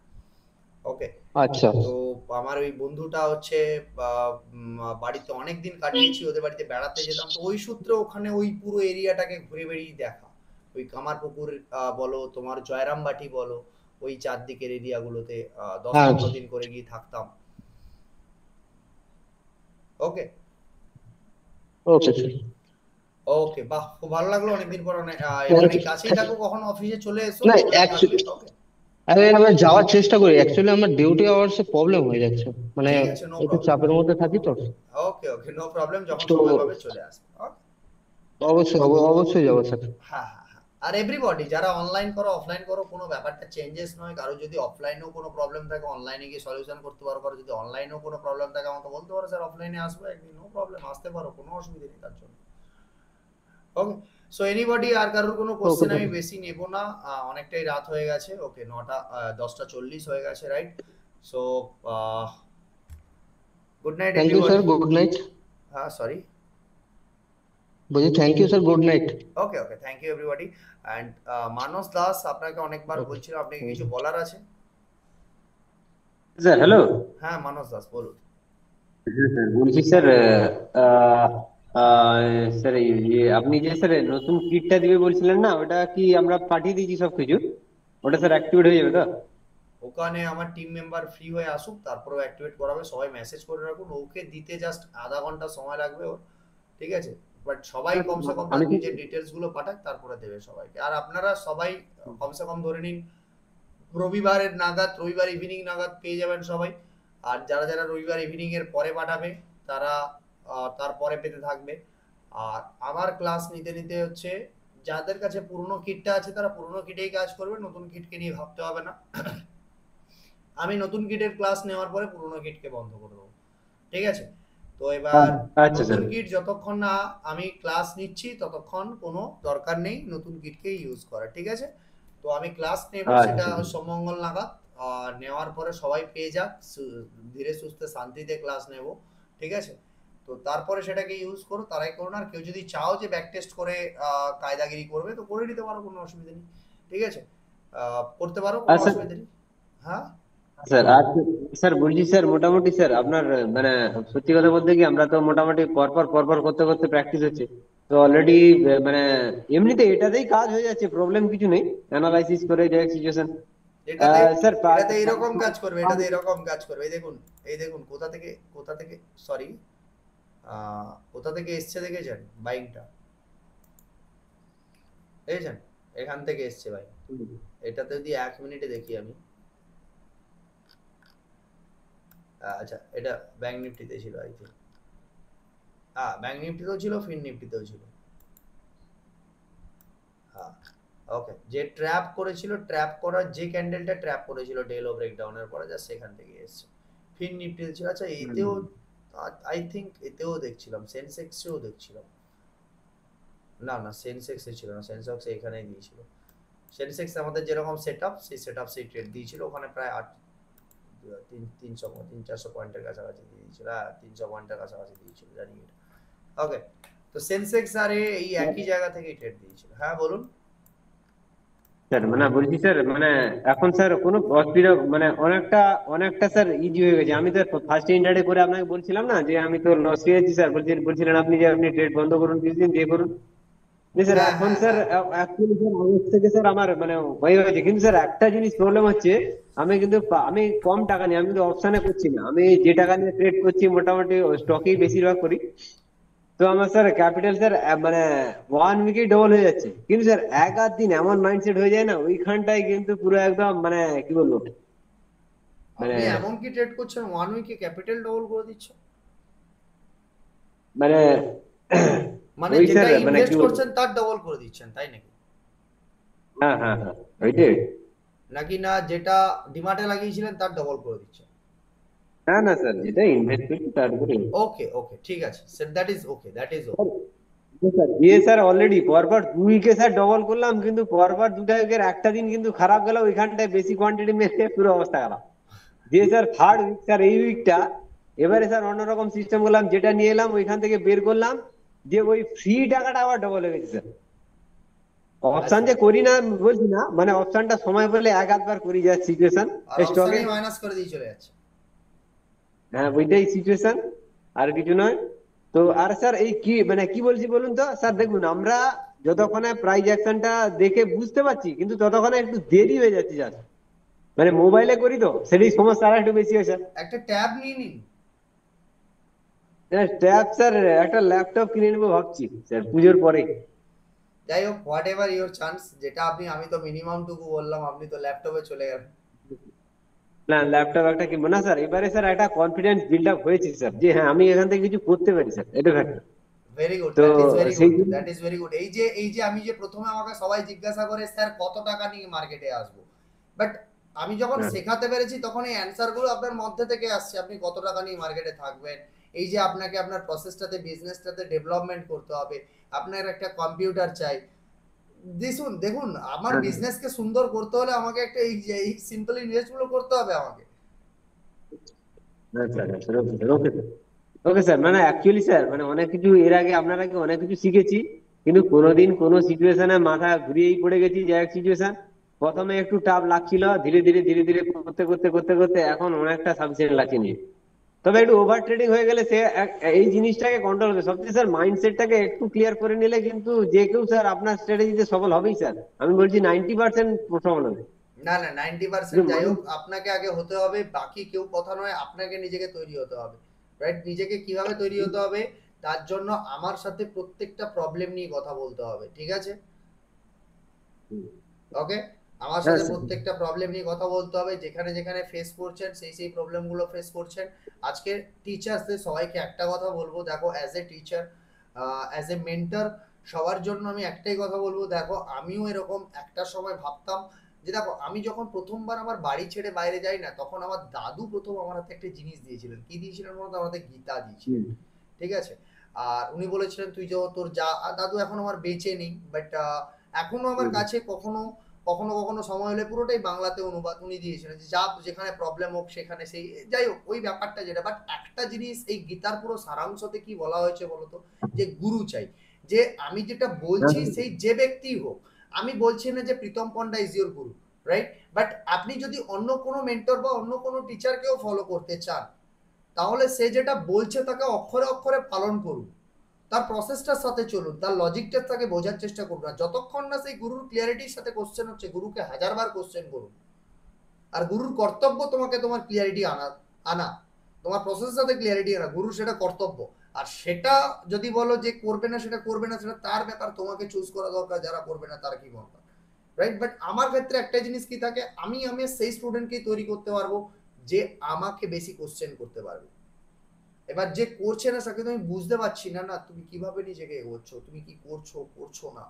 ওকে। আচ্ছা তো আমার ওই বন্ধুটা হচ্ছে বাড়িতে অনেক দিন কাটিয়েছি, ওদের বাড়িতে বেড়াতে যেতাম, তো ওই সূত্রে ওখানে ওই পুরো এরিয়াটাকে ঘুরে বেড়িয়ে দেখা। ওই কামারপুকুর বলো, তোমার জয়রামবাটি বলো, ওই চারদিকের এরিয়াগুলোতে দশ হ্যাঁ, 15 দিন করে গিয়ে থাকতাম। ওকে ওকে ওকে। বাহ, খুব ভালো লাগলো অনেকদিন পর। স্যার। মানে কাছেই থাকো, কখনো অফিসে চলে এসো, না প্রবলেম থাকলে। অ্যাকচুয়ালি ওকে, আমি যাওয়ার চেষ্টা করি, অ্যাকচুয়ালি আমার ডিউটি আওয়ার্সে প্রবলেম হয়ে যাচ্ছে, মানে ঠিক আছে, নো একটু প্রবলেম। চাপের মধ্যে থাকি তো। ওকে ওকে, নো প্রবলেম, যখন তো সময় পাবে চলে আসবে। ওকে। অবশ্যই অবশ্যই যাবো স্যার। হ্যাঁ হ্যাঁ হ্যাঁ। আর এভরিবডি যারা অনলাইন করো অফলাইন করো, কোনো ব্যাপারটা চেঞ্জেস নয়। কারো যদি অফলাইনেও কোনো প্রবলেম থাকে অনলাইনে গিয়ে সলিউশন করতে পারো, কারো যদি অনলাইনেও কোনো প্রবলেম থাকে আমাকে বলতে পারো, স্যার অফলাইনে আসবো একদিন, নো প্রবলেম, আসতে পারো, কোনো অসুবিধা নেই তার জন্য। ওকে। সো এনিবডি, আর কারোর কোনো ওকে কোশ্চেন স্যার। আমি বেশি নেব না। অনেকটাই রাত হয়ে গেছে। ওকে, 10টা 40 হয়ে গেছে, right? So good night thank you sir, everybody. Good night. হ্যাঁ, সরি। বলছি thank you sir, good night. Okay okay, thank you everybody. And Manas Das, আপনাকে অনেকবার ওকে। বলছিলাম, আপনি কি কিছু বলার আছে? Sir hello. হ্যাঁ মানস দাস, বলুন। হ্যাঁ স্যার বলছি স্যার, আহ, স্যার আপনি যে স্যার নতুন কিটটা দিবে বলছিলেন না, ওটা কি আমরা পাঠিয়ে দিয়েছি সবকিছু? ওটা স্যার অ্যাক্টিভেট হয়ে যাবে তো? ওখানে আমার টিম মেম্বার ফ্রি হয়ে আসুক, তারপরে অ্যাক্টিভেট করাবে। সবাই মেসেজ করে রাখুন, ওকে দিতে জাস্ট আধা ঘন্টা সময় লাগবে ওর, ঠিক আছে? বাট সবাই কমসে কম আমি তার কি নিজের ডিটেলস গুলো পাঠাক, তারপরে দেবে সবাইকে। আর আপনারা সবাই কমসে কম ধরে নিন রবিবার ইভিনিং নাগাদ পেয়ে যাবেন সবাই। আর যারা যারা রবিবার ইভিনিং এর পরে পাঠাবে তারা তারপরে পেতে থাকবে। আর আমার ক্লাস নিতে নিতে হচ্ছে, যাদের কাছে পুরনো কিটটা আছে তারা পুরনো কিটেই কাজ করবে, নতুন কিটকে নিয়ে ভাবতে হবে না। আমি নতুন কিটের ক্লাস নেওয়ার পরে পুরনো কিটকে বন্ধ করে দেবো, ঠিক আছে? তো এবার আচ্ছা নতুন স্যার। কিট যতক্ষণ না আমি ক্লাস নিচ্ছি ততক্ষণ কোনো দরকার নেই নতুন কিটকে ইউজ করার, ঠিক আছে? তো আমি ক্লাস নেব, সেটা আচ্ছা সোমমঙ্গল নাগাদ। নেওয়ার পরে সবাই পেয়ে যাক, ধীরে সুস্থে শান্তিতে ক্লাস নেব, ঠিক আছে? তো তারপরে সেটাকে ইউজ করো, তারাই করো না। আর কেউ যদি চাও যে ব্যাক টেস্ট করে কায়দাগিরি করবে তো করে নিতে পারো, কোনো অসুবিধা নেই, ঠিক আছে? করতে পারো, কোনো আচ্ছা অসুবিধা নেই। হ্যাঁ, স্যার। আর স্যার বলছি স্যার, মোটামুটি স্যার আপনার মানে সত্যি কথা বলতে কি, আমরা তো মোটামুটি পরপর পরপর করতে করতে প্র্যাকটিস হচ্ছে, তো অলরেডি মানে এমনিতে এটাতেই কাজ হয়ে যাচ্ছে, প্রবলেম কিছু নেই, অ্যানালাইসিস করে ডাইরেক্ট সিচুয়েশন। এটাতে স্যার এটাতে এইরকম কাজ করবে, এটাতে এরকম কাজ করবে। এই দেখুন, এই দেখুন, কোথা থেকে সরি, কোথা থেকে এসছে দেখেছেন বাইকটা? দেখেছেন? এখান থেকে এসছে বাইক। এটাতে যদি 1 মিনিটে দেখি আমি, আচ্ছা এটা ব্যাংক নিফটিতে ছিল আই থিঙ্ক। হ্যাঁ, ব্যাংক নিফটিতেও ছিল, ফিন নিফটিতেও ছিল। হ্যাঁ, ওকে। যে ট্র্যাপ করেছিল, ট্র্যাপ করার যে ক্যান্ডেলটা ট্র্যাপ করেছিল ডেলো ব্রেকডাউনের পরে, যা সেখান থেকে এসছে। ফিন নিফটিতে ছিল। আচ্ছা এতেও আই থিঙ্ক এতেও দেখছিলাম, সেন্সেক্সেও দেখছিলাম। না না, সেন্সেক্সে ছিল না, সেন্সেক্স এখানেই দিয়েছিল। সেন্সেক্স আমাদের যেরকম সেটআপ, সেই সেটআপ সেই ট্রেড দিয়েছিল ওখানে প্রায় 300-400 পয়েন্টের কাছাকাছি দিয়ে দিয়েছিল। হ্যাঁ, 300 পয়েন্টের কাছাকাছি দিয়েছিল, জানি এটা। ওকে, তো সেন্সেক্স আর এই একই জায়গা থেকেই ট্রেড দিয়েছিল। হ্যাঁ বলুন। স্যার মানে বলছি স্যার, মানে এখন স্যার কোনো অসুবিধা মানে অনেকটা অনেকটা স্যার ইজি হয়ে গেছে। আমি তো ফার্স্ট ইন্টারডে করে আপনাকে বলছিলাম না যে আমি তো লস খেয়েছি স্যার, বলছিলেন আপনি যে আপনি ট্রেড বন্ধ করুন, কিছুদিন দিয়ে করুন। জি স্যার, হ্যাঁ এখন হ্যাঁ স্যার হ্যাঁ, অ্যাকচুয়ালি স্যার আগের থেকে স্যার আমার মানে হয়ে গেছে, কিন্তু স্যার একটা জিনিস প্রবলেম হচ্ছে, আমি কিন্তু আমি কম টাকা নিয়ে, আমি কিন্তু অপশনে করছি না, আমি যে টাকা নিয়ে ট্রেড করছি মোটামুটি স্টকেই বেশিরভাগ করি। তো আমার স্যার ক্যাপিটাল স্যার মানে 1 উইকেই ডবল হয়ে যাচ্ছে, কিন্তু স্যার এক আধ দিন এমন মাইন্ডসেট হয়ে যায় না, ওইখানটায় কিন্তু পুরো একদম মানে কি বলবো মানে আপনি এমন কি ট্রেড করছেন 1 উইকে ক্যাপিটাল ডবল করে দিচ্ছে? মানে মানে ওই যেটা স্যার মানে কি ইনভেস্ট বলবো। করছেন তার ডবল করে দিচ্ছেন, তাই নাকি? হ্যাঁ হ্যাঁ হ্যাঁ, ওইটাই। নাকি না যেটা ডিমাটে লাগিয়েছিলেন তার ডবল করে দিচ্ছেন? না না স্যার, যেটা ইনভেস্ট করছি তার উপরে। ওকে ওকে, ঠিক আছে sir, that is okay, that is okay. দিয়ে স্যার অলরেডি পরপর 2 উইকে স্যার ডবল করলাম, কিন্তু পরপর 2টা উইকের একটা দিন কিন্তু খারাপ গেল, ওইখানটায় বেশি কোয়ান্টিটি মেরে পুরো অবস্থা খারাপ। দিয়ে স্যার 3rd উইক স্যার এই উইকটা এবারে স্যার অন্যরকম সিস্টেম করলাম, যেটা নিয়ে এলাম ওইখান থেকে বের করলাম, যে ওই ফ্রি টাকাটা আবার ডবল হয়ে গেছে স্যার। অপশন আচ্ছা, যে করি না আমি বলছি না, মানে অপশনটা সময় পেলে এক আধবার করি, যা সিচুয়েশন আর স্টকে। অপশনেই মাইনাস করে দিয়ে চলে যাচ্ছে। হ্যাঁ ওইটাই সিচুয়েশন, আর কিছু নয়। তো আর স্যার এই কি মানে কি বলছি বলুন তো স্যার, দেখুন আমরা যতক্ষণে প্রাইস অ্যাকশনটা দেখে বুঝতে পারছি, কিন্তু ততক্ষণে একটু দেরি হয়ে যাচ্ছে জাস্ট, মানে মোবাইলে করি তো সেটাই সমস্যা আর একটু বেশি হয় স্যার। একটা ট্যাব নিয়ে নিন। ট্যাব স্যার একটা ল্যাপটপ কিনে নেবো ভাবছি স্যার পুজোর পরে। যাই হোক, হোয়াট এভার ইওর চান্স, যেটা আপনি, আমি তো মিনিমাম টুকু বললাম, আপনি তো ল্যাপটপে চলে গেলেন। না ল্যাপটপ একটা কিনবো না স্যার, এবারে স্যার একটা কনফিডেন্স বিল্ড আপ হয়েছে স্যার, যে হ্যাঁ আমি এখান থেকে কিছু করতে পারি স্যার, এটা ফ্যাক্টর। ভেরি গুড, তো দ্যাট ইজ ভেরি সেই গুড, জন্য দ্যাট ইজ ভেরি গুড। এই যে আমি যে প্রথমে আমাকে সবাই জিজ্ঞাসা করে স্যার কত টাকা নিয়ে মার্কেটে আসবো, বাট আমি যখন হ্যাঁ শেখাতে পেরেছি তখন এই অ্যান্সার গুলো আপনার মধ্যে থেকে আসছে। আপনি কত টাকা নিয়ে মার্কেটে থাকবেন, এই যে আপনাকে আপনার প্রসেসটাতে বিজনেসটাতে ডেভেলপমেন্ট করতে হবে, আপনার একটা কম্পিউটার চাই। দেখুন দেখুন, আমার হ্যাঁ বিজনেসকে সুন্দর করতে হলে আমাকে একটা এই সিম্পল ইনভেস্টগুলো করতে হবে আমাকে। হ্যাঁ স্যার, হ্যাঁ sir, okay sir, okay sir, okay sir. মানে অ্যাকচুয়ালি স্যার মানে অনেক কিছু এর আগে আপনার আগে অনেক কিছু শিখেছি, কিন্তু কোনোদিন কোনো সিচুয়েশনে মাথা ঘুরিয়েই পড়ে গেছি, যে এক সিচুয়েশন প্রথমে একটু টাফ লাগছিল, ধীরে ধীরে ধীরে ধীরে করতে করতে করতে করতে এখন অনেকটা সাফিসিয়েন্ট লাগছে নিয়ে। তবে একটু ওভার ট্রেডিং হয়ে গেলে সে এই জিনিসটাকে কন্ট্রোল করবে। সবচেয়ে স্যার মাইন্ডসেটটাকে একটু ক্লিয়ার করে নিলে কিন্তু যে কেউ স্যার আপনার স্ট্র্যাটেজিতে সফল হবেই স্যার, আমি বলছি 90% সফল হবে। না না 90% কিন্তু যাই হোক, mind- আপনাকে আগে হতে হবে, বাকি কেউ কথা নয়, আপনাকে নিজেকে তৈরি হতে হবে, রাইট? নিজেকে কিভাবে তৈরি হতে হবে, তার জন্য আমার সাথে প্রত্যেকটা প্রবলেম নিয়ে কথা বলতে হবে, ঠিক আছে? ওকে, আমার হ্যাঁ সাথে স্যার। প্রত্যেকটা প্রবলেম নিয়ে কথা বলতে হবে, যেখানে যেখানে ফেস করছেন সেই প্রবলেমগুলো ফেস করছেন। আজকে টিচার্সদের সবাইকে একটা কথা বলবো, দেখো as a teacher, as a mentor, সবার জন্য আমি একটাই কথা বলবো, দেখো আমিও এরকম একটা সময় ভাবতাম যে, দেখো আমি যখন প্রথমবার আমার বাড়ি ছেড়ে বাইরে যাই না, তখন আমার দাদু প্রথম আমার হাতে একটা জিনিস দিয়েছিলেন। কি দিয়েছিলেন বলতো? আমার হাতে গীতা দিয়েছিলেন, ঠিক আছে? আর উনি বলেছিলেন তুই যে তোর যা, আর দাদু এখন আমার বেঁচে নেই, বাট এখনো আমার কাছে কখনো কখনো কখনো সময় হলে পুরোটাই বাংলাতে অনুবাদ উনি দিয়েছিলেন, যে যা যেখানে প্রবলেম হোক সেখানে সেই, যাই হোক ওই ব্যাপারটা যেটা। বাট একটা জিনিস এই গীতার পুরো সারাংশতে কি বলা হয়েছে বলতো, যে গুরু চাই, যে আমি যেটা বলছি সেই যে ব্যক্তি হোক, আমি বলছি না যে Pritam panda is your Guru, right? But আপনি যদি অন্য কোনো মেন্টর বা অন্য কোনো টিচারকেও ফলো করতে চান, তাহলে সে যেটা বলছে তাকে অক্ষরে অক্ষরে পালন করুন, তার প্রসেসটার সাথে চলুন, তার লজিকটার তাকে বোঝার চেষ্টা করুন। আর যতক্ষণ না সেই গুরুর ক্লিয়ারিটির সাথে কোশ্চেন হচ্ছে, গুরুকে হাজারবার কোশ্চেন করুন। আর গুরুর কর্তব্য তোমাকে তোমার ক্লিয়ারিটি আনা, তোমার প্রসেসের সাথে ক্লিয়ারিটি আনা, গুরুর সেটা কর্তব্য। আর সেটা যদি বলো যে করবে না, সেটা করবে না, সেটা তার ব্যাপার, তোমাকে চুজ করা দরকার, যারা করবে না তার কি দরকার, রাইট? বাট আমার ক্ষেত্রে একটা জিনিস কি থাকে, আমি সেই স্টুডেন্টকেই তৈরি করতে পারবো যে আমাকে বেশি কোশ্চেন করতে পারবে। এবার যে করছে না তাকে তুমি বুঝতে পারছি না, না তুমি কিভাবে নিজেকে এগোচ্ছ, তুমি কি করছো করছো না,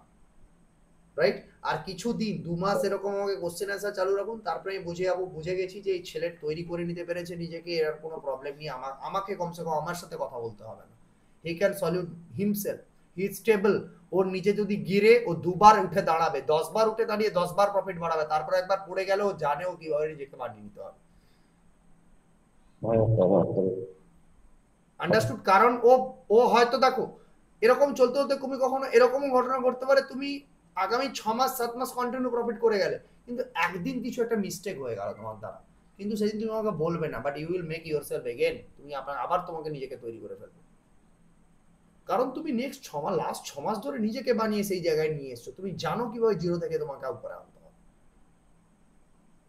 রাইট? আর কিছুদিন 2 মাস এরকম আমাকে কোশ্চেন আনসার চালু রাখুন, তারপরে আমি বুঝে যাবো, বুঝে গেছি যে এই ছেলে তৈরি করে নিতে পেরেছে নিজেকে, এর কোনো প্রবলেম নেই, আমাকে কমসে কম আমার সাথে কথা বলতে হবে না, he can salute himself, he is stable. ওর নিজে যদি গিরে ও 2 বার উঠে দাঁড়াবে, 10 বার উঠে দাঁড়িয়ে 10 বার প্রফিট বাড়াবে, তারপর একবার পড়ে গেলে ও জানেও কিভাবে নিজেকে বানিয়ে নিতে হবে। আন্ডারস্টুড? কারণ ও ও হয়তো দেখো এরকম চলতে হতে তুমি কখনো এরকমও ঘটনা ঘটতে পারে, তুমি আগামী 6 মাস 7 মাস কন্টিনিউ প্রফিট করে গেলে, কিন্তু একদিন কিছু একটা মিস্টেক হয়ে গেল তোমার দ্বারা, কিন্তু সেদিন তুমি আমাকে বলবে না, but you will make yourself again, তুমি আবার তোমাকে নিজেকে তৈরি করে ফেলবে। কারণ তুমি নেক্সট 6 মাস, লাস্ট 6 মাস ধরে নিজেকে বানিয়ে সেই জায়গায় নিয়ে এসছো, তুমি জানো কিভাবে জিরো থেকে তোমাকে উপরে আনতে হবে।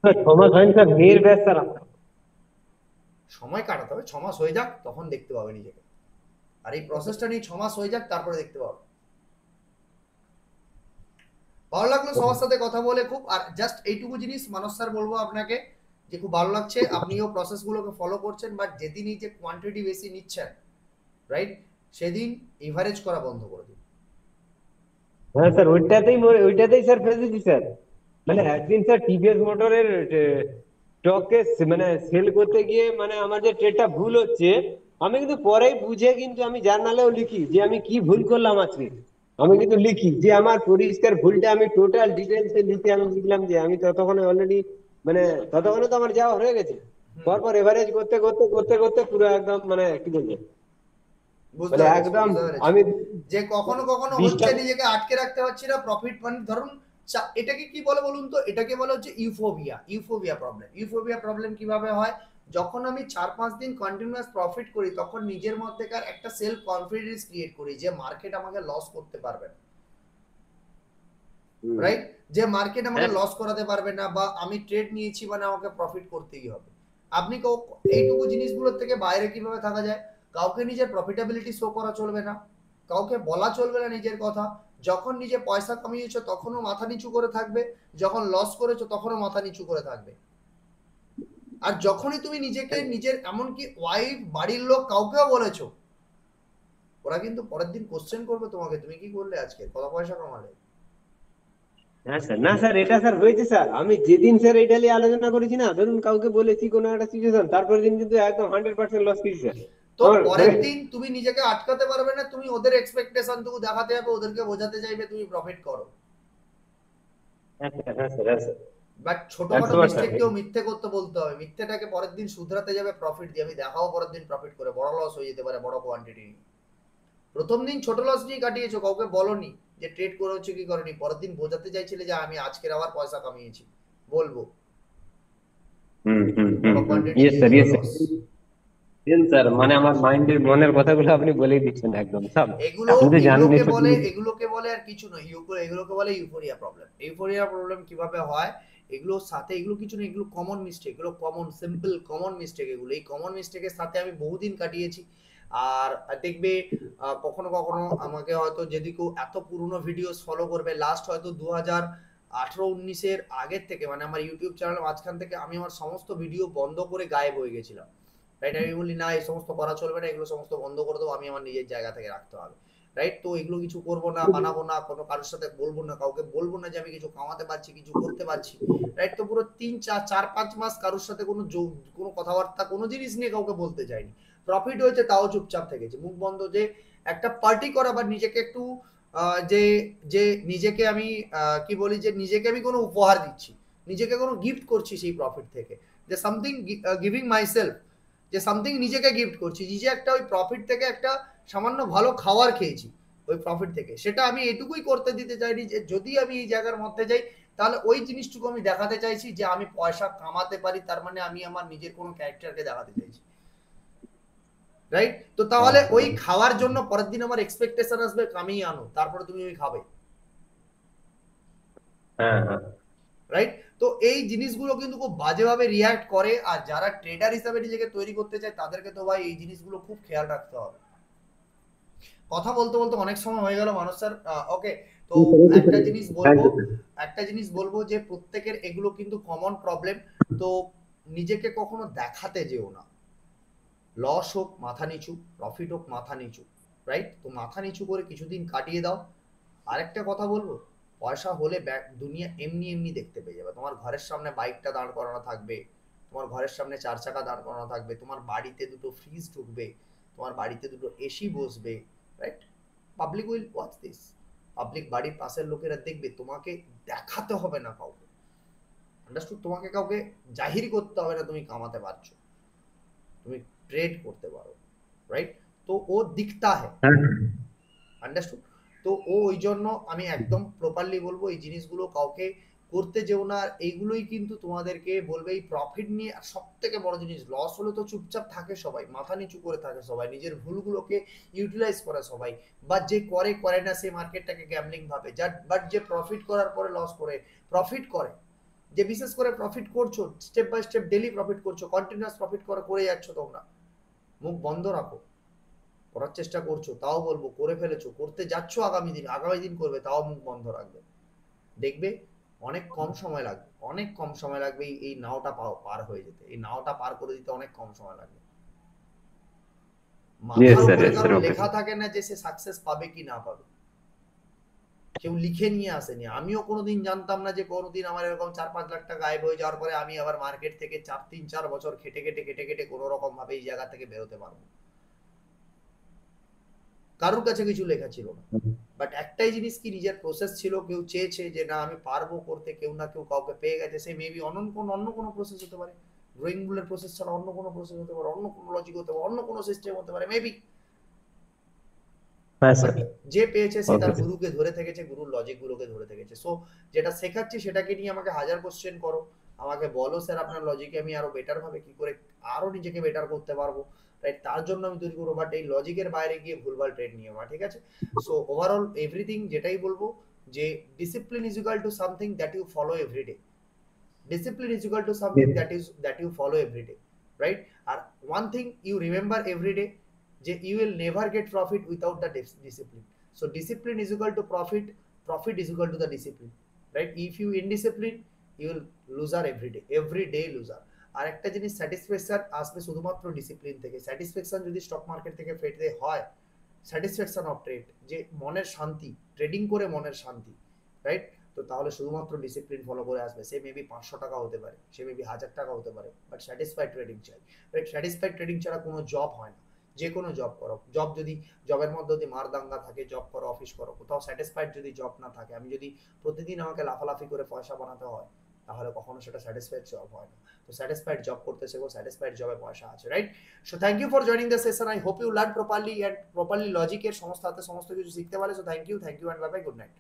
স্যার 6 মাস হয়নি স্যার, মেয়ের ব্যাস স্যার। সময় কাটাতে হবে, 6 মাস হয়ে যাক তখন দেখতে পাবে নিজেকে, আর এই প্রসেসটা নিয়ে 6 মাস হয়ে যাক তারপরে দেখতে পাবে। ভালো লাগলো সবার সাথে কথা বলে খুব। আর জাস্ট এইটুকু জিনিস মানস স্যার বলবো আপনাকে, যে খুব ভালো লাগছে আপনিও প্রসেসগুলোকে ফলো করছেন, বাট যেদিনই যে কোয়ান্টিটি বেশি নিচ্ছেন, রাইট, সেদিন এভারেজ করা বন্ধ করে দিন। হ্যাঁ স্যার, ওইটাতেই স্যার ফেসেছি স্যার। মানে একদিন স্যার টিভিএস মোটরের স্টককে মানে সেল করতে গিয়ে মানে আমার যে ট্রেডটা ভুল হচ্ছে, আমি কিন্তু পরেই বুঝে কিন্তু আমি জার্নালেও লিখি যে আমি কি ভুল করলাম আজকে। আমি কিন্তু লিখি যে আমার পরিষ্কার ভুলটা আমি টোটাল ডিটেলসে লিখে আমি লিখলাম যে আমি ততক্ষণে অলরেডি মানে ততক্ষণে তো আমার যাওয়া হয়ে গেছে। পরপর এভারেজ করতে করতে করতে করতে পুরো একদম মানে কি বলবো, বুঝতে মানে পেরেছি, একদম বুঝতে পেরেছি। আমি যে কখনো কখনো 20টা। হচ্ছে নিজেকে আটকে রাখতে পারছি না, প্রফিট মানে ধরুন এটাকে কি বলে বলুন তো, এটাকে বলে হচ্ছে ইউফোবিয়া প্রবলেম। ইউফোবিয়া প্রবলেম কিভাবে হয়, যখন আমি 4-5 দিন কন্টিনিউয়াস প্রফিট করি, তখন নিজের মধ্যেকার একটা সেলফ কনফিডেন্স ক্রিয়েট করি যে মার্কেট আমাকে লস করতে পারবে না, রাইট? যে মার্কেট আমাকে লস করাতে পারবে না, বা আমি ট্রেড নিয়েছি মানে আমাকে প্রফিট করতেই হবে। আপনি এইটুকু জিনিসগুলোর থেকে বাইরে কিভাবে থাকা যায়, কাউকে নিজের প্রফিটেবিলিটি শো করা চলবে না, কাউকে বলা চলবে না নিজের কথা। যখন নিজে পয়সা কামিয়েছো তখনও মাথা নিচু করে থাকবে, যখন লস করেছো তখনও মাথা নিচু করে থাকবে। আর যখনই তুমি নিজেকে নিজের এমনকি ওয়াইফ, বাড়ির লোক কাউকেও বলেছো, ওরা কিন্তু পরের দিন কোশ্চেন করবে তোমাকে, তুমি কি করলে আজকে, কত পয়সা কামালে। হ্যাঁ স্যার, না স্যার এটা স্যার হয়েছে স্যার। আমি যেদিন স্যার এটা নিয়ে আলোচনা করেছি না, ধরুন কাউকে বলেছি কোনো একটা সিচুয়েশন, তারপরের দিন কিন্তু একদম 100% লস খেয়েছি স্যার। তো আমার পরের মানে দিন তুমি নিজেকে আটকাতে পারবে না, তুমি ওদের এক্সপেকটেশন টুকু দেখাতে যাবে, ওদেরকে বোঝাতে চাইবে তুমি প্রফিট করো। হ্যাঁ স্যার, হ্যাঁ স্যার, হ্যাঁ স্যার, বাট ছোটখাটো 100%। মিস্টেককেও মিথ্যে করতে বলতে হবে, মিথ্যেটাকে পরের দিন শুধরাতে যাবে প্রফিট দিয়ে, আমি দেখাও পরের দিন প্রফিট করে, বড় লস হয়ে যেতে পারে বড় কোয়ান্টিটি। প্রথম দিন ছোট লস নিয়ে কাটিয়েছো, কাউকে বলনি যে ট্রেড করেছো কি করনি, পরের দিন বোঝাতে চাইছিলে যে আমি আজকের আবার পয়সা কামিয়েছি, বলবো বড় quantity yes sir, yes loss. Sir. Sir মানে আমার মাইন্ডের মনের কথাগুলো আপনি বলেই দিচ্ছেন একদম সব। এগুলো আপনি তো জানেন এগুলোকে বলে আর কিছু নয়, এগুলোকে বলে ইউফোরিয়া প্রবলেম। ইউফোরিয়া প্রবলেম কিভাবে হয়, এগুলোর সাথে এগুলো কিছু না, এগুলো কমন মিস্টেক, এগুলো কমন সিম্পল কমন মিস্টেক। এগুলো এই কমন মিস্টেকের সাথে আমি বহুদিন কাটিয়েছি। আর দেখবে কখনো কখনো আমাকে হয়তো যদি কেউ এত পুরনো ভিডিওস ফলো করবে, লাস্ট হয়তো 2018-19-এর আগের থেকে, মানে আমার ইউটিউব চ্যানেল মাঝখান থেকে আমি আমার সমস্ত ভিডিও বন্ধ করে গায়েব হয়ে গেছিলাম, রাইট। আমি বলি না, এই সমস্ত করা চলবে না, এগুলো সমস্ত বন্ধ করে দেবো, আমি আমার নিজের জায়গা থেকে রাখতে হবে, রাইট। তো এগুলো কিছু করবো না, বানাবো না, কোনো কারোর সাথে বলবো না, কাউকে বলবো না যে আমি কিছু কামাতে পারছি, কিছু করতে পারছি, রাইট। তো পুরো 3-4-5 মাস কারোর সাথে কোনো কথাবার্তা কোনো জিনিস নিয়ে কাউকে বলতে যায়নি। প্রফিট হয়েছে তাও চুপচাপ থেকেছে, মুখ বন্ধ। যে একটা পার্টি করা বা নিজেকে একটু যে যে নিজেকে আমি কি বলি, যে নিজেকে আমি কোনো উপহার দিচ্ছি, নিজেকে কোনো গিফট করছি সেই প্রফিট থেকে, যে সামথিং গিভিং মাইসেলফ, যে সামথিং নিজেকে গিফট করছি, নিজে একটা ওই প্রফিট থেকে একটা সামান্য ভালো খাবার খেয়েছি ওই প্রফিট থেকে, সেটা আমি এটুকুই করতে দিতে চাইনি যে যদি আমি এই জায়গার মধ্যে যাই তাহলে ওই জিনিসটুকু আমি দেখাতে চাইছি যে আমি পয়সা কামাতে পারি, তার মানে আমি আমার নিজের কোনো ক্যারেক্টারকে দেখাতে চাইছি, রাইট। তো তাহলে ওই খাওয়ার জন্য পরের দিন আমার এক্সপেকটেশন আসবে কামিয়ে আনো, তারপরে তুমি ওই খাবে, হ্যাঁ হ্যাঁ রাইট। তো এই জিনিসগুলো কিন্তু খুব বাজেভাবে রিয়াক্ট করে, আর যারা ট্রেডার হিসাবে নিজেকে তৈরি করতে চায় তাদেরকে তো ভাই এই জিনিসগুলো খুব খেয়াল রাখতে হবে। কথা বলতে বলতে অনেক সময় হয়ে গেল মানুষ স্যার, ওকে। তো একটা জিনিস বলবো যে প্রত্যেকের এগুলো কিন্তু কমন প্রবলেম। তো নিজেকে কখনো দেখাতে যেও না, লস হোক মাথা নিচু, প্রফিট হোক মাথা নিচু, রাইট। তো মাথা নিচু করে কিছুদিন কাটিয়ে দাও। আরেকটা কথা বলবো, পয়সা হলে দুনিয়া এমনি এমনি দেখতে পেয়ে যাবে। তোমার ঘরের সামনে বাইকটা দাঁড় করানো থাকবে, তোমার ঘরের সামনে 4 চাকা দাঁড় করানো থাকবে, তোমার বাড়িতে 2টো ফ্রিজ ঢুকবে, তোমার বাড়িতে 2টো এসি বসবে, right. Public will watch this, public বাড়ির পাশের লোকেরা দেখবে, তোমাকে দেখাতে হবে না কাউকে, আন্ডারস্টুড। তোমাকে কাউকে জাহির করতে হবে না তুমি কামাতে পারছো, তুমি ট্রেড করতে পারো, রাইট। তো ও দিখতা হ্যায়, আন্ডারস্টুড। তো ও ওই জন্য আমি একদম প্রপারলি বলবো এই জিনিসগুলো কাউকে করতে যেও না। আর এইগুলোই কিন্তু তোমাদেরকে বলবে এই প্রফিট নিয়ে। আর সব থেকে বড় জিনিস, লস হলে তো চুপচাপ থাকে সবাই, মাথা নিচু করে থাকে সবাই, নিজের ভুলগুলোকে ইউটিলাইজ করে সবাই, বা যে করে না সে মার্কেটটাকে গ্যামলিং ভাবে, বাট যে প্রফিট করার পরে লস করে, প্রফিট করে, যে বিশেষ করে প্রফিট করছো step by step, daily profit করছো, কন্টিনিউয়াস প্রফিট করে যাচ্ছ, তোমরা মুখ বন্ধ রাখো। করার চেষ্টা করছো তাও বলবো, করে ফেলেছো, করতে যাচ্ছ আগামী দিন করবে, তাও মুখ বন্ধ রাখবে। দেখবে অনেক কম সময় লাগবে, অনেক কম সময় লাগবে এই নাওটা পার হয়ে যেতে, এই নাওটা পার করে দিতে অনেক কম সময় লাগবে। মাথার উপরে কারো লেখা থাকে না যে সে সাকসেস পাবে কি না পাবে, কেউ লিখে নিয়ে আসেনি। আমিও কোনোদিন জানতাম না যে কোনোদিন আমার এরকম 4-5 লাখ টাকা গায়েব হয়ে যাওয়ার পরে আমি আবার মার্কেট থেকে 3-4 বছর খেটে খেটে কোনো রকম ভাবে এই জায়গা থেকে বেরোতে পারবো। কারোর কাছে কিছু লেখা ছিল না, বাট একটাই জিনিস কি, নিজের প্রসেস ছিল, কেউ চেয়েছে যে না আমি পারবো করতে, কেউ না কেউ কাউকে পেয়ে গেছে, সে মেবি অন্য কোনো প্রসেস হতে পারে, ড্রয়িং বুলের প্রসেস ছাড়া অন্য কোনো প্রসেস হতে পারে, অন্য কোনো লজিক হতে পারে, অন্য কোনো সিস্টেম হতে পারে মেবি। যে পেয়েছে সে তার গুরুকে ধরে থেকেছে, গুরুর লজিক গুলোকে ধরে থেকেছে। সো যেটা শেখাচ্ছি সেটাকে নিয়ে আমাকে 1000 কোশ্চেন করো, আমাকে বলো স্যার আপনার লজিকে আমি আরো বেটার ভাবে কি করে আরো নিজেকে বেটার করতে পারবো, রাইট। তার জন্য আমি তৈরি করবো, বাট এই লজিকের বাইরে গিয়ে ভুলভাল ট্রেড নিয়ে না, ঠিক আছে। সো ওভারঅল এভরিথিং যেটাই বলবো যে discipline is equal to something that you follow everyday, discipline is equal to something that you follow every day, right? And one thing you remember every day, you will never get profit without the discipline. So discipline is equal to profit is equal to the discipline, right? If you indiscipline, you will loser every day loser. আর একটা জিনিস satisfaction আসবে শুধুমাত্র discipline থেকে। Satisfaction যদি stock market থেকে পেতে হয়, satisfaction of trade, যে মনের শান্তি, ট্রেডিং করে মনের শান্তি, রাইট। তো তাহলে শুধুমাত্র ডিসিপ্লিন ফলো করে আসবে। সে মেবি 500 টাকা হতে পারে, সে মেবি 1000 টাকা হতে পারে, বাট স্যাটিসফাইড ট্রেডিং চাই, রাইট। স্যাটিসফাইড ট্রেডিং ছাড়া কোনো জব হয় না। যে কোনো জব করো, জবের মধ্যে যদি মারদাঙ্গা থাকে, জব করো, অফিস করো, কোথাও স্যাটিসফাইড যদি জব না থাকে, আমি যদি প্রতিদিন আমাকে লাফালাফি করে পয়সা বানাতে হয়, তাহলে কখনো সেটা স্যাটিসফাইড জব হয় না। তো স্যাটিসফাইড জব করতে শেখো, স্যাটিসফাইড জবে পয়সা আছে, right. So thank you for joining the session. I hope you learn properly লজিকের সমস্ত কিছু শিখতে পারে। So thank you and bye bye, good night.